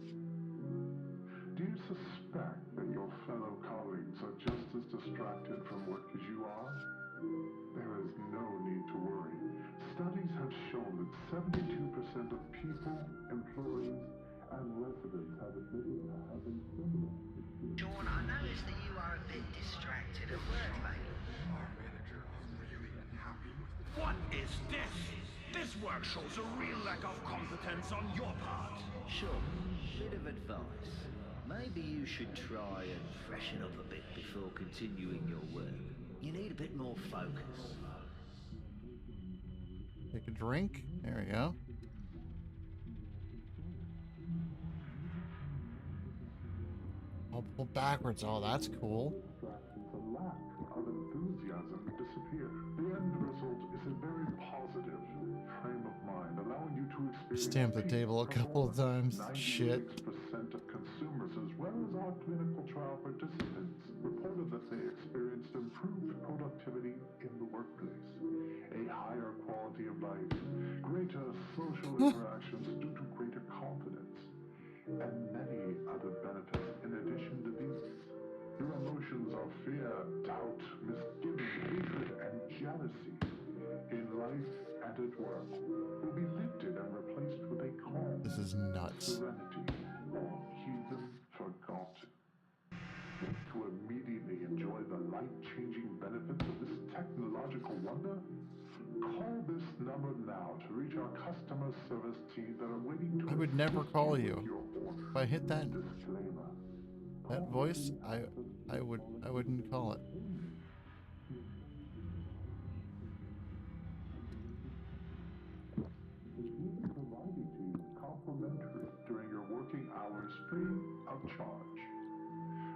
Do you suspect that your fellow colleagues are just as distracted from work as you are? There is no need to worry. Studies have shown that 72% of people, employees, and residents have admitted to having similar. Sean, I noticed that you are a bit distracted at work lately. Our manager is really unhappy with me. What is this? This work shows a real lack of competence on your part. Sure, bit of advice. Maybe you should try and freshen up a bit before continuing your work. You need a bit more focus. Take a drink. There we go. I'll pull backwards. Oh, that's cool. The lack of enthusiasm disappear. The end result is a very positive frame of mind, allowing you to experience Stamp the table a couple of times. Shit. 96% of consumers, as well as our clinical trial participants, reported that they experienced improved productivity in the workplace, a higher quality of life, greater social interactions due to greater confidence, and many other benefits in addition to these. Your emotions of fear, doubt, misgiving, hatred, and jealousy in life and at work will be lifted and replaced with a calm, This is nuts. serenity, or even forgotten. To immediately enjoy the life-changing benefits of this technological wonder, call this number now to reach our customer service team that are waiting to I would never call you. If I hit that disclaimer. voice, I wouldn't call it. Provided to you complimentary during your working hours free of charge.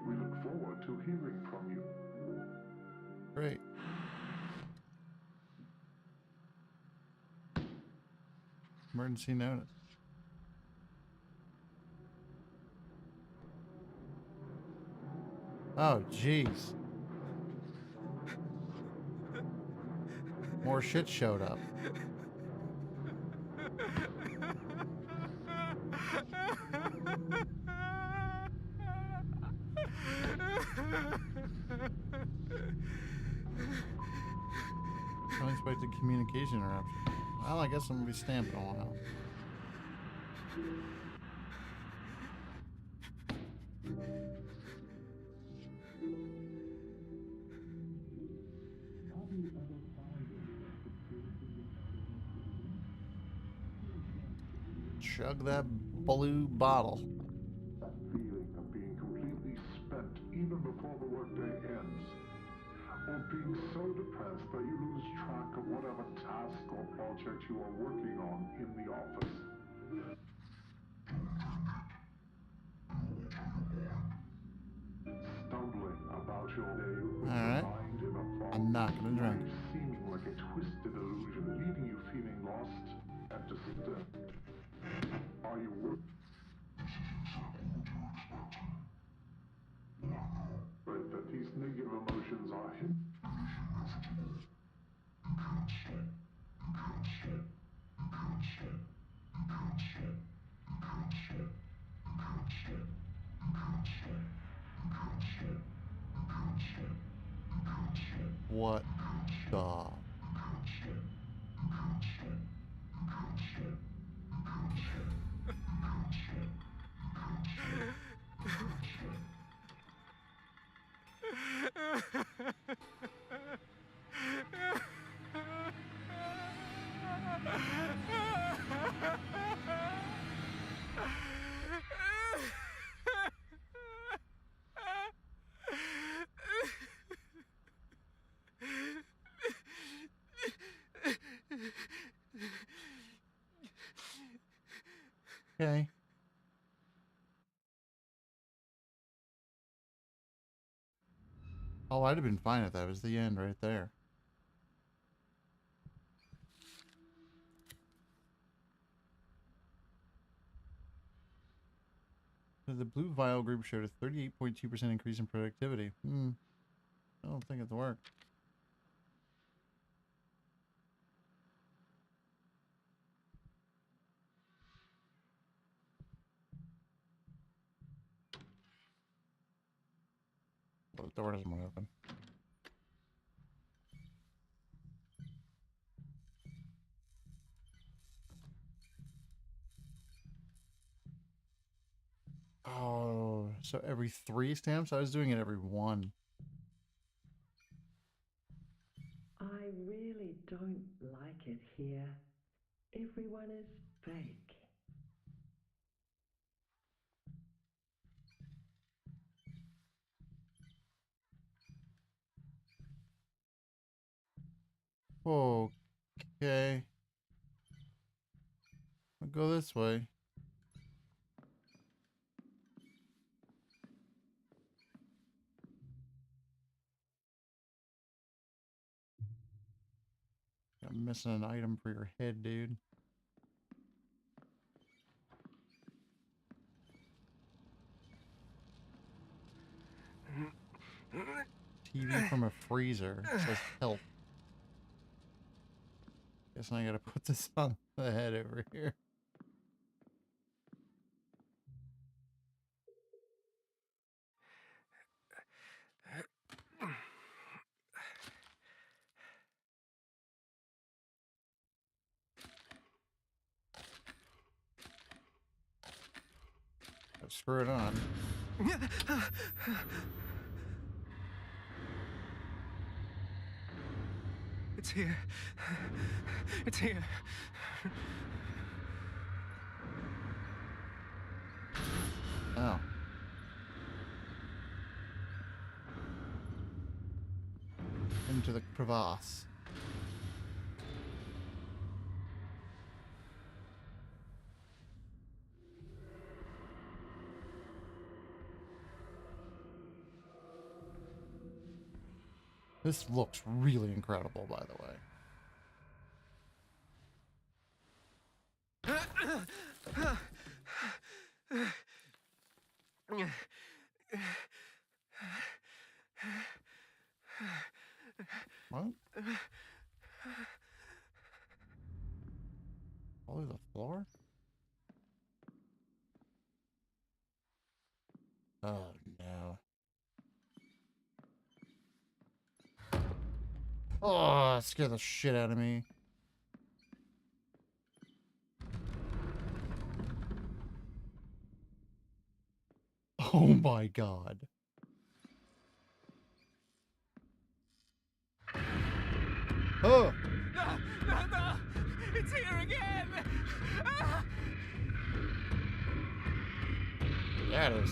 We look forward to hearing from you. Great. Emergency notice. Oh, jeez. More shit showed up. Unexpected communication interruption. Well, I guess I'm gonna be stamping a while. Chug that blue bottle. That feeling of being completely spent even before the workday ends. Or being so depressed that you lose track of whatever task or project you are working on in the office. Stumbling about your day with your Alright. mind in a fog. I'm not gonna drink. Life seeming like a twisted illusion, leaving you feeling lost and disturbed. Are you right that these negative emotions are hidden? What the? Okay. Oh, I'd have been fine if that was the end right there. The blue vial group showed a 38.2% increase in productivity. I don't think it's worked. Well, the door doesn't want to open. Oh, so every 3 stamps? I was doing it every 1. I really don't like it here. Everyone is fake. Okay. I'll go this way. I'm missing an item for your head, dude. TV from a freezer. It says help. Guess I gotta put this on the head over here. Screw it on. It's here. It's here. Oh. Into the crevasse. This looks really incredible, by the way. What? All over the floor? Oh no. Oh, that scared the shit out of me. Oh my god. Oh! No! No, no! It's here again! Ah! Yeah, it is.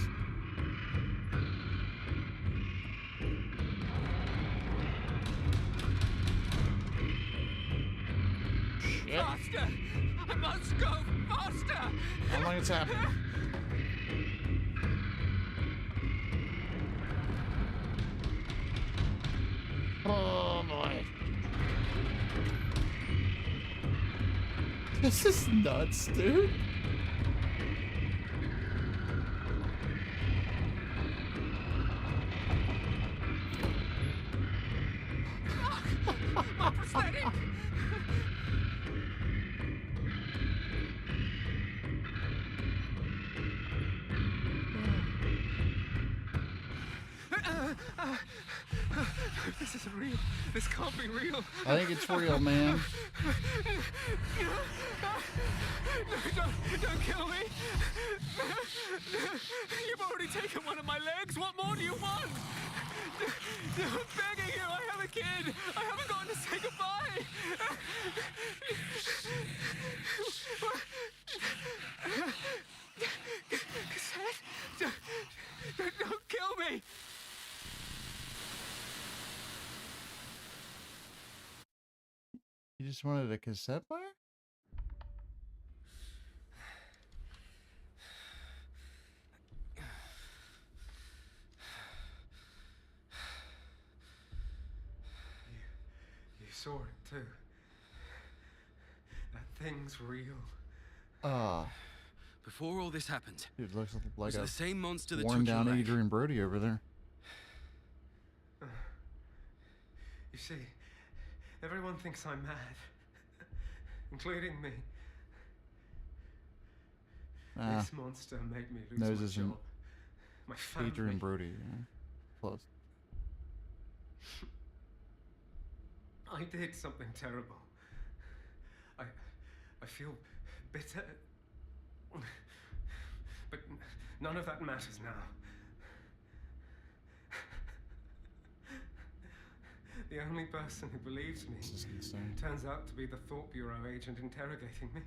Shit. Faster! I must go faster! How long it's happening? Oh boy. This is nuts, dude. My prosthetic! This isn't real. This can't be real. I think it's real, man. No, don't kill me! You've already taken one of my legs. What more do you want? I'm begging you. I have a kid. I haven't gotten to say goodbye. Cassette? Don't kill me. You just wanted a cassette player? You saw it too. That thing's real. Before all this happened, Dude, looks like was a the same monster that worn took your down leg. Adrian Brody over there. You see, everyone thinks I'm mad, including me. This monster made me lose Nose my isn't job, my family. Adrian Brody. Yeah. Close. I did something terrible. I feel bitter, but none of that matters now. The only person who believes me turns out to be the Thought Bureau agent interrogating me.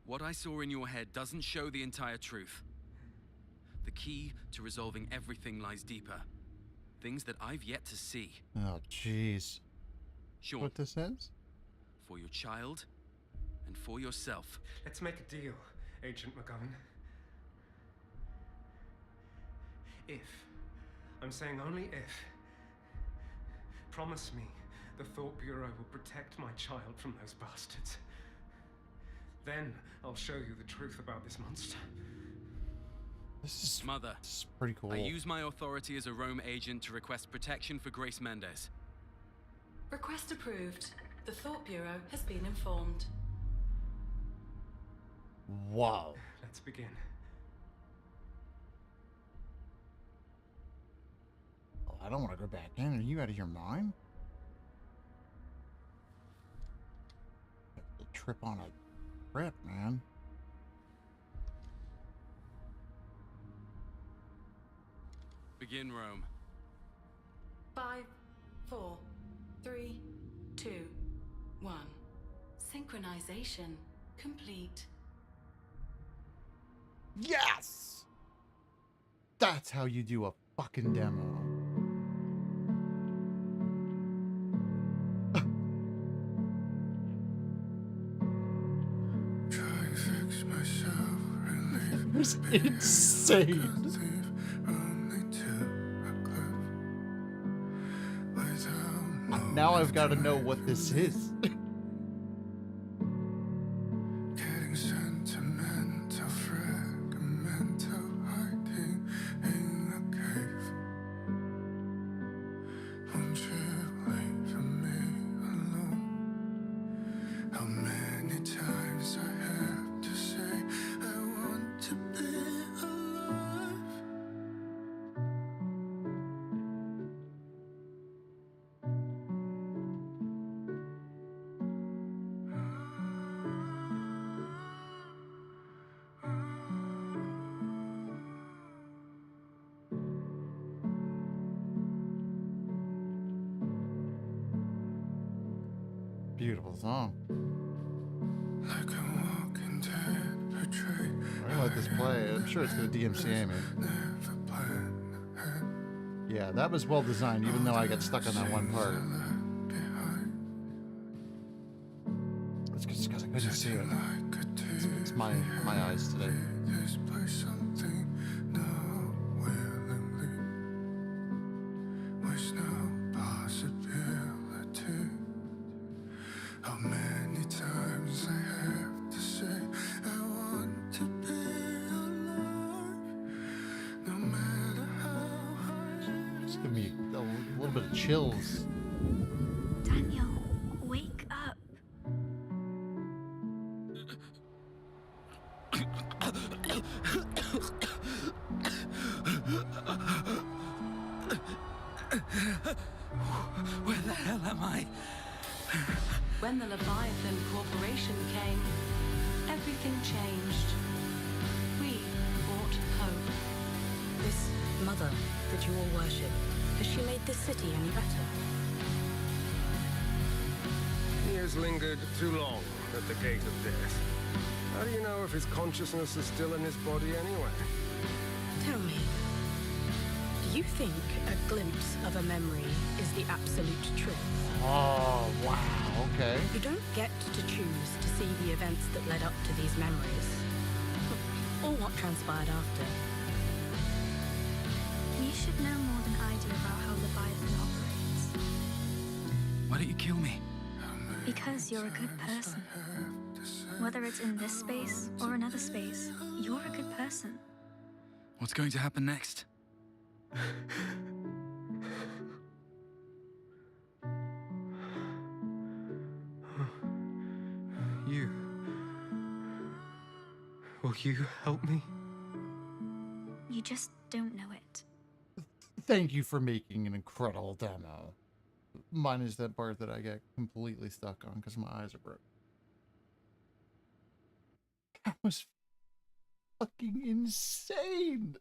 What I saw in your head doesn't show the entire truth. The key to resolving everything lies deeper. things that I've yet to see. Oh, jeez. Sean, What this is? for your child and for yourself. Let's make a deal, Agent McGovern. If, I'm saying only if, promise me the Thought Bureau will protect my child from those bastards. Then I'll show you the truth about this monster. This is pretty cool. I use my authority as a Rome agent to request protection for Grace Mendez. Request approved. The Thought Bureau has been informed. Wow. Let's begin. Oh, I don't want to go back in. Are you out of your mind? Trip on a trip, man. Begin, Rome. 5, 4, 3, 2, 1. Synchronization complete. Yes! That's how you do a fucking demo. It was insane. Now I've got to know what this is. Getting sentimental, fragmental, hiding in a cave. Won't you leave me alone? How many times I have to say I want to be alive? Beautiful song. Like a walking dead portray. I'm gonna let this play. I'm sure it's gonna DMCA me. Never planned ahead. Yeah, that was well designed, even though I got stuck on that one part. It's just because I couldn't see it. It's my eyes today. This place something not willingly. Wish no possibility. How many times I have to say I want to be alive, no matter how high. Just give me a little bit of chills. Daniel, wake up. Where the hell am I? When the Leviathan Corporation came, everything changed. We brought hope. This mother that you all worship, has she made this city any better? He has lingered too long at the gate of death. How do you know if his consciousness is still in his body anyway? Tell me, do you think a glimpse of a memory is the absolute truth? Oh, wow, okay. You don't get to choose to see the events that led up to these memories, or what transpired after. You should know more than I do about how Leviathan operates. Why don't you kill me? Because you're a good person. Whether it's in this space or another space, you're a good person. What's going to happen next? You. Will you help me? You just don't know it. Thank you for making an incredible demo. Mine is that part that I get completely stuck on because my eyes are broken. That was fucking insane.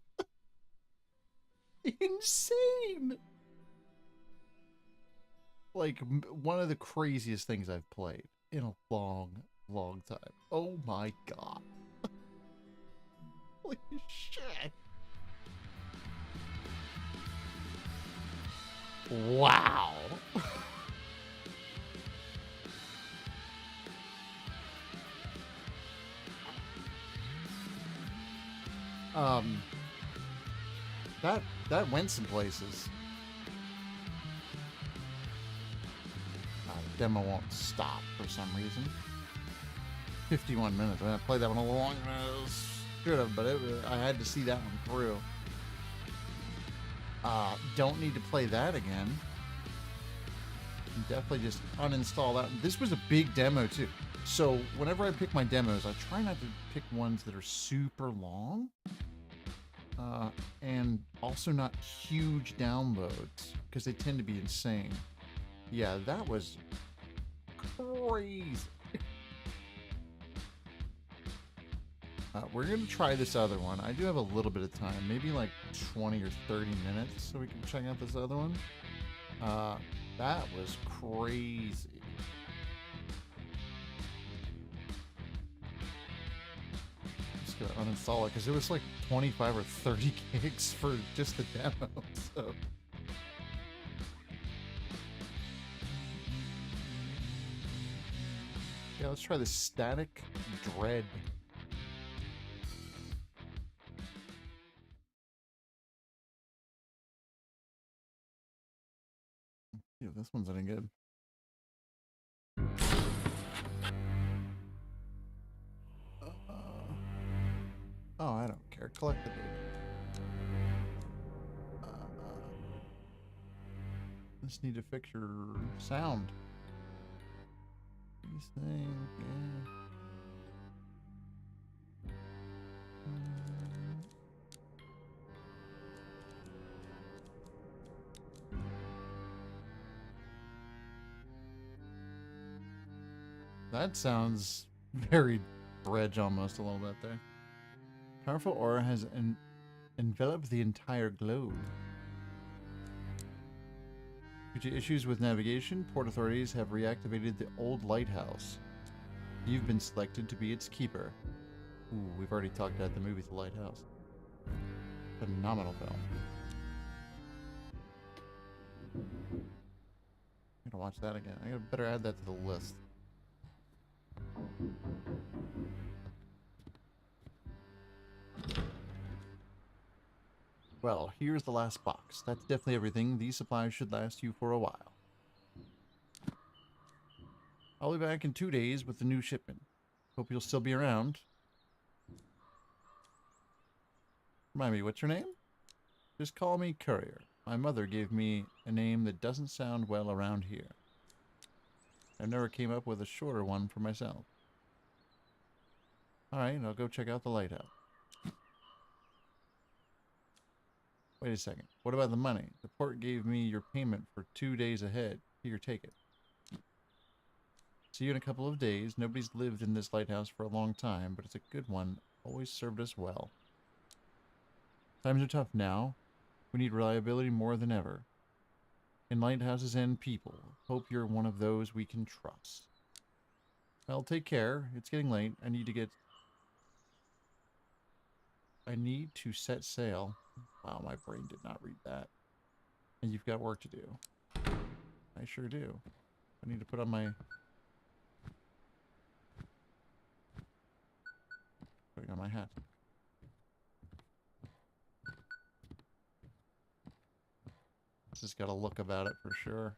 Insane. Like one of the craziest things I've played in a long, long time. Oh my god. Holy shit. Wow. That went some places. The demo won't stop for some reason. 51 minutes. I played that one a little longer than I should have, but I had to see that one through. Don't need to play that again. Definitely just uninstall that. This was a big demo too. So whenever I pick my demos, I try not to pick ones that are super long. And also not huge downloads, because they tend to be insane. Yeah, that was crazy. We're going to try this other one. I do have a little bit of time, maybe like 20 or 30 minutes, so we can check out this other one. That was crazy. Just gonna uninstall it because it was like 25 or 30 gigs for just the demo. So. Yeah, let's try the Static Dread. Yeah, this one's any good. Oh, I don't care. Collect the data. Just need to fix your sound. These things, yeah. That sounds very Dredge almost a little bit there. Powerful aura has enveloped the entire globe. Due to issues with navigation, port authorities have reactivated the old lighthouse. You've been selected to be its keeper. Ooh, we've already talked about the movie The Lighthouse. Phenomenal film. I'm gonna watch that again. I gotta better add that to the list. Well, here's the last box. That's definitely everything. These supplies should last you for a while. I'll be back in 2 days with the new shipment. Hope you'll still be around. Remind me, what's your name? Just call me Courier. My mother gave me a name that doesn't sound well around here. I never came up with a shorter one for myself. Alright, I'll go check out the lighthouse. Wait a second. What about the money? The port gave me your payment for 2 days ahead. Here, take it. See you in a couple of days. Nobody's lived in this lighthouse for a long time, but it's a good one. Always served us well. Times are tough now. We need reliability more than ever. In lighthouses and people. Hope you're one of those we can trust. Well, take care. It's getting late. I need to set sail. Wow, my brain did not read that. And you've got work to do. I sure do. I need to put on my... Putting on my hat. It's just got a look about it for sure.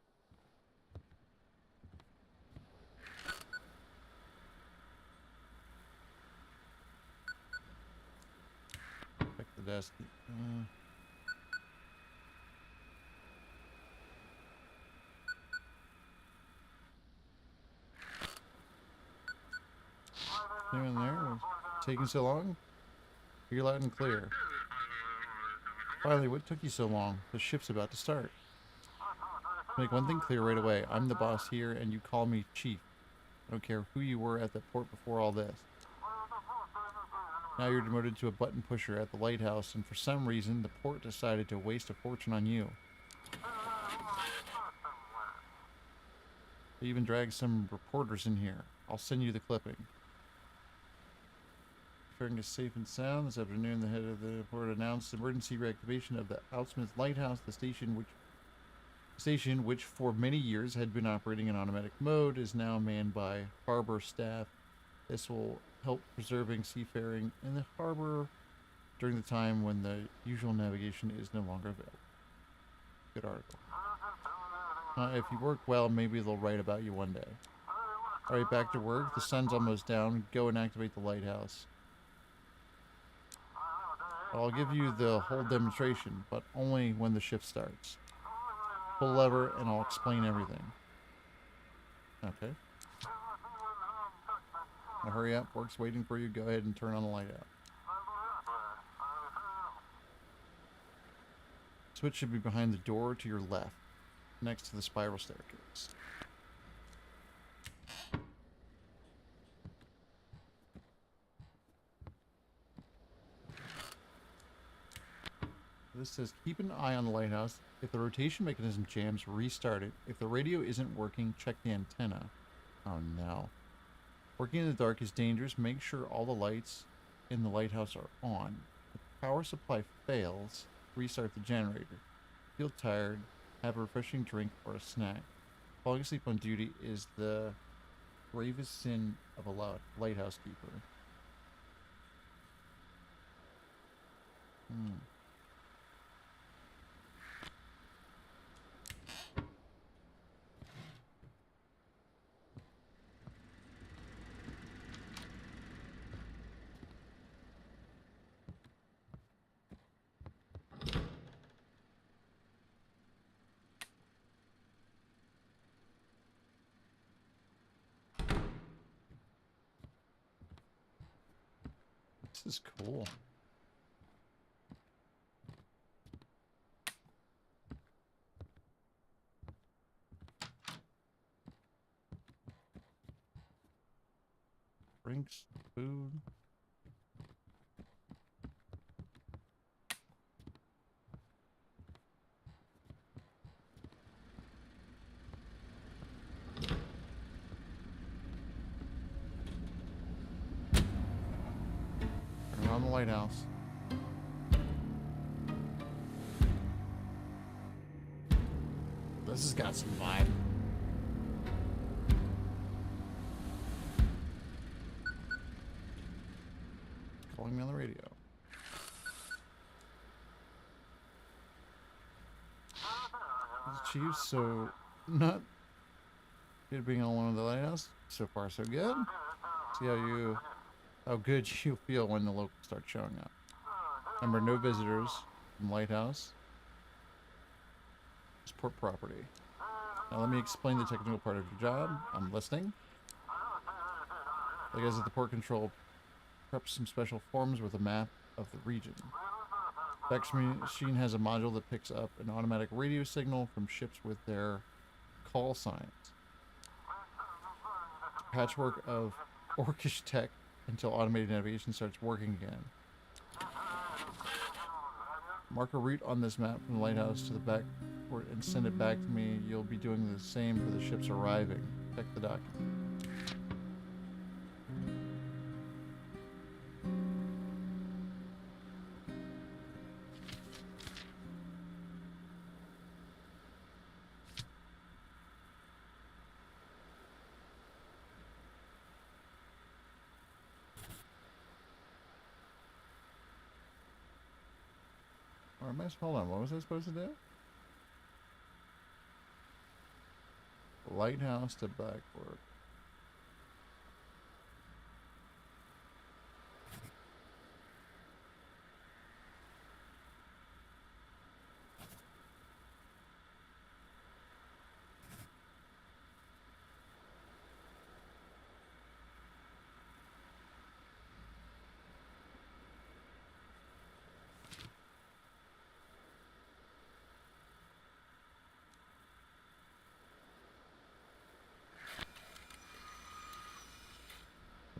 Check the desk. Anyone there? What's taking so long? You're loud and clear. Finally, what took you so long? The ship's about to start. Make one thing clear right away. I'm the boss here, and you call me Chief. I don't care who you were at the port before all this. Now you're demoted to a button pusher at the lighthouse, and for some reason, the port decided to waste a fortune on you. They even dragged some reporters in here. I'll send you the clipping. Ensuring is safe and sound. This afternoon, the head of the port announced emergency reactivation of the Outsmith Lighthouse, the station which Station, which for many years had been operating in automatic mode, is now manned by harbor staff. This will help preserving seafaring in the harbor during the time when the usual navigation is no longer available. Good article. If you work well, maybe they'll write about you one day. Alright, back to work. The sun's almost down. Go and activate the lighthouse. I'll give you the whole demonstration, but only when the shift starts. Pull the lever and I'll explain everything. Okay. Now hurry up. Work's waiting for you. Go ahead and turn on the light out. Switch should be behind the door to your left, next to the spiral staircase. This says, keep an eye on the lighthouse. If the rotation mechanism jams, restart it. If the radio isn't working, check the antenna. Oh no. Working in the dark is dangerous. Make sure all the lights in the lighthouse are on. If the power supply fails, restart the generator. Feel tired, have a refreshing drink or a snack. Falling asleep on duty is the gravest sin of a lighthouse keeper. This is cool. Drinks, food. On the lighthouse. This has got some vibe. Calling me on the radio. Chief, so not good being alone in the lighthouse. So far, so good. See how good you feel when the locals start showing up. Remember, no visitors from lighthouse. It's port property. Now let me explain the technical part of your job. I'm listening. The guys at the port control prep some special forms with a map of the region. The fax machine has a module that picks up an automatic radio signal from ships with their call signs. Patchwork of orcish tech until automated navigation starts working again. Mark a route on this map from the lighthouse to the back port and send it back to me. You'll be doing the same for the ships arriving. Check the document. Hold on, what was I supposed to do? Lighthouse to backport.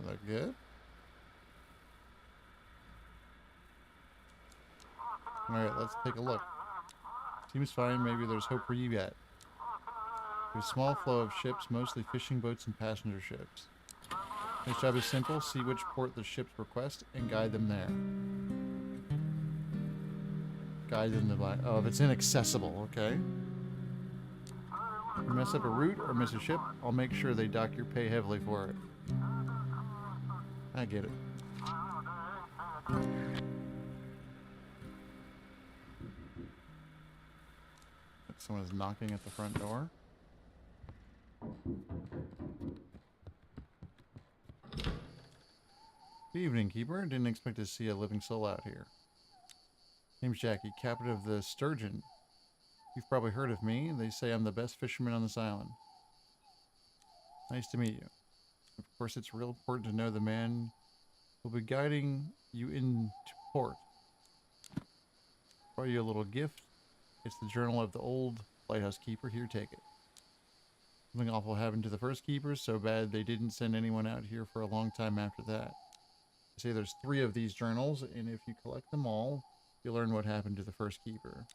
Look good. Alright, let's take a look. Seems fine, maybe there's hope for you yet. There's a small flow of ships, mostly fishing boats and passenger ships. This job is simple. See which port the ships request and guide them there. Guide them to oh, if it's inaccessible, okay. You mess up a route or miss a ship, I'll make sure they dock your pay heavily for it. I get it. Someone is knocking at the front door. Good evening, Keeper. Didn't expect to see a living soul out here. Name's Jackie, captain of the Sturgeon. You've probably heard of me. They say I'm the best fisherman on this island. Nice to meet you. Of course, it's real important to know the man who'll be guiding you into port. Brought you a little gift. It's the journal of the old lighthouse keeper. Here, take it. Something awful happened to the first keepers, so bad they didn't send anyone out here for a long time after that. I say there's 3 of these journals, and if you collect them all, you'll learn what happened to the first keeper.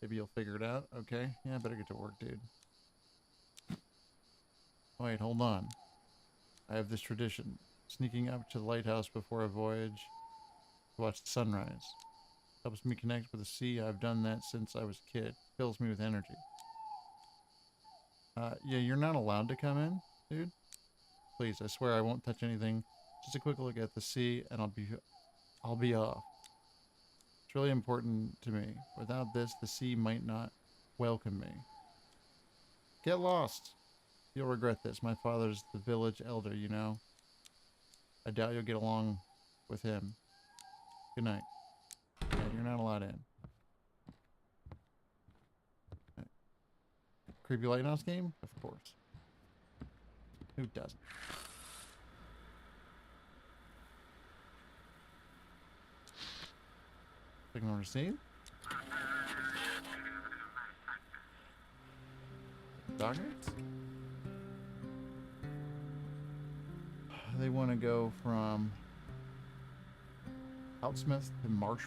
Maybe you'll figure it out. Okay, yeah, I better get to work, dude. Wait, hold on. I have this tradition. Sneaking up to the lighthouse before a voyage to watch the sunrise. Helps me connect with the sea. I've done that since I was a kid. Fills me with energy. Yeah, you're not allowed to come in, dude. Please, I swear I won't touch anything. Just a quick look at the sea, and I'll be off. It's really important to me. Without this, the sea might not welcome me. Get lost. You'll regret this. My father's the village elder, you know. I doubt you'll get along with him. Good night. Yeah, you're not allowed in. Okay. Creepy lighthouse game? Of course. Who doesn't? Ignore receipt. Dockets? They want to go from Outsmith to Marshport.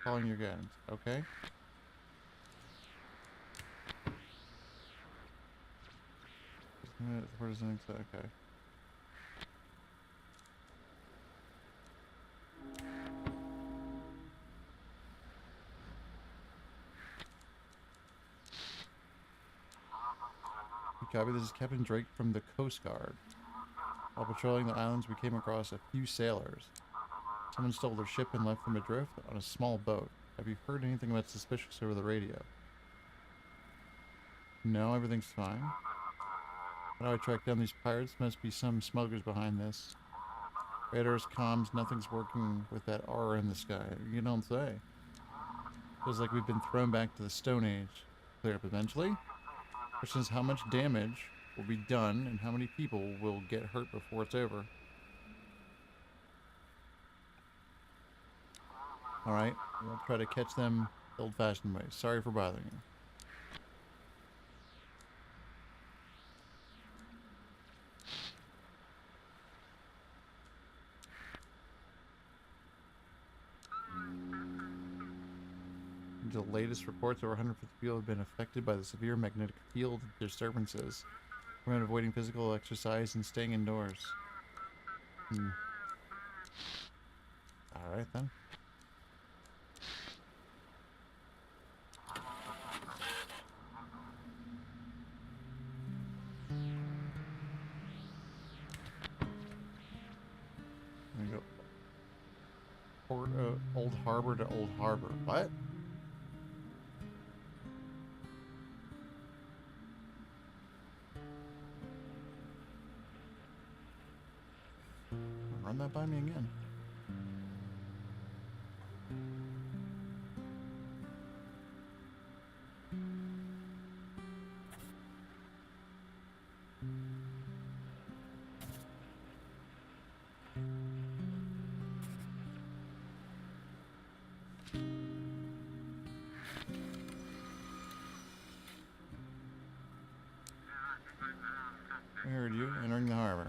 Calling your guns. Okay. Where does it say? Okay. Copy. This is Captain Drake from the Coast Guard. While patrolling the islands, we came across a few sailors. Someone stole their ship and left them adrift on a small boat. Have you heard anything about suspicious over the radio? No, everything's fine. How do I track down these pirates? Must be some smugglers behind this. Radars, comms, nothing's working with that R in the sky. You don't say. Feels like we've been thrown back to the Stone Age. Clear up eventually. Question is how much damage will be done and how many people will get hurt before it's over. Alright, we'll try to catch them the old-fashioned way. Sorry for bothering you. The latest reports, over 150 people have been affected by the severe magnetic field disturbances. Recommend avoiding physical exercise and staying indoors. Alright then. There we go. Port, Old Harbor to Old Harbor. What? Run that by me again. I heard you entering the harbor.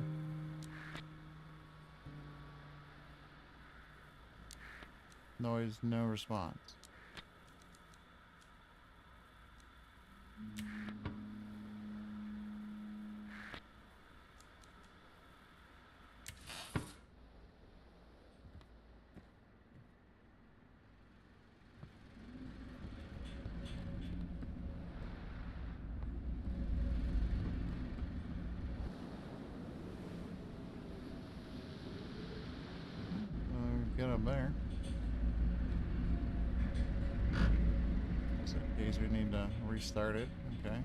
Noise, no response. Get up there. Just in case we need to restart it. Okay.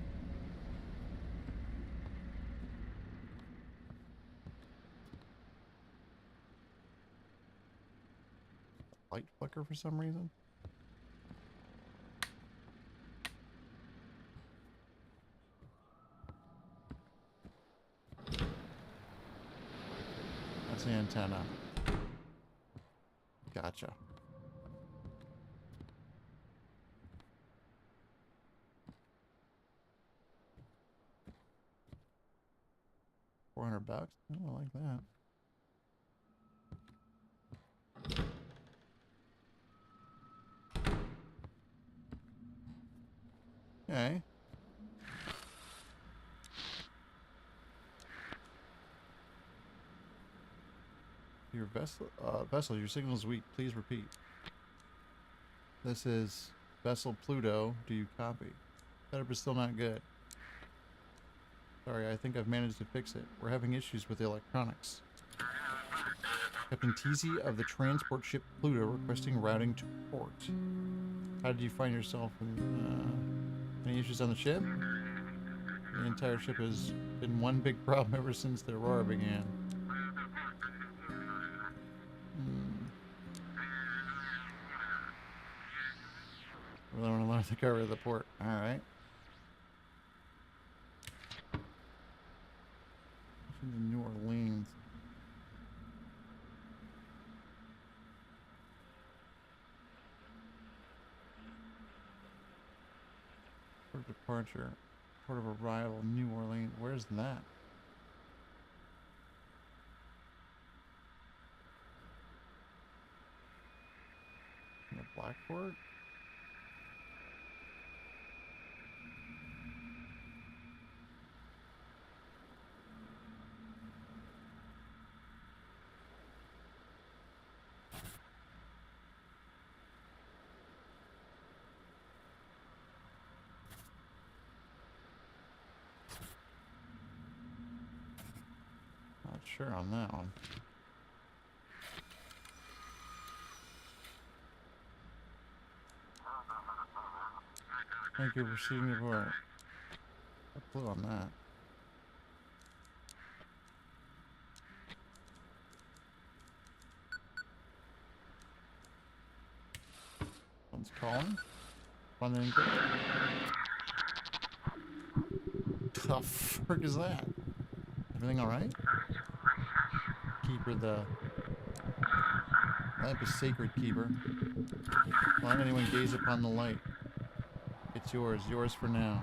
Light flicker for some reason. That's the antenna. Gotcha. $400. Oh, I like that. Okay. Your vessel, your signal is weak. Please repeat. This is vessel Pluto. Do you copy? Setup is still not good. Sorry, I think I've managed to fix it. We're having issues with the electronics. Captain TZ of the transport ship Pluto requesting routing to port. How did you find yourself in, any issues on the ship? The entire ship has been one big problem ever since the Aurora began. Really want to learn to cover the port. Alright. New Orleans. Port of departure. Port of arrival, New Orleans. Where's that? In the Blackport? Not sure on that one. Thank you for receiving your report. A clue on that. Someone's calling. On the input. The frick is that? Everything alright? Keeper, the lamp is sacred, Keeper. Don't let anyone gaze upon the light. It's yours for now.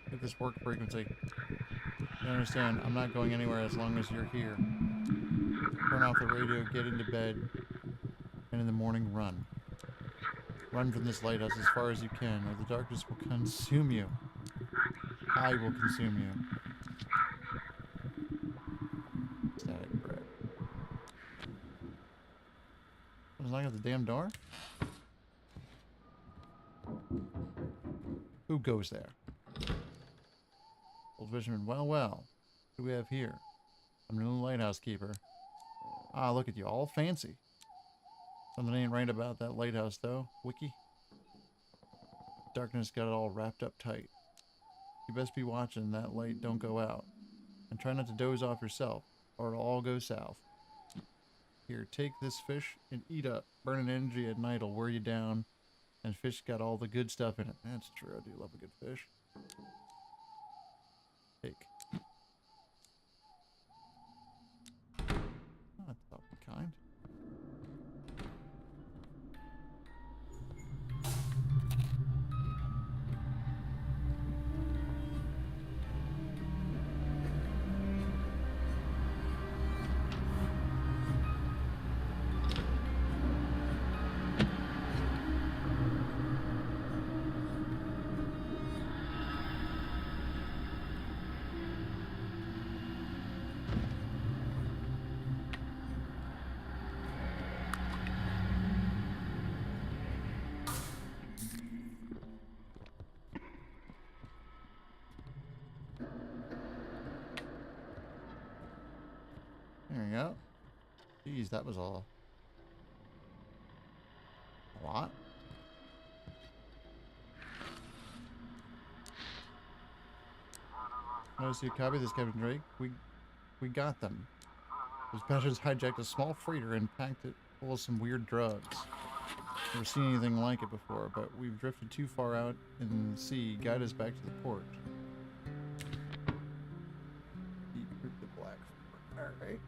Get this work frequency. You understand, I'm not going anywhere as long as you're here. Turn off the radio, get into bed, and in the morning run. Run from this lighthouse as far as you can, or the darkness will consume you. I will consume you. Static bread. Was I at the damn door? Who goes there? Old fisherman. Well, well. What do we have here? I'm the new lighthouse keeper. Ah, look at you. All fancy. Something ain't right about that lighthouse, though. Wiki. Darkness got it all wrapped up tight. You best be watching that light don't go out. And try not to doze off yourself, or it'll all go south. Here, take this fish and eat up. Burning energy at night will wear you down. And fish got all the good stuff in it. That's true. I do love a good fish. Take. There we go. Jeez, that was a lot. Notice you copy this, Captain Drake. We got them. Those bastards hijacked a small freighter and packed it full of some weird drugs. Never seen anything like it before, but we've drifted too far out in the sea. Guide us back to the port. Decrypt the black. Alright.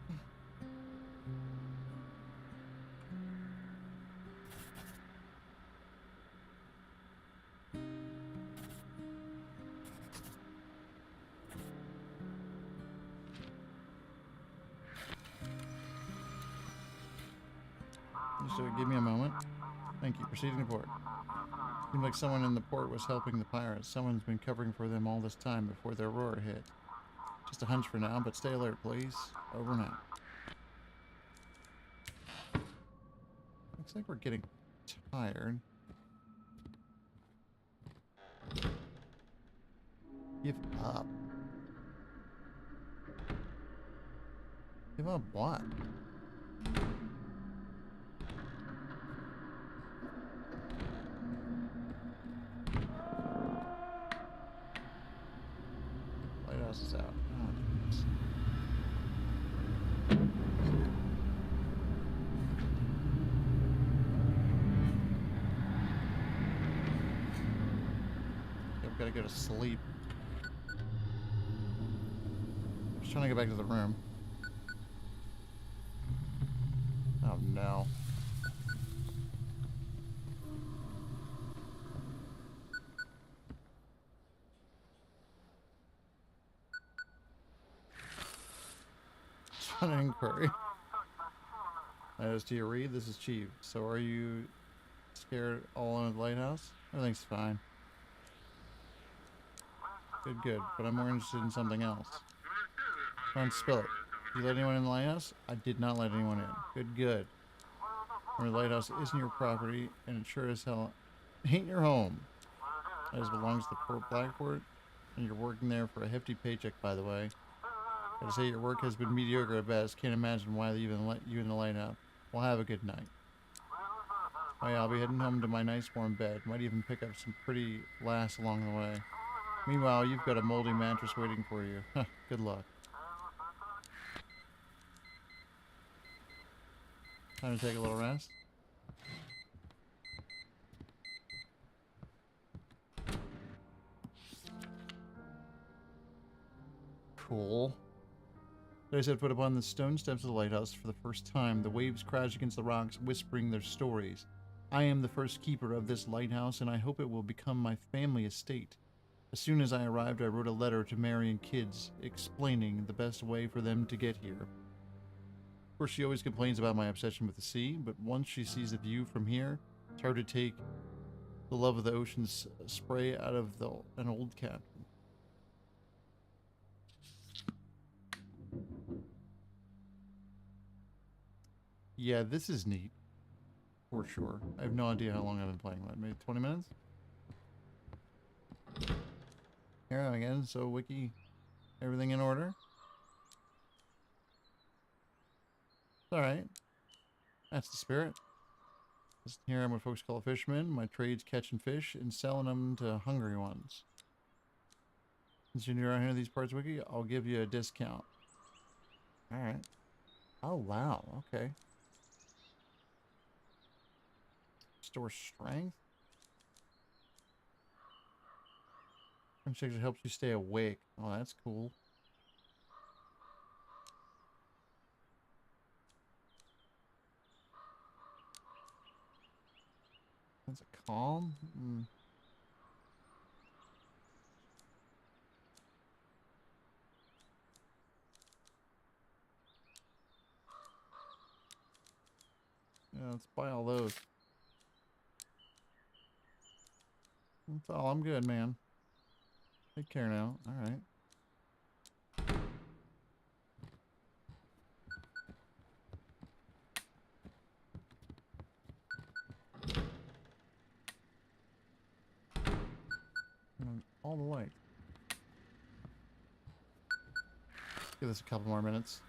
So give me a moment. Thank you. Proceeding to port. Seemed like someone in the port was helping the pirates. Someone's been covering for them all this time before their roar hit. Just a hunch for now, but stay alert, please. Over and out. Looks like we're getting tired. Give up. Give up what? Lighthouse is out. Oh, goodness. I've got to go to sleep. Just trying to get back to the room. Oh no. Just an inquiry. As to your read, this is Chief. So are you scared all in the lighthouse? Everything's fine. Good, but I'm more interested in something else. Come on, spill it. You let anyone in the lighthouse? I did not let anyone in. Good. Our lighthouse isn't your property, and it sure as hell ain't your home. That belongs to the Port Blackport, and you're working there for a hefty paycheck, by the way. Gotta say, your work has been mediocre at best. Can't imagine why they even let you in the lighthouse. Well, have a good night. Oh yeah, I'll be heading home to my nice warm bed. Might even pick up some pretty laughs along the way. Meanwhile, you've got a moldy mattress waiting for you. Good luck. Time to take a little rest. Cool. They set foot upon the stone steps of the lighthouse for the first time. The waves crash against the rocks, whispering their stories. I am the first keeper of this lighthouse, and I hope it will become my family estate. As soon as I arrived, I wrote a letter to Mary and kids, explaining the best way for them to get here. Of course, she always complains about my obsession with the sea, but once she sees the view from here, it's hard to take the love of the ocean's spray out of an old captain. Yeah, this is neat. For sure. I have no idea how long I've been playing that. Maybe 20 minutes? Here I am again. So, Wiki, everything in order? Alright. That's the spirit. Here I'm what folks call a fisherman. My trade's catching fish and selling them to hungry ones. Since you're new around here in these parts, Wiki, I'll give you a discount. Alright. Oh, wow. Okay. Store strength. Actually helps you stay awake. Oh, that's cool. That's a calm. Yeah, let's buy all those. That's all. I'm good, man. Take care now. All right. All the way. Give this a couple more minutes.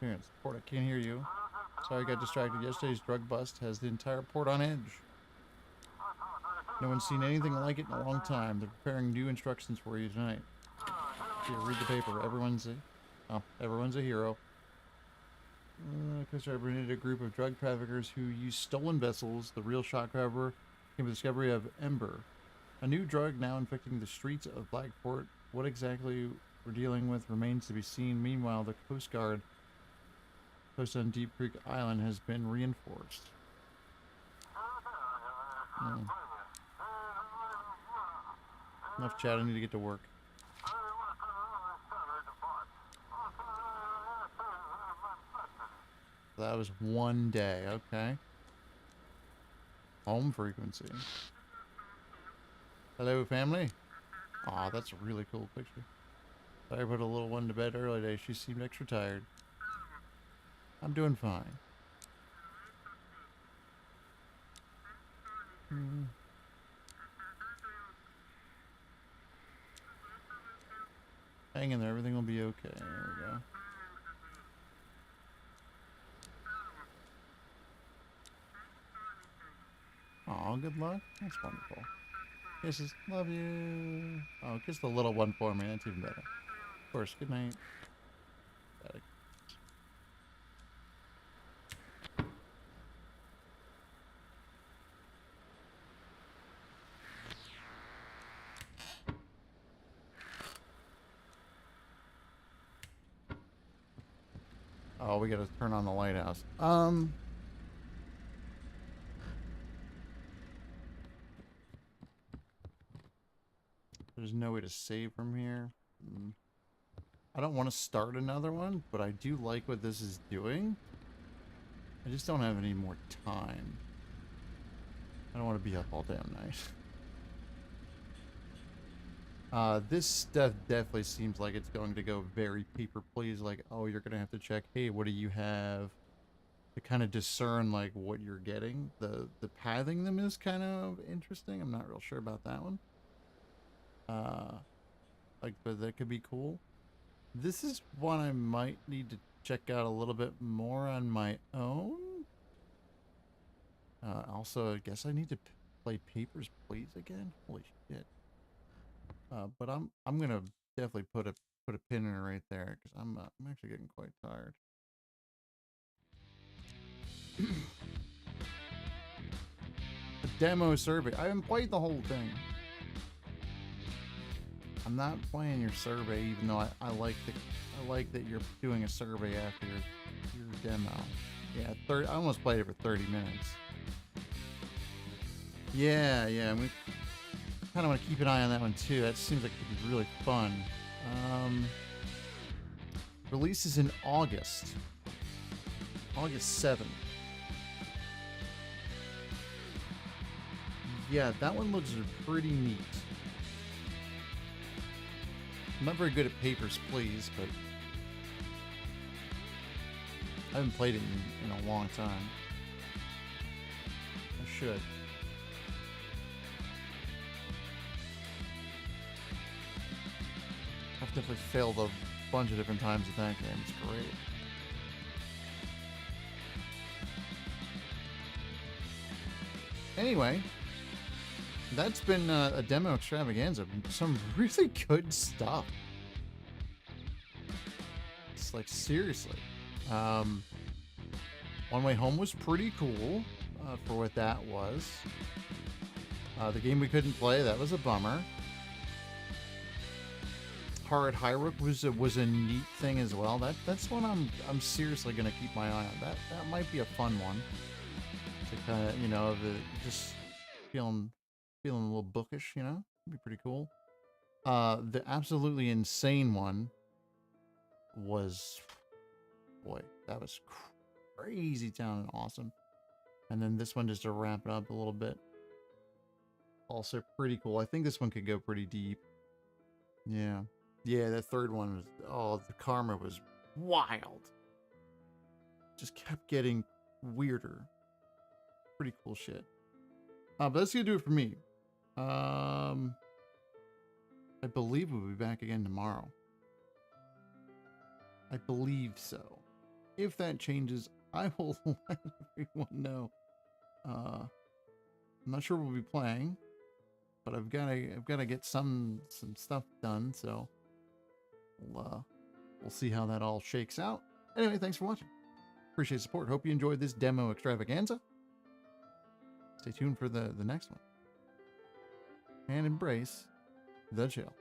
experience. Port, I can't hear you. Sorry, I got distracted. Yesterday's drug bust has the entire port on edge. No one's seen anything like it in a long time. They're preparing new instructions for you tonight. Here, read the paper. Everyone's a hero. Coast Guard apprehended a group of drug traffickers who used stolen vessels. The real shock, however, came with the discovery of Ember, a new drug now infecting the streets of Blackport. What exactly we're dealing with remains to be seen. Meanwhile, the Coast Guard post on Deep Creek Island has been reinforced. Enough chat, I need to get to work. That was one day, okay. Home frequency. Hello, family. Aw, that's a really cool picture. Sorry I put a little one to bed early today. She seemed extra tired. I'm doing fine. Hang in there, everything will be okay. There we go. Aw, good luck. That's wonderful. Kisses. Love you. Oh, kiss the little one for me. That's even better. Of course, good night. Oh, we gotta turn on the lighthouse. There's no way to save from here. I don't want to start another one, but I do like what this is doing. I just don't have any more time. I don't want to be up all damn night. This stuff definitely seems like it's going to go very paper please. Like, oh, you're gonna have to check, hey, what do you have, to kind of discern like what you're getting. The pathing them is kind of interesting. I'm not real sure about that one. But that could be cool. This is one I might need to check out a little bit more on my own. Also, I guess I need to play Papers, Please again. Holy shit! But I'm gonna definitely put a pin in it right there because I'm actually getting quite tired. A demo survey. I haven't played the whole thing. I'm not playing your survey, even though I like that you're doing a survey after your demo. Yeah, I almost played it for 30 minutes. Yeah, we kind of want to keep an eye on that one too. That seems like it could be really fun. Releases in August 7th. Yeah, that one looks pretty neat. I'm not very good at Papers, Please, but I haven't played it in a long time. I should. I've definitely failed a bunch of different times at that game. It's great. Anyway, that's been a demo extravaganza. Some really good stuff. It's like, seriously. One Way Home was pretty cool for what that was. The game we couldn't play, that was a bummer. Highrook was a neat thing as well. That's one I'm seriously gonna keep my eye on. That might be a fun one. To kind of, just feeling a little bookish, It'd be pretty cool. The absolutely insane one was, boy, that was crazy town and awesome. And then this one, just to wrap it up a little bit, also pretty cool. I think this one could go pretty deep. Yeah, that third one was, the karma was wild. Just kept getting weirder. Pretty cool shit. But that's gonna do it for me. I believe we'll be back again tomorrow. I believe so. If that changes, I will let everyone know. I'm not sure we'll be playing, but I've got to get some stuff done. So we'll see how that all shakes out. Anyway, thanks for watching. Appreciate the support. Hope you enjoyed this demo extravaganza. Stay tuned for the next one. And embrace the chill.